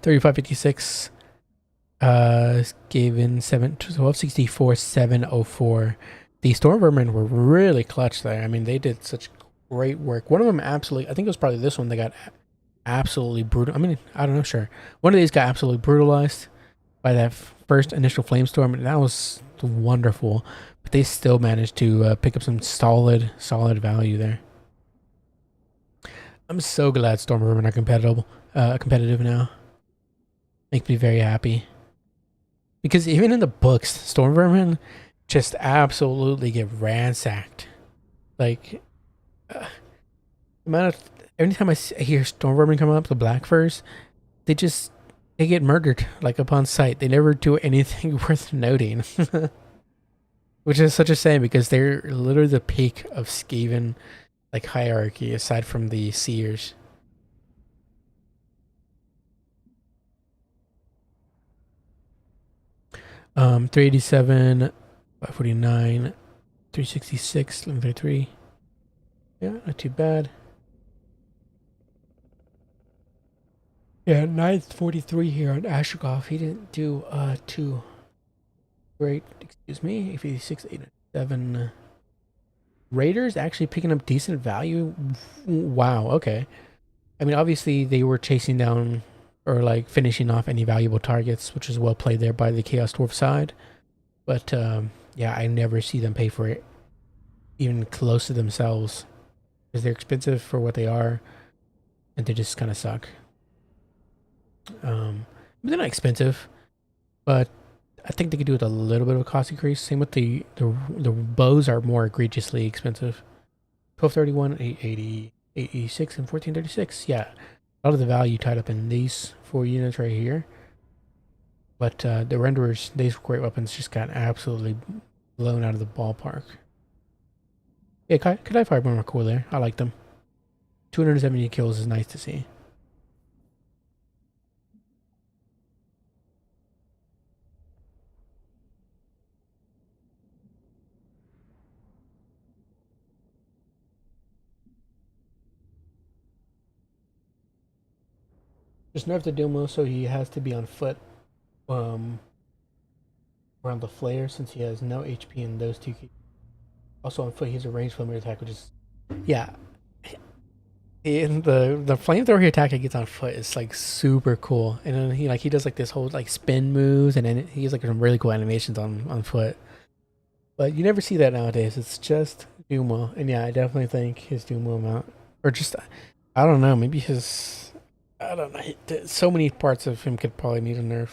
3556. Skaven 1264 704. The Storm Vermin were really clutch there. I mean, they did such great work. One of them absolutely, I think it was probably this one, they got absolutely brutal. I mean, I don't know, sure. One of these got absolutely brutalized by that first initial Flamestorm, and that was wonderful. But they still managed to pick up some solid value there. I'm so glad Storm Vermin are competitive now. Makes me very happy. Because even in the books, storm vermin just absolutely get ransacked. Like, the amount of every time I hear storm vermin come up, the black furs, they just they get murdered like upon sight. They never do anything worth noting, which is such a shame because they're literally the peak of Skaven like hierarchy aside from the seers. 387, 549, 366, 1133. Yeah, not too bad. Yeah, 943 here on Ashergoff. He didn't do too great. Excuse me. 856, 897. Raiders actually picking up decent value. Wow. Okay. I mean, obviously they were chasing down or like finishing off any valuable targets, which is well played there by the Chaos Dwarf side. But yeah, I never see them pay for it even close to themselves because they're expensive for what they are, and they just kind of suck. They're not expensive, but I think they could do with a little bit of a cost increase. Same with the bows are more egregiously expensive. 1231, 880, 886, and 1436. Yeah, a lot of the value tied up in these 4 units right here. But the renderers, these great weapons just got absolutely blown out of the ballpark. Yeah, could I fire more cool there? I like them. 270 kills is nice to see. Just nerf the Dumo so he has to be on foot around the flare since he has no HP in those two keys. Also on foot he has a ranged flamethrower attack, which is yeah. And the flamethrower attack he gets on foot is like super cool. And then he does like this whole like spin moves, and then he has like some really cool animations on foot. But you never see that nowadays. It's just Dumo. And yeah, I definitely think his Dumo amount or just I don't know, maybe his I don't know. So many parts of him could probably need a nerf.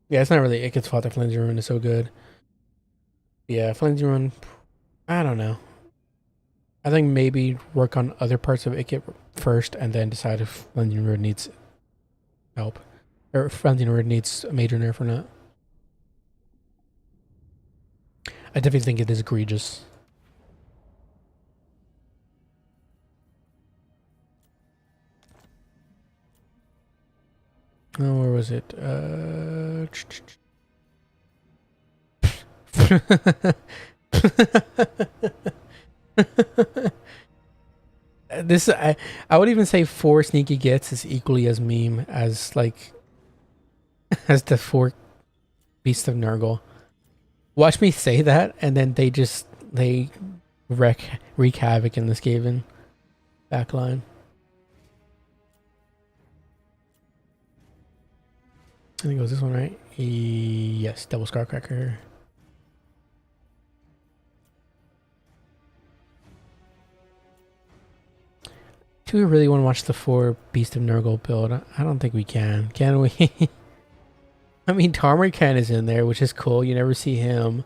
Yeah, it's not really Ikit's fault that Flimsy Ruin is so good. Yeah, Flimsy Ruin, I don't know. I think maybe work on other parts of Ikit first and then decide if Flimsy Ruin needs help. Or if Flimsy Ruin needs a major nerf or not. I definitely think it is egregious. Oh, where was it? This I would even say 4 sneaky gets is equally as meme as like as the 4 beasts of Nurgle. Watch me say that, and then they wreak havoc in this Skaven backline. I think it was this one, right? Yes, double Scarcracker. Do we really want to watch the 4 Beast of Nurgle build? I don't think we can. Can we? I mean, Tarmoran is in there, which is cool. You never see him.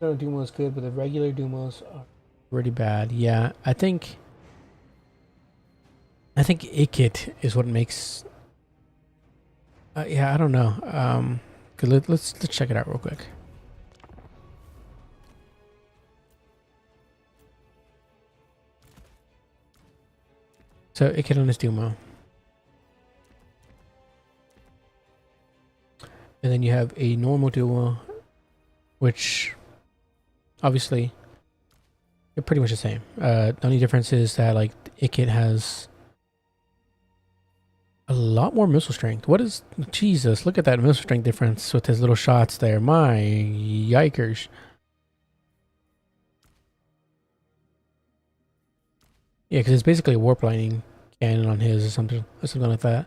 No, Dumo's good, but the regular Dumos are pretty bad. Yeah, I think Ikit is what makes. Yeah, I don't know. Let's check it out real quick. So Ikit on his Dumo, and then you have a normal Dumo, which obviously they're pretty much the same. The only difference is that like Ikit has a lot more missile strength. What is Jesus? Look at that missile strength difference with his little shots there. My yikers! Yeah, because it's basically a warp lightning cannon on his or something like that.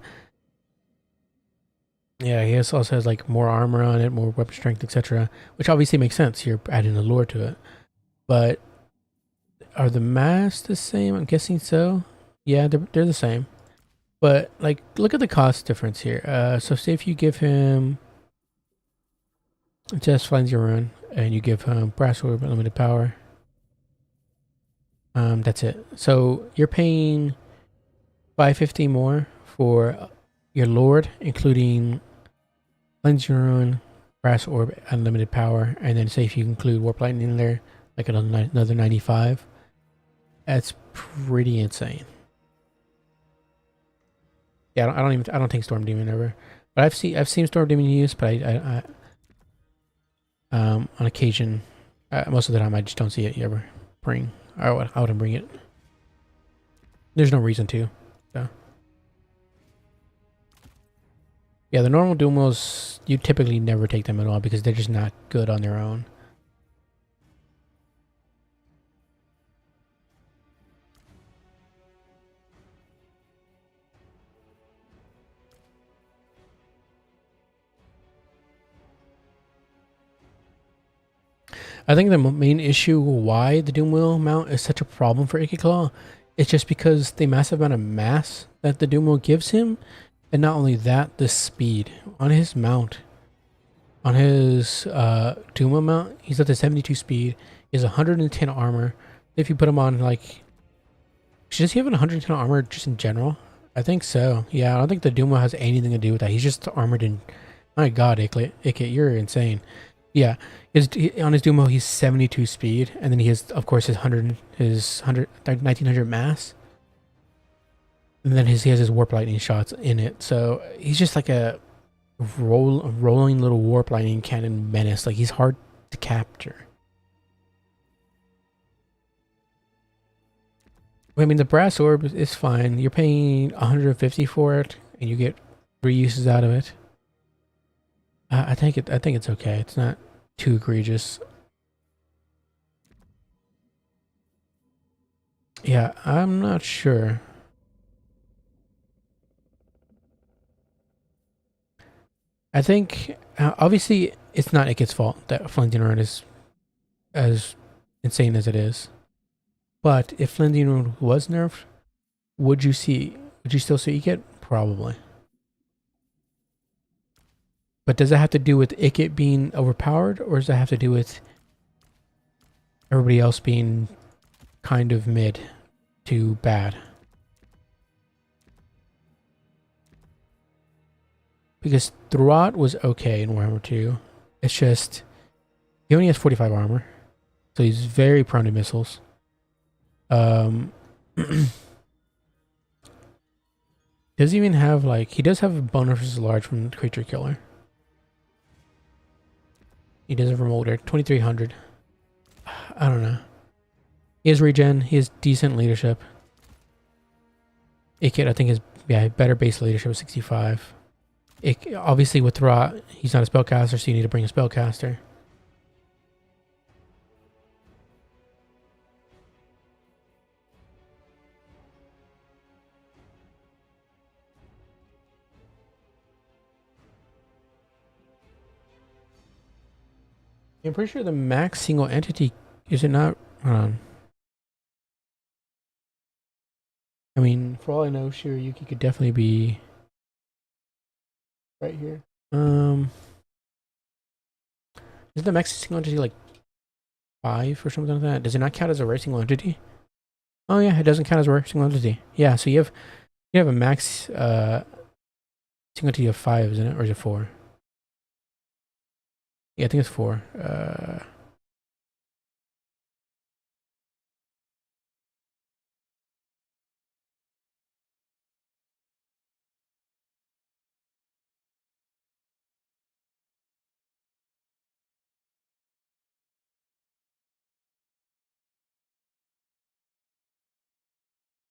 Yeah, he also has like more armor on it, more weapon strength, etc. Which obviously makes sense. You're adding the lore to it. But are the masks the same? I'm guessing so. Yeah, they're the same. But like, look at the cost difference here. So say if you give him just Frenzy Rune and you give him Brass Orb, Unlimited Power. That's it. So you're paying 550 more for your Lord, including Frenzy Rune, Brass Orb, Unlimited Power, and then say if you include Warp Lightning in there, like another 95. That's pretty insane. Yeah, I don't think Storm Demon ever, but I've seen Storm Demon used, but on occasion, most of the time I just don't see it ever bring. I wouldn't bring it. There's no reason to. So yeah, the normal Doom Wheels, you typically never take them at all because they're just not good on their own. I think the main issue why the Doom Wheel mount is such a problem for Ikiclaw is just because the massive amount of mass that the Doom Wheel gives him, and not only that, the speed on his mount. On his Doom Wheel mount, he's at the 72 speed. He has 110 armor. If you put him on, like, does he have 110 armor just in general? I think so. Yeah, I don't think the Doom Wheel has anything to do with that. He's just armored in. My God, Ikit, you're insane. Yeah, on his Dumo he's 72 speed, and then he has, of course, his 1900 mass, and then he has his warp lightning shots in it. So he's just like a rolling little warp lightning cannon menace. Like, he's hard to capture. I mean, the brass orb is fine. You're paying 150 for it, and you get 3 uses out of it. I think it's okay. It's not too egregious. Yeah, I'm not sure. I think obviously it's not Ikit's fault that Flintine Rune is as insane as it is. But if Flintine Rune was nerfed, would you still see Ikit? Probably. But does that have to do with Ikit being overpowered, or does that have to do with everybody else being kind of mid to bad? Because Throt was okay in Warhammer 2. It's just he only has 45 armor, so he's very prone to missiles. Does he even have, like, he does have a bonus versus large from Creature Killer. He does have remote air, 2300. I don't know. He has regen. He has decent leadership. Ikit, I think, is better base leadership, 65. Obviously, with Throt, he's not a spellcaster, so you need to bring a spellcaster. I'm pretty sure the max single entity, is it not? I mean, for all I know, Shiryuki could definitely be right here. Is the max single entity like 5 or something like that? Does it not count as a rare single entity? Oh yeah, it doesn't count as a rare single entity. Yeah, so you have a max single entity of 5, isn't it? Or is it 4? Yeah, I think it's 4.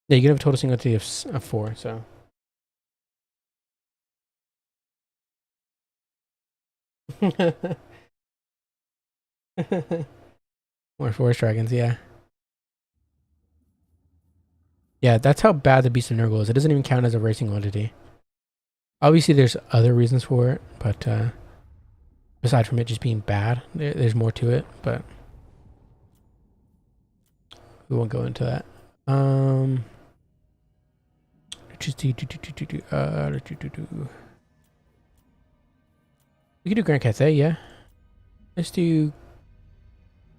Yeah, you can have a total single entity of 4, so. More Forest Dragons, yeah. Yeah, that's how bad the Beast of Nurgle is. It doesn't even count as a racing entity. Obviously, there's other reasons for it, but aside from it just being bad, there's more to it, but we won't go into that. Just we can do Grand Cathay, yeah. Let's do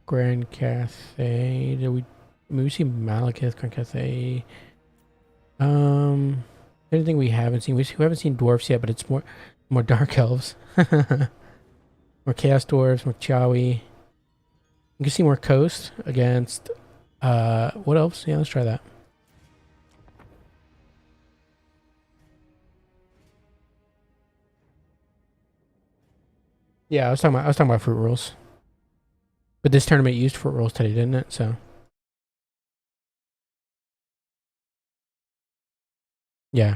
Grand Cathay. Did we? I mean, we see Malekith, Grand Cathay. Anything we haven't seen? We haven't seen dwarfs yet, but it's more dark elves. More chaos dwarves, more Chowi. You can see more coast against what else? Yeah, let's try that. Yeah, I was talking about fruit rolls. But this tournament used fruit rolls today, didn't it? So yeah.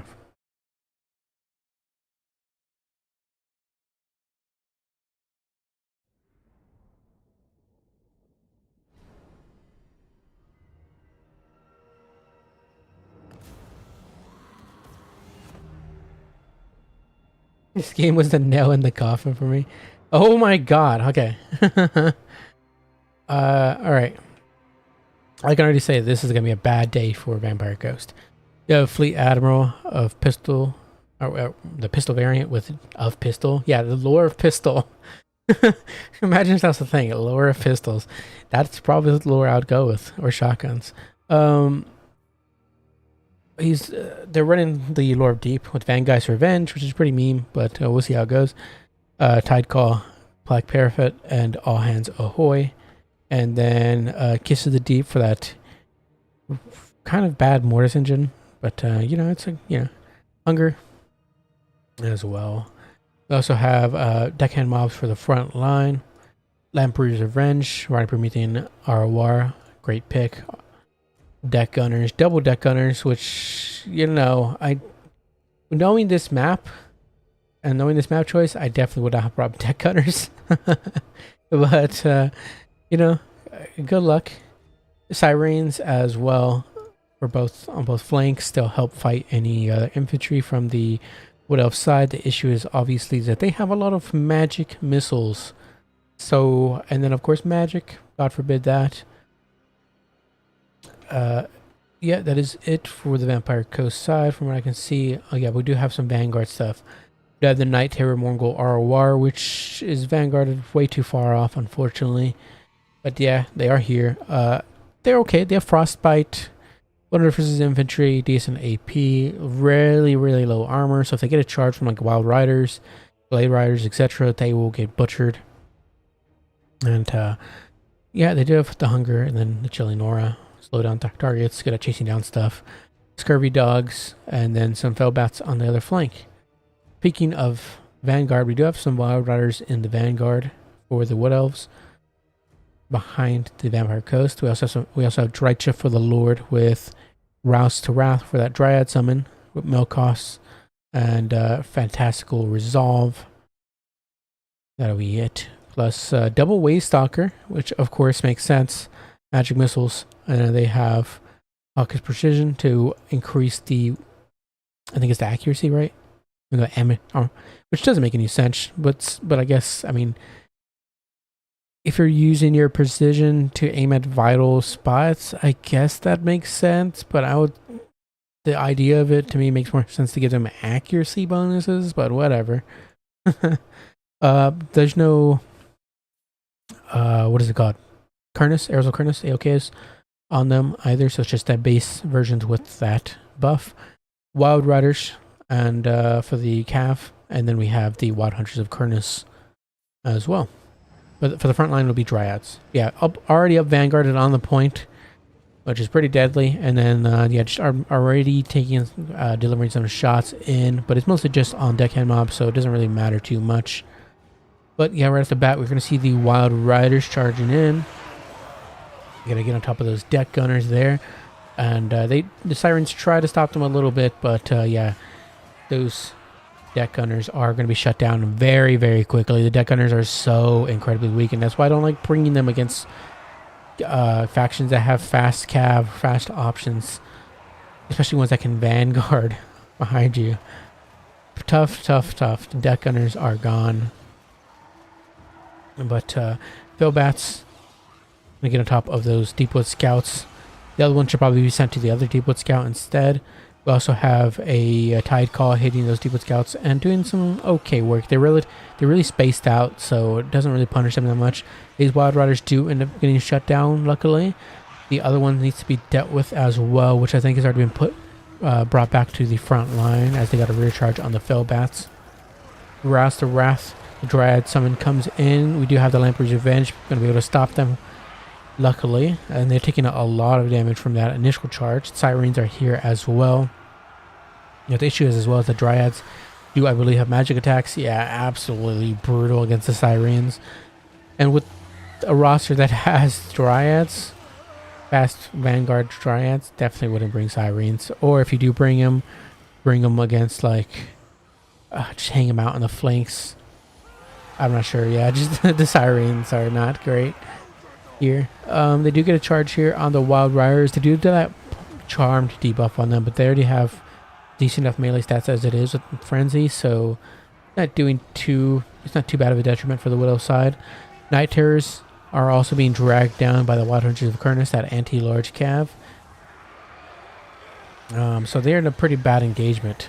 This game was the nail in the coffin for me. Oh my god. Okay. All right. I can already say this is gonna be a bad day for Vampire Ghost. You have Fleet Admiral of Pistol, or the pistol variant of pistol. Yeah, the lore of pistol. Imagine if that's the thing. Lore of pistols. That's probably the lore I'd go with, or shotguns. They're running the Lore of Deep with Vanguard's Revenge, which is pretty meme, but we'll see how it goes. Tide Call, Black Parapet, and All Hands Ahoy. And then Kiss of the Deep for that kind of bad Mortis engine. But, it's Hunger as well. We also have Deckhand Mobs for the front line. Lamprey's Revenge, Riding Promethean ROR, great pick. Deck Gunners, double Deck Gunners, which, knowing this map and knowing this map choice, I definitely would not have brought Deck Gunners. But, good luck. Sirens as well, on both flanks, they'll help fight any infantry from the Wood Elf side. The issue is obviously that they have a lot of magic missiles. So, and then of course magic, God forbid that. Yeah, that is it for the Vampire Coast side from what I can see. Oh yeah, we do have some Vanguard stuff. We have the Night Terror Mongol ROR, which is Vanguarded way too far off, unfortunately. But yeah, they are here. They're okay. They have Frostbite, 100 versus infantry, decent AP, really, really low armor. So if they get a charge from like Wild Riders, Blade Riders, etc., they will get butchered. And yeah, they do have the Hunger and then the Chilling Aura. Slow down targets, good at chasing down stuff. Scurvy Dogs, and then some Fellbats on the other flank. Speaking of Vanguard, we do have some Wild Riders in the Vanguard for the Wood Elves behind the Vampire Coast. We also have Drycha for the Lord with Rouse to Wrath for that Dryad summon with Milkos and Fantastical Resolve. That'll be it. Plus double Waystalker, which of course makes sense. Magic missiles, and they have Hawk's Precision to increase the, I think it's the accuracy, right? Which doesn't make any sense, but I guess, I mean, if you're using your precision to aim at vital spots, I guess that makes sense, but the idea of it to me makes more sense to give them accuracy bonuses, but whatever. There's no, what is it called? Aerosol Karnus, AOKs on them either, so it's just that base versions with that buff. Wild Riders and for the Cav, and then we have the Wild Hunters of Karnus as well. But for the front line, it'll be Dryads. Yeah, already up Vanguarded on the point, which is pretty deadly, and then yeah, just already taking delivering some shots in, but it's mostly just on Deckhand mobs, so it doesn't really matter too much. But yeah, right off the bat, we're going to see the Wild Riders charging in. You gotta get on top of those Deck Gunners there, and the Sirens try to stop them a little bit, but yeah, those Deck Gunners are going to be shut down very, very quickly. The Deck Gunners are so incredibly weak, and that's why I don't like bringing them against factions that have fast cav, fast options, especially ones that can Vanguard behind you. Tough. The Deck Gunners are gone, but Fellbats gonna get on top of those Deepwood Scouts The other one should probably be sent to the other Deepwood Scout instead. We also have a Tide Call hitting those Deepwood Scouts and doing some okay work. They're really spaced out, so it doesn't really punish them that much. These Wild Riders do end up getting shut down, luckily. The other one needs to be dealt with as well, which I think has already been brought back to the front line as they got a rear charge on the Fellbats. Rouse the Wrath, the Dryad Summon comes in. We do have the Lamprey's Revenge, going to be able to stop them, luckily. And they're taking a lot of damage from that initial charge. Sirens are here as well. You know, the issue is as well as the Dryads do, I believe, have magic attacks. Yeah, absolutely brutal against the Sirens. And with a roster that has Dryads, fast Vanguard Dryads, definitely wouldn't bring Sirens. Or if you do bring them against, like, just hang them out on the flanks. I'm not sure. Yeah, just the Sirens are not great here. They do get a charge here on the Wild Riders. They do that charmed debuff on them, but they already have decent enough melee stats as it is with Frenzy, so it's not too bad of a detriment for the Widow side. Night Terrors are also being dragged down by the Wild Hunters of Avernus, that anti-large cav. So they're in a pretty bad engagement.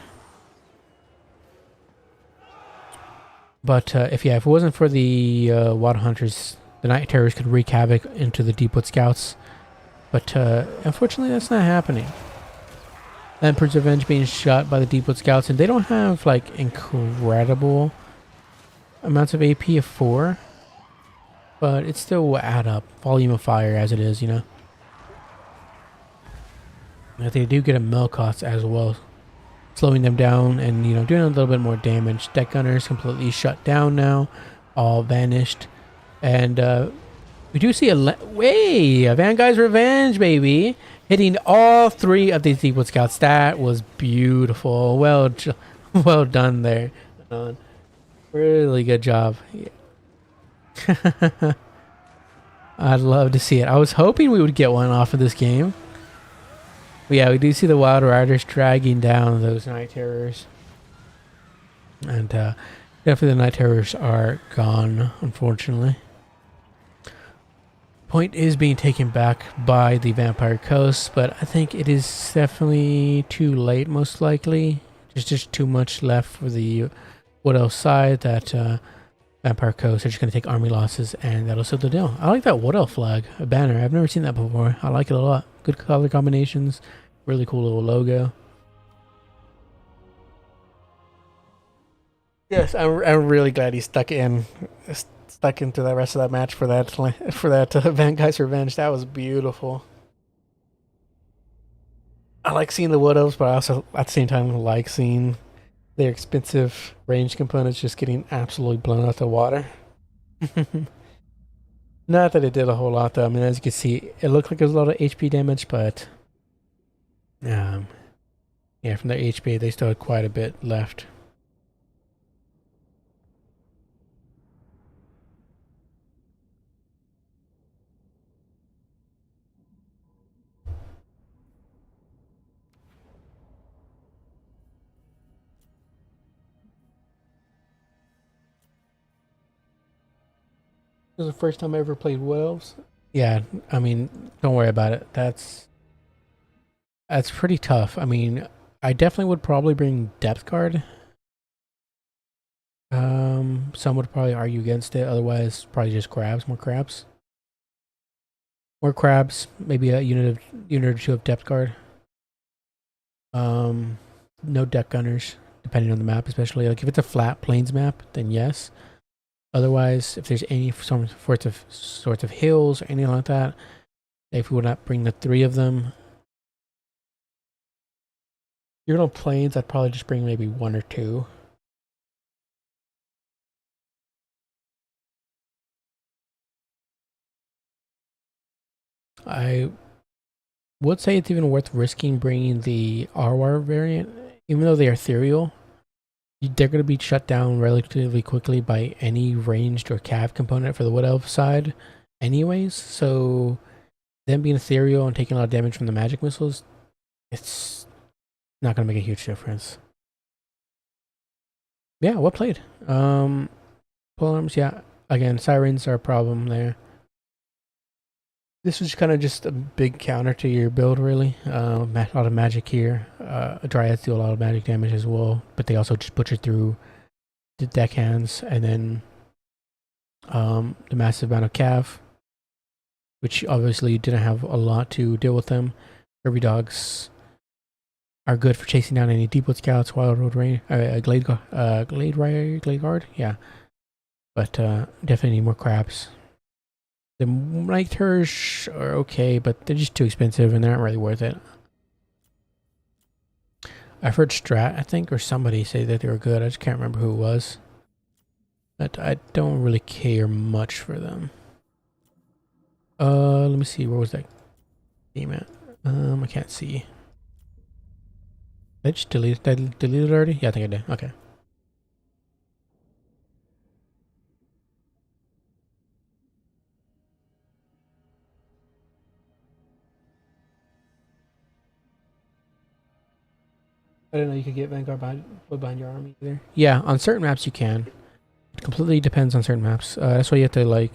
But if it wasn't for the Wild Hunters, the Night Terrors could wreak havoc into the Deepwood Scouts. But unfortunately, that's not happening. Emperor's Revenge being shot by the Deepwood Scouts, and they don't have like incredible amounts of AP of 4, but it still will add up. Volume of fire as it is, you know. But they do get a mill cost as well, slowing them down and, you know, doing a little bit more damage. Deck Gunners completely shut down now, all vanished, and we do see a Vanguard's Revenge, baby, hitting all 3 of these Deepwood Scouts. That was beautiful. Well done there. Really good job. Yeah. I'd love to see it. I was hoping we would get one off of this game. But yeah, we do see the Wild Riders dragging down those Night Terrors. And definitely the Night Terrors are gone, unfortunately. Point is being taken back by the Vampire Coast, but I think it is definitely too late, most likely. There's just too much left for the Wood Elf side that Vampire Coast are just going to take army losses, and that'll seal the deal. I like that Wood Elf flag, a banner. I've never seen that before. I like it a lot. Good color combinations. Really cool little logo. Yes, I'm really glad he stuck into the rest of that match for that Vanguard's Revenge. That was beautiful. I like seeing the Wood Elves, but I also at the same time like seeing their expensive range components just getting absolutely blown out the water. Not that it did a whole lot though. I mean, as you can see, it looked like there was a lot of HP damage, but yeah, from their HP, they still had quite a bit left. This is the first time I ever played Wood Elves. Yeah, I mean, don't worry about it. That's pretty tough. I mean, I definitely would probably bring Depth Guard. Some would probably argue against it. Otherwise, probably just crabs. More crabs. More crabs. Maybe a unit or 2 of Depth Guard. No Deck Gunners, depending on the map, especially. Like if it's a flat plains map, then yes. Otherwise, if there's any sorts of hills or anything like that, if we would not bring the 3 of them. You're on plains, I'd probably just bring maybe 1 or 2. I would say it's even worth risking bringing the Arwar variant, even though they are ethereal. They're going to be shut down relatively quickly by any ranged or cav component for the Wood Elf side anyways, so them being ethereal and taking a lot of damage from the magic missiles, it's not going to make a huge difference. Yeah, well played. Polearms, yeah. Again, sirens are a problem there. This was kind of just a big counter to your build, really. A lot of magic here. Dryads do a lot of magic damage as well, but they also just butcher through the deckhands, and then the massive amount of cav, which obviously didn't have a lot to deal with them. Derby dogs are good for chasing down any deep wood scouts, wild road rain, glade guard, yeah. But definitely need more crabs. The night terrors are okay, but they're just too expensive and they aren't really worth it. I've heard Strat, I think, or somebody say that they were good. I just can't remember who it was. But I don't really care much for them. Let me see. Where was that game at? I can't see. Did I just delete it? Did I delete it already? Yeah, I think I did. Okay. I didn't know you could get Vanguard behind your army either. Yeah, on certain maps you can. It completely depends on certain maps. That's why you have to like.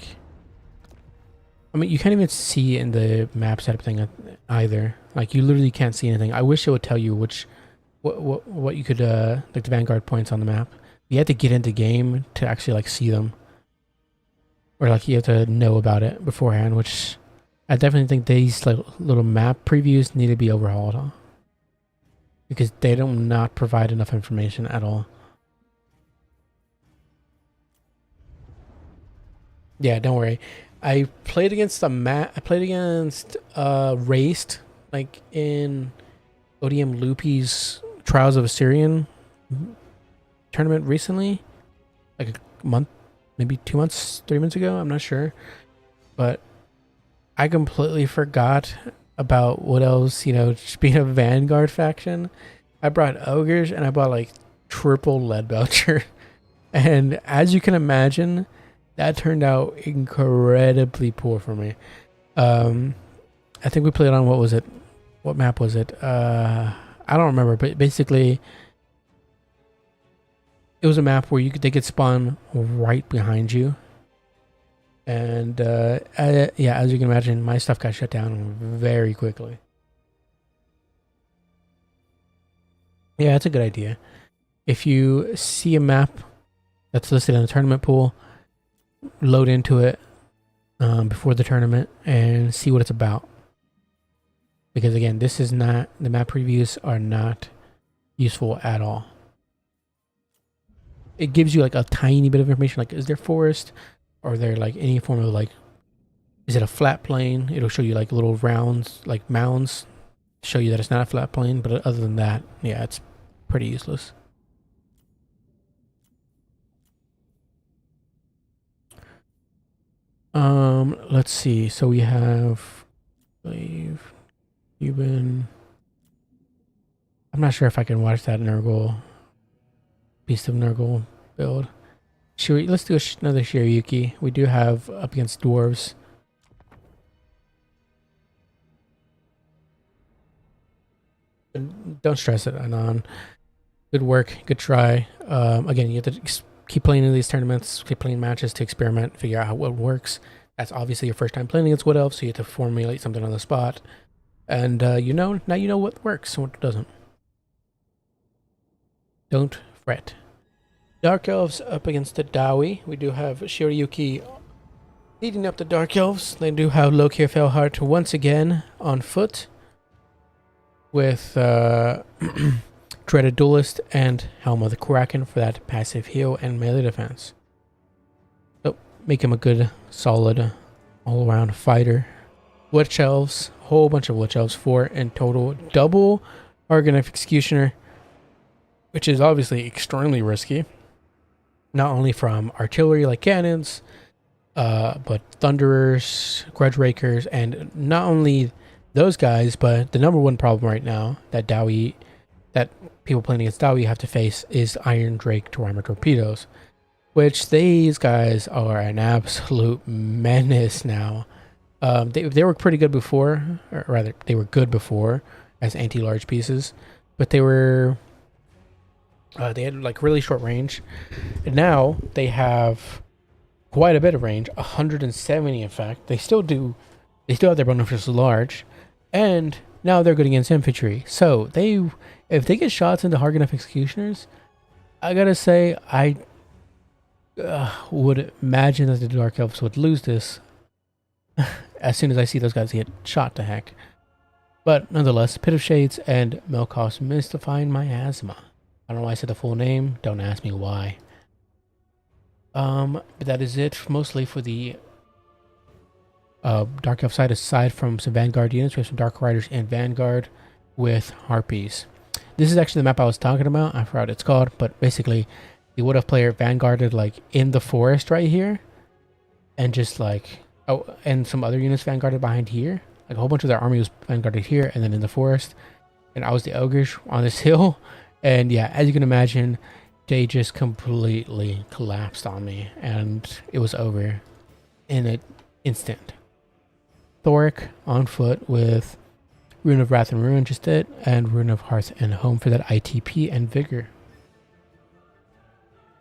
I mean, you can't even see in the map setup thing either. Like, you literally can't see anything. I wish it would tell you what you could like the Vanguard points on the map. You have to get into game to actually like see them, or like you have to know about it beforehand. Which I definitely think these like, little map previews need to be overhauled, because they do not provide enough information at all. Yeah, don't worry. I played against I played against Raced, like in ODM Loopy's Trials of Assyrian tournament recently, like a month, maybe 2 months, 3 months ago. I'm not sure, but I completely forgot about what else. Just being a Vanguard faction. I brought ogres and I bought like triple lead belcher, and as you can imagine, that turned out incredibly poor for me. I think we played on, what was it? What map was it? I don't remember, but basically it was a map where they could spawn right behind you. And yeah, as you can imagine, my stuff got shut down very quickly. Yeah, that's a good idea. If you see a map that's listed in the tournament pool, load into it before the tournament and see what it's about. Because again, this is not, the map previews are not useful at all. It gives you like a tiny bit of information, like is there forest, or there like any form of like, is it a flat plane? It'll show you like little rounds, like mounds, show you that it's not a flat plane. But other than that, yeah, it's pretty useless. Let's see. So we have Slave, Cuban. I'm not sure if I can watch that Nurgle, Beast of Nurgle build. Let's do another Shiryuki. We do have up against dwarves. Don't stress it, Anon. Good work. Good try. Again, you have to keep playing in these tournaments, keep playing matches to experiment, figure out what works. That's obviously your first time playing against Wood Elves, so you have to formulate something on the spot. And now you know what works and what doesn't. Don't fret. Dark Elves up against the Dawi. We do have Shiryuki leading up the Dark Elves. They do have Loki Felhart once again on foot with Dreaded Duelist and Helm of the Kraken for that passive heal and melee defense. So make him a good, solid, all-around fighter. Witch Elves, whole bunch of Witch Elves, 4 in total. Double Argon of Executioner, which is obviously extremely risky. Not only from artillery like cannons, but Thunderers, Grudge Rakers, and not only those guys, but the number one problem right now that people playing against Dawi have to face is Iron Drake Torama torpedoes, which these guys are an absolute menace now. They were pretty good before, or rather, they were good before as anti-large pieces, but they had like really short range, and now they have quite a bit of range, 170 in fact. They They still have their bonus large, and now they're good against infantry. So if they get shots into Harganeth Executioners, I gotta say I would imagine that the Dark Elves would lose this as soon as I see those guys get shot to heck. But nonetheless, Pit of Shades and Melkoff mystifying my asthma. I don't know why I said the full name. Don't ask me why. But that is it mostly for the Dark Elf side. Aside from some Vanguard units, we have some Dark Riders and Vanguard with Harpies. This is actually the map I was talking about. I forgot what it's called, but basically, the Wood Elf player Vanguarded like in the forest right here, and just like and some other units Vanguarded behind here. Like a whole bunch of their army was Vanguarded here, and then in the forest. And I was the ogres on this hill, and yeah, as you can imagine, they just completely collapsed on me, and it was over in an instant. Thoric on foot with Rune of Wrath and Ruin, just it, and Rune of Hearth and Home for that ITP and Vigor.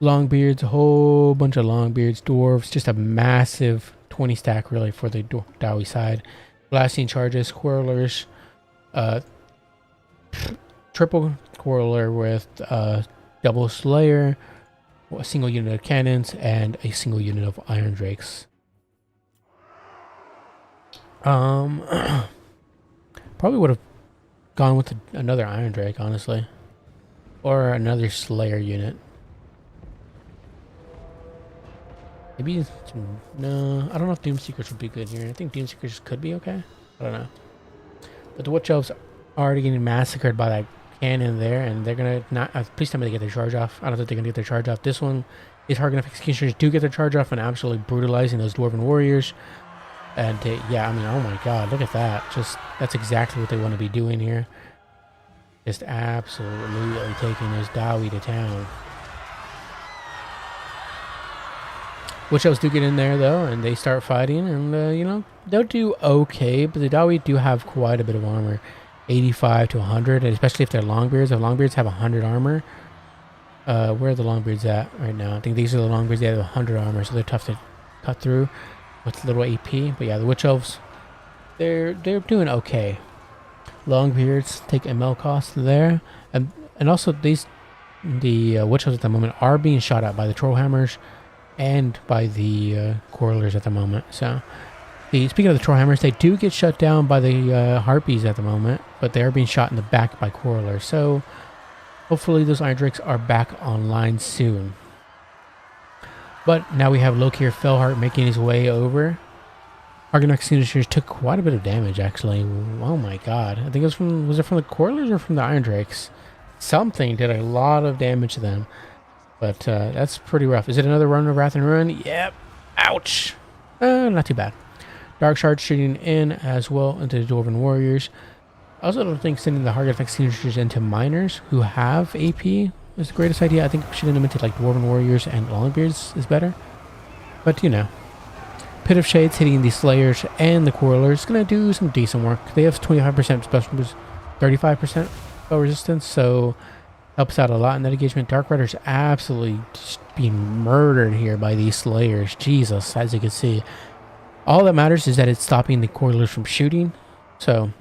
Longbeards, a whole bunch of Longbeards, Dwarves, just a massive 20 stack really for the Dowie side. Blasting charges, Quarrelers, triple Quarreler with double Slayer, a single unit of cannons, and a single unit of Iron Drakes. Probably would have gone with another Iron Drake, honestly. Or another Slayer unit. Maybe, no, I don't know if Doomseekers would be good here. I think Doomseekers could be okay. I don't know. But the Witch Elves are already getting massacred by that cannon there, and they're gonna not, please tell me they get their charge off. I don't think they're gonna get their charge off. This one is hard enough. Executioners do get their charge off and absolutely brutalizing those Dwarven Warriors. And yeah, I mean, oh my god, look at that. Just, that's exactly what they want to be doing here. Just absolutely taking those Dowie to town. Witch Elves do get in there, though, and they start fighting, and, you know, they'll do okay, but the Dowie do have quite a bit of armor. 85 to 100, and especially if they're Longbeards. If Longbeards have 100 armor, where are the Longbeards at right now? I think these are the Longbeards. They have 100 armor, so they're tough to cut through with little AP. But yeah, the Witch Elves, they're doing okay. Longbeards take ML cost there, and also the Witch Elves at the moment are being shot at by the Trollhammers and by the Quarrelers at the moment. So, speaking of the Trollhammers, they do get shut down by the Harpies at the moment, but they are being shot in the back by Quarrelers. So, hopefully those Iron Drakes are back online soon. But now we have Lokir Felheart making his way over. Harganeth Executioners took quite a bit of damage, actually. Oh my god. I think it was from, was it from the Quarrelers or from the Iron Drakes? Something did a lot of damage to them. But that's pretty rough. Is it another run of Wrath and Ruin? Yep. Ouch. Not too bad. Dark Shard shooting in as well into the Dwarven Warriors. I also don't think sending the Harganeth Executioners into Miners who have AP is the greatest idea. I think shooting them into like Dwarven Warriors and Longbeards is better. But you know. Pit of Shades hitting the Slayers and the Quarrelers is going to do some decent work. They have 25% special boost, 35% spell resistance, so helps out a lot in that engagement. Dark Riders absolutely just being murdered here by these Slayers. Jesus, as you can see. All that matters is that it's stopping the Quarrelers from shooting. So,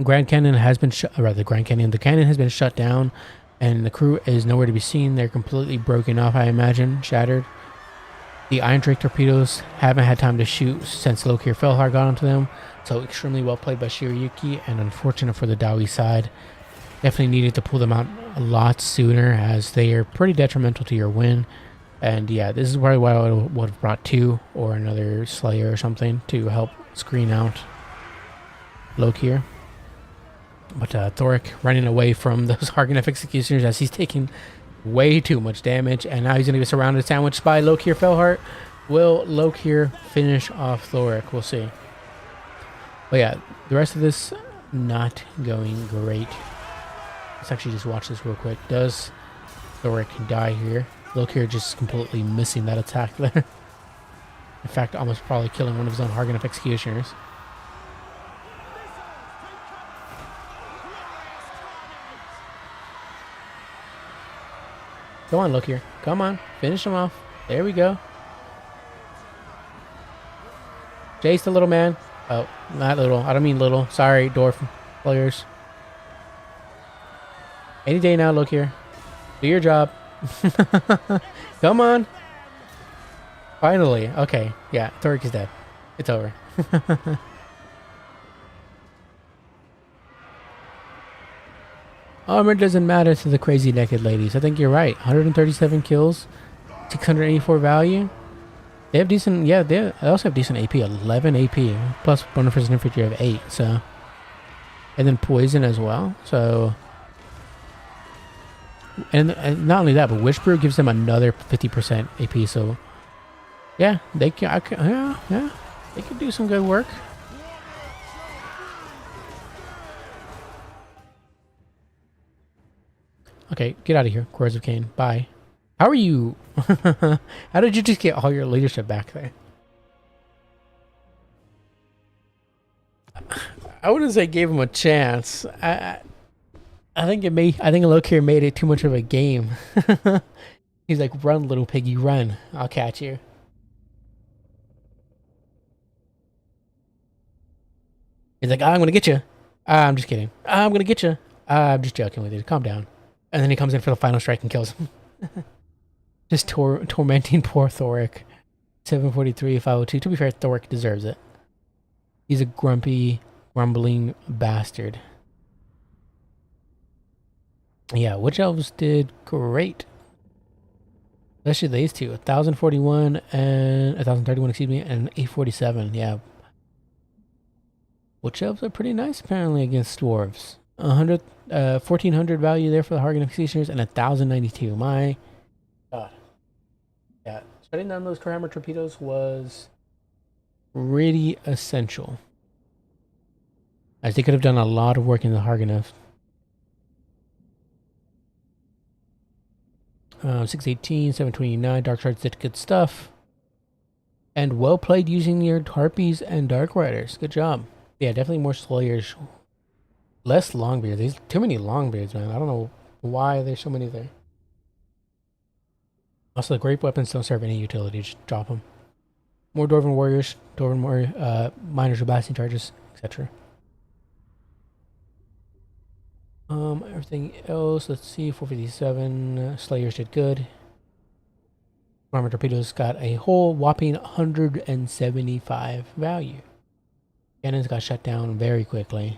Grand Cannon has been shut, or rather, the cannon has been shut down, and the crew is nowhere to be seen. They're completely broken off, I imagine, shattered. The Iron Drake torpedoes haven't had time to shoot since Lokir Felheart got onto them. So, extremely well played by Shiryuki, and unfortunate for the Dowie side. Definitely needed to pull them out a lot sooner, as they are pretty detrimental to your win. And yeah, this is probably why I would have brought two or another Slayer or something to help screen out Lokir. But Thoric running away from those Harganeth Executioners as he's taking way too much damage, and now he's going to be surrounded, sandwiched by Lokir Felheart. Will Lokir finish off Thoric? We'll see. But yeah, the rest of this not going great. Let's actually just watch this real quick. Does Thoric die here? Lokir just completely missing that attack there. In fact, almost probably killing one of his own Harganeth Executioners. Come on, Lokir. Come on. Finish him off. There we go. Jace the little man. Oh, not little. I don't mean little. Sorry, dwarf players. Any day now, look here. Do your job. Come on. Finally. Okay. Yeah, Thoric is dead. It's over. Armor doesn't matter to the crazy naked ladies. I think you're right. 137 kills, 684 value. They have decent, yeah, they also have decent AP, 11 AP, plus bonus infantry of 8, so. And then poison as well, so. And not only that, but Whisper gives them another 50% AP, so. Yeah, they can, yeah, they could do some good work. Okay, get out of here, Cords of Cain. Bye. How are you? How did you just get all your leadership back there? I wouldn't say gave him a chance. I think it made. I think Lokir made it too much of a game. He's like, "Run, little piggy, run! I'll catch you." He's like, "I'm gonna get you." I'm just kidding. I'm gonna get you. I'm just joking with you. Calm down. And then he comes in for the final strike and kills him. Just tormenting poor Thoric. 743, 502. To be fair, Thoric deserves it. He's a grumpy, grumbling bastard. Yeah, Witch Elves did great. Especially these two. 1041 and 1031, excuse me, and 847. Yeah. Witch Elves are pretty nice apparently against dwarves. 1400 value there for the Hargan Executioners and 1092. My god. Yeah. Shutting down those Core Hammer torpedoes was really essential. As they could have done a lot of work in the Harganeth. 618, 729, Dark Shards did good stuff. And well played using your Harpies and Dark Riders. Good job. Yeah, definitely more Slayers. Less Longbeards. There's too many Longbeards, man. I don't know why there's so many there. Also, the Grape Weapons don't serve any utility. Just drop them. More Dwarven Warriors. Dwarven Warrior, Miners with Blasting Charges, etc. Everything else, let's see, 457, Slayers did good. Armor Torpedoes got a whole whopping 175 value. Cannons got shut down very quickly.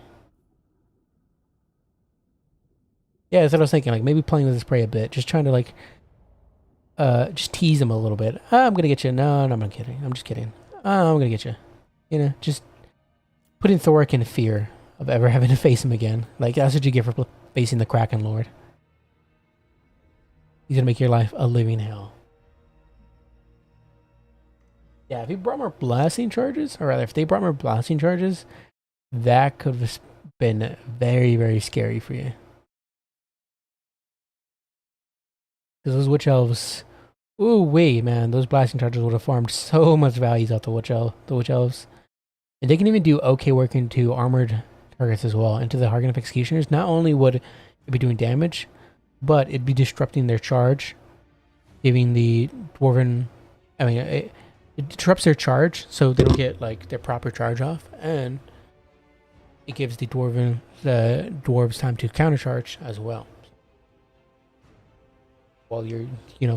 Yeah, that's what I was thinking, like, maybe playing with the spray a bit, just trying to, like, just tease him a little bit. I'm gonna get you. No, I'm not kidding. I'm just kidding. I'm gonna get you. You know, just putting Thoric in fear of ever having to face him again. Like, that's what you get for facing the Kraken Lord. He's gonna make your life a living hell. Yeah, if he brought more blasting charges, or rather, if they brought more blasting charges, that could have been very, very scary for you. Because those Witch Elves, ooh wait, man, those blasting charges would have farmed so much values out the Witch Elves. And they can even do okay work into armored targets as well, into the Hargan of Executioners. Not only would it be doing damage, but it'd be disrupting their charge, giving the Dwarven, I mean, it disrupts their charge, so they don't get, like, their proper charge off, and it gives the dwarves time to countercharge as well. While your,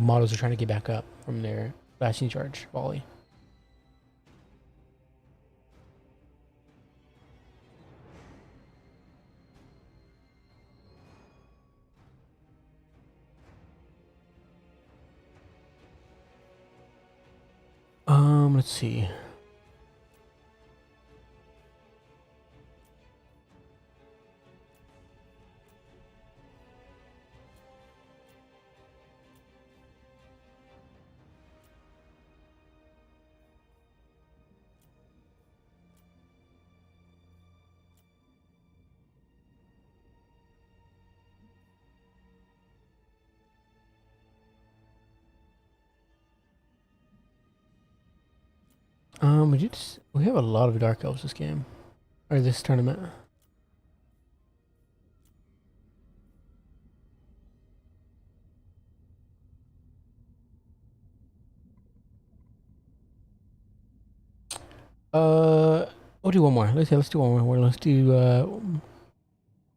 models are trying to get back up from their blasting charge volley. Let's see. We have a lot of Dark Elves this game. Or this tournament. We'll do one more. Let's do one more. Let's do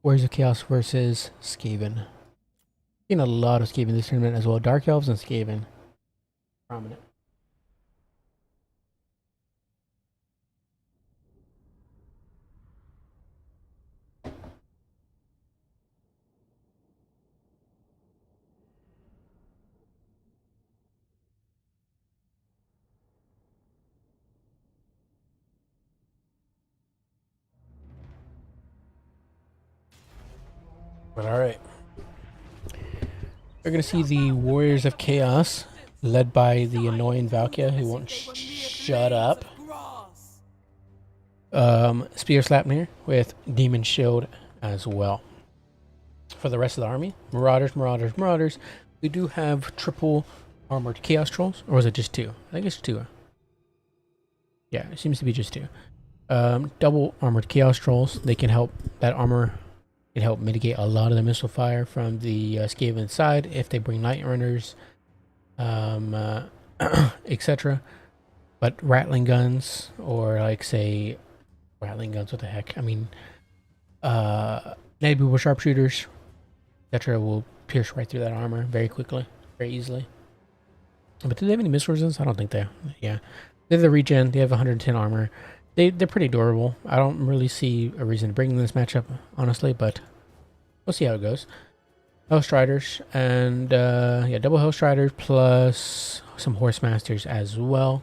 Warriors of Chaos versus Skaven. Seen a lot of Skaven this tournament as well. Dark Elves and Skaven. Prominent. But alright. We're going to see the Warriors of Chaos, led by the annoying Valkia, who won't shut up. Spear Slapnir with Demon Shield as well. For the rest of the army, Marauders. We do have triple armored Chaos Trolls, or was it just two? I think it's two. Yeah, it seems to be just two. Double armored Chaos Trolls. They can help, that armor can help mitigate a lot of the missile fire from the Skaven side if they bring Night Runners, etc. But rattling guns, or like say, rattling guns, what the heck? I mean, Night Booble Sharpshooters, etc. will pierce right through that armor very quickly, very easily. But do they have any missile resistance? I don't think they. Yeah, they have the regen. They have 110 armor. They're pretty durable. I don't really see a reason to bring them in this matchup, honestly, but we'll see how it goes. Hellstriders and yeah, double Hellstriders plus some Horsemasters as well.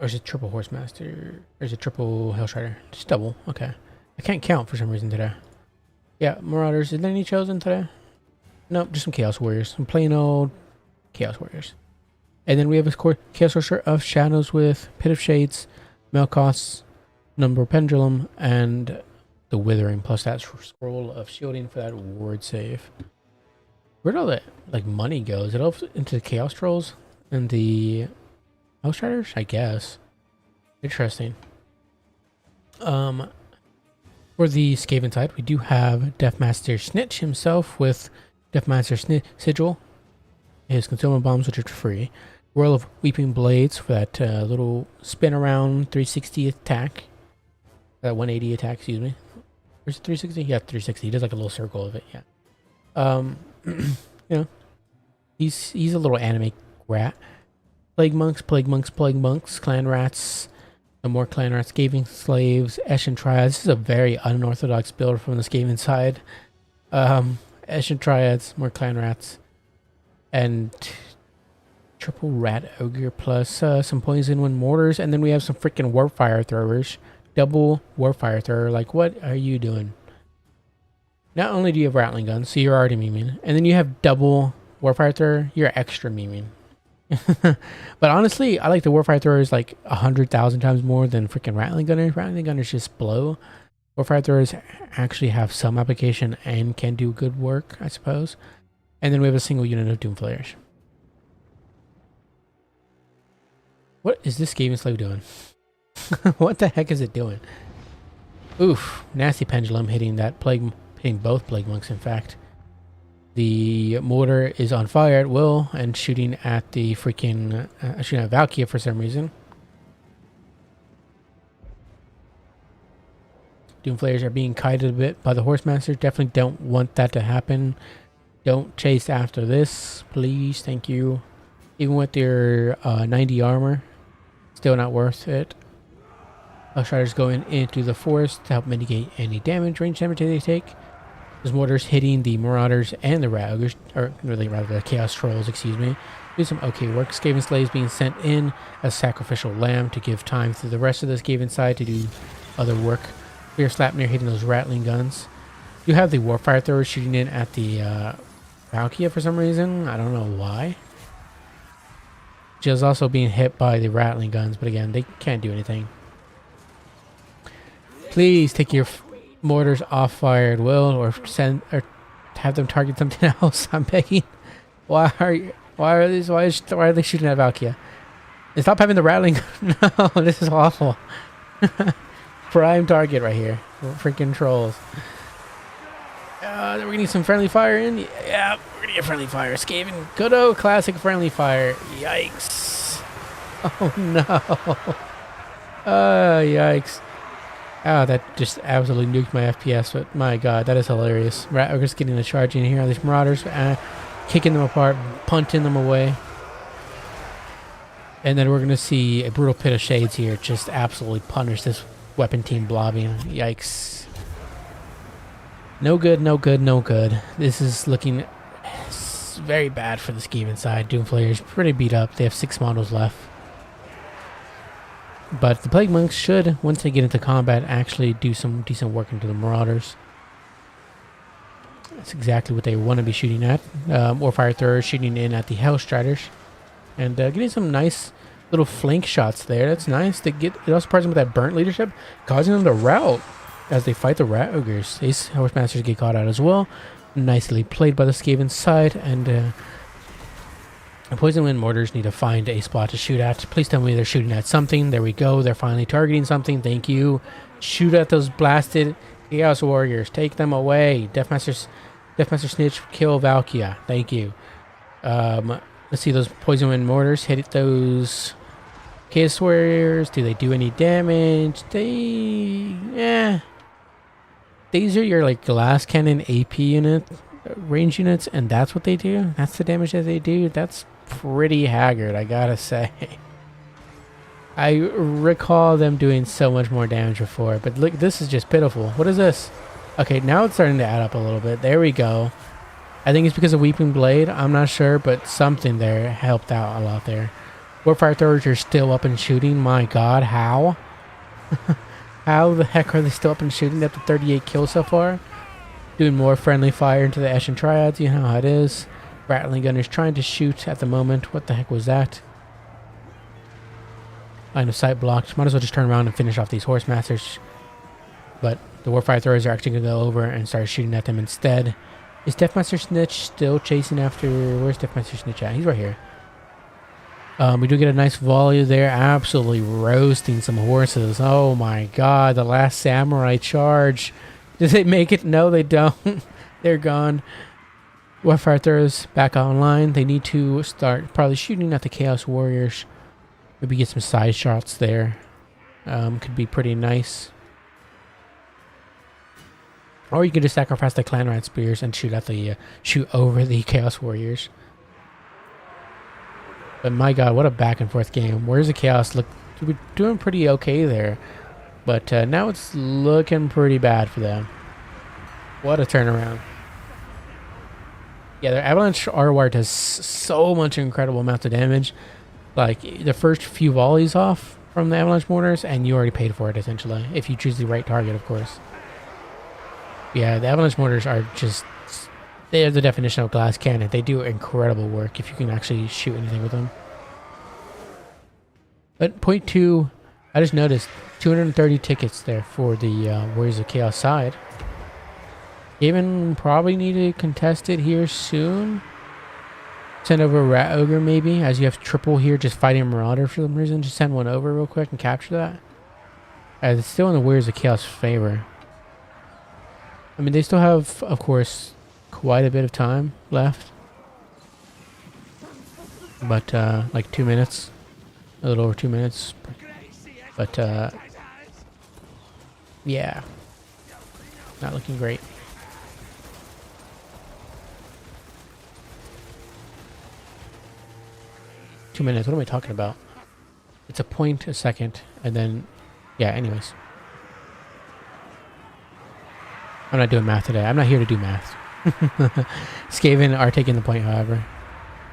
Or is it triple Horsemaster? Or is it triple Hellstrider? Just double. Okay. I can't count for some reason today. Yeah, Marauders. Is there any chosen today? Nope, just some Chaos Warriors. Some plain old Chaos Warriors. And then we have a Chaos Sorcerer of Shadows with Pit of Shades, Melkoth's Number Pendulum, and the Withering, plus that Scroll of Shielding for that ward save. Where'd all that like money go? Is it all into the Chaos Trolls and the Outstriders? I guess. Interesting. For the Skaven side, we do have Deathmaster Snitch himself with Deathmaster Sigil, his concealment bombs, which are free. Royal of Weeping Blades for that little spin around 360 attack. That 180 attack, excuse me. Or is it 360? Yeah, 360. He does like a little circle of it, yeah. You know, he's a little anime rat. Plague Monks, Clan Rats, some more Clan Rats, Skaven Slaves, Eshin Triads. This is a very unorthodox build from the Skaven side. Eshin Triads, more Clan Rats, and triple Rat Ogre plus some Poison Wind Mortars, and then we have some freaking Warpfire Throwers. Double Warpfire Thrower. Like, what are you doing? Not only do you have Rattling Guns, so you're already memeing, and then you have double Warpfire Thrower, you're extra memeing. But honestly, I like the Warfire Throwers like 100,000 times more than freaking Rattling Gunners. Rattling Gunners just blow. Warfire Throwers actually have some application and can do good work, I suppose. And then we have a single unit of Doomflayers. What is this Skaven Slave doing? What the heck is it doing? Oof, nasty pendulum hitting that plague, hitting both Plague Monks, in fact. The mortar is on fire at will and shooting at the freaking shooting at Valkia for some reason. Doomflayers are being kited a bit by the Horsemaster. Definitely don't want that to happen. Don't chase after this, please. Thank you. Even with their 90 armor, still not worth it. Outriders going into the forest to help mitigate any damage, range damage they take. Those mortars hitting the Marauders and the Rat Ogres, or really rather the Chaos Trolls, excuse me. Do some okay work. Skaven Slaves being sent in as sacrificial lamb to give time to the rest of the Skaven side to do other work. Spear Slapnir hitting those Rattling Guns. You have the Warfire Throwers shooting in at the Valkia for some reason. I don't know why. She is also being hit by the Rattling Guns, but again, they can't do anything. Please take your mortars off fire at will, or send, or have them target something else. I'm begging. Why are they shooting at Valkia? And stop having the rattling. No, this is awful. Prime target right here. Freaking trolls. Then we're gonna need some friendly fire in. Yeah, we're gonna get friendly fire. Skaven, good old classic friendly fire. Yikes. Oh no. Yikes. Oh, that just absolutely nuked my FPS, but my god, that is hilarious. We're just getting a charge in here on these Marauders, kicking them apart, punting them away. And then we're going to see a brutal pit of shades here just absolutely punish this weapon team blobbing. Yikes. No good, no good, no good. This is looking very bad for the Skaven side. Doomflayer's pretty beat up. They have 6 models left. But the Plague Monks should, once they get into combat, actually do some decent work into the Marauders. That's exactly what they want to be shooting at. Warfire Throwers shooting in at the Hellstriders. And getting some nice little flank shots there. That's nice. It also surprised them with that burnt leadership, causing them to rout as they fight the Rat Ogres. These Horsemasters get caught out as well. Nicely played by the Skaven side. And Poison Wind Mortars need to find a spot to shoot at. Please tell me they're shooting at something. There we go. They're finally targeting something. Thank you. Shoot at those blasted Chaos Warriors. Take them away. Deathmaster Snitch, kill Valkia. Thank you. Let's see those Poison Wind Mortars hit those Chaos Warriors. Do they do any damage? These are your like glass cannon AP unit range units, and that's what they do. That's the damage that they do. That's pretty haggard, I gotta say. I recall them doing so much more damage before, but look, this is just pitiful. What is this? Okay, now it's starting to add up a little bit. There we go. I think it's because of Weeping Blade. I'm not sure, but something there helped out a lot there. Warfire Throwers are still up and shooting. My god, how? How the heck are they still up and shooting? Up to 38 kills so far. Doing more friendly fire into the Eshin Triads. You know how it is. Rattling Gunners trying to shoot at the moment. What the heck was that? Line of sight blocked. Might as well just turn around and finish off these Horsemasters. But the Warfire Throwers are actually going to go over and start shooting at them instead. Is Deathmaster Snitch still chasing after... Where's Deathmaster Snitch at? He's right here. We do get a nice volley there. Absolutely roasting some horses. Oh my god. The last samurai charge. Did they make it? No, they don't. They're gone. Warfire Throwers back online. They need to start probably shooting at the Chaos Warriors. Maybe get some side shots there. Could be pretty nice. Or you could just sacrifice the Clan Rat Spears and shoot at the shoot over the Chaos Warriors. But my god, what a back and forth game. Where's the Chaos? Look, we're doing pretty okay there. But now it's looking pretty bad for them. What a turnaround. Yeah, their Avalanche R-Wire does so much incredible amounts of damage. Like, the first few volleys off from the Avalanche Mortars, and you already paid for it, essentially. If you choose the right target, of course. Yeah, the Avalanche Mortars are just... They are the definition of glass cannon. They do incredible work if you can actually shoot anything with them. But point 2, I just noticed 230 tickets there for the Warriors of Chaos side. Even probably need to contest it here soon. Send over a Rat Ogre maybe, as you have triple here just fighting a Marauder for some reason. Just send one over real quick and capture that. It's still in the Warriors of Chaos favor. I mean, they still have, of course, quite a bit of time left. But, like 2 minutes. A little over 2 minutes. But, yeah. Not looking great. Two minutes. What am I talking about? It's a point a second, and then, yeah. Anyways, I'm not doing math today. I'm not here to do math. Skaven are taking the point, however,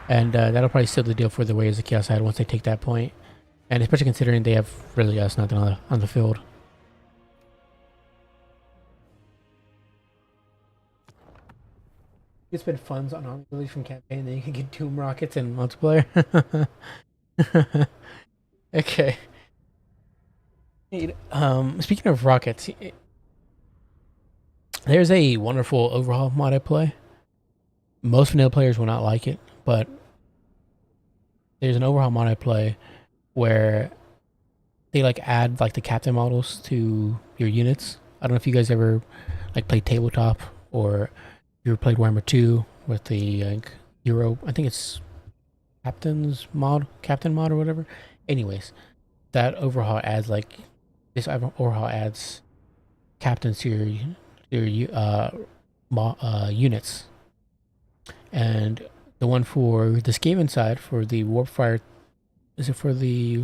and that'll probably seal the deal for the Warriors of Chaos side once they take that point, and especially considering they have really us nothing on the field. You can spend funds on army release from campaign, then you can get Doom rockets and multiplayer. Okay. Speaking of rockets, there's a wonderful overhaul mod I play. Most vanilla players will not like it, but there's an overhaul mod I play where they like add like the captain models to your units. I don't know if you guys ever like played tabletop or you ever played Warhammer 2 with the Euro. I think it's captain mod or whatever. Anyways, that overhaul adds like this overhaul adds captains to your units, and the one for the Skaven side for the warp fire is it for the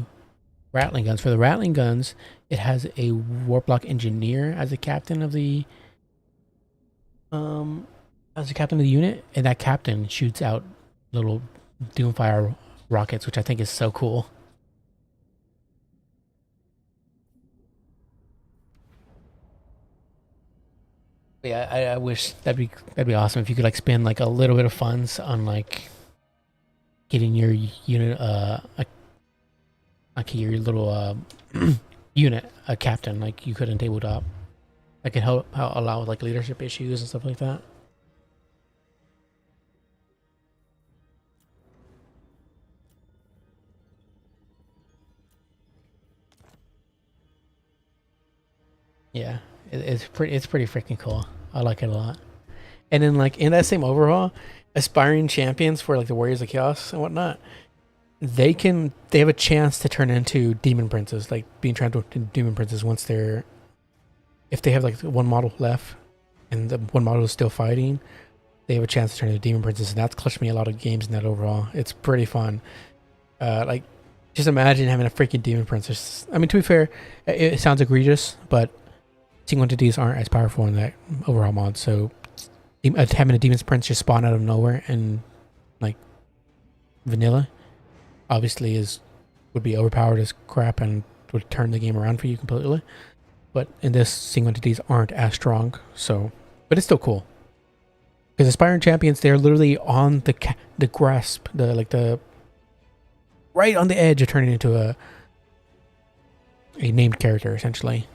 Rattling guns. For the Rattling guns, it has a Warplock Engineer as a captain of the unit, and that captain shoots out little Doomfire rockets, which I think is so cool. But yeah, I wish that'd be awesome if you could like spend like a little bit of funds on like getting your unit like your little unit a captain like you could in tabletop. That could help allow with like leadership issues and stuff like that. Yeah, it's pretty freaking cool. I like it a lot. And then like in that same overhaul, aspiring champions for like the Warriors of Chaos and whatnot, they have a chance to turn into demon princes, like being transformed into demon princes once they're if they have like one model left and the one model is still fighting, they have a chance to turn into demon princes, and that's clutched me a lot of games in that overall. It's pretty fun. Like just imagine having a freaking demon princess. I mean, to be fair, it sounds egregious, but single entities aren't as powerful in that overall mod. So having a demon's prince just spawn out of nowhere and like vanilla obviously would be overpowered as crap and would turn the game around for you completely. But in this, single entities aren't as strong, so but it's still cool. Because aspiring champions, they're literally on the grasp, the right on the edge of turning into a named character, essentially,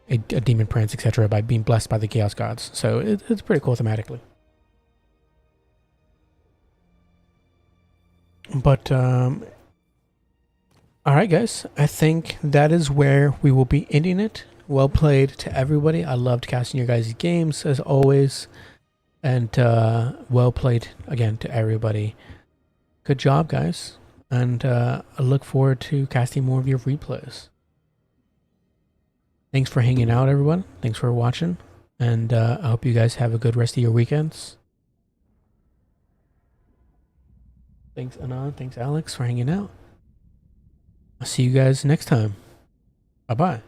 a demon prince, etc., by being blessed by the chaos gods. So it's pretty cool thematically. But all right, guys, I think that is where we will be ending it. Well played to everybody. I loved casting your guys' games as always. And well played again to everybody. Good job, guys. And I look forward to casting more of your replays. Thanks for hanging out, everyone. Thanks for watching. And I hope you guys have a good rest of your weekends. Thanks, Anand. Thanks, Alex, for hanging out. I'll see you guys next time. Bye-bye.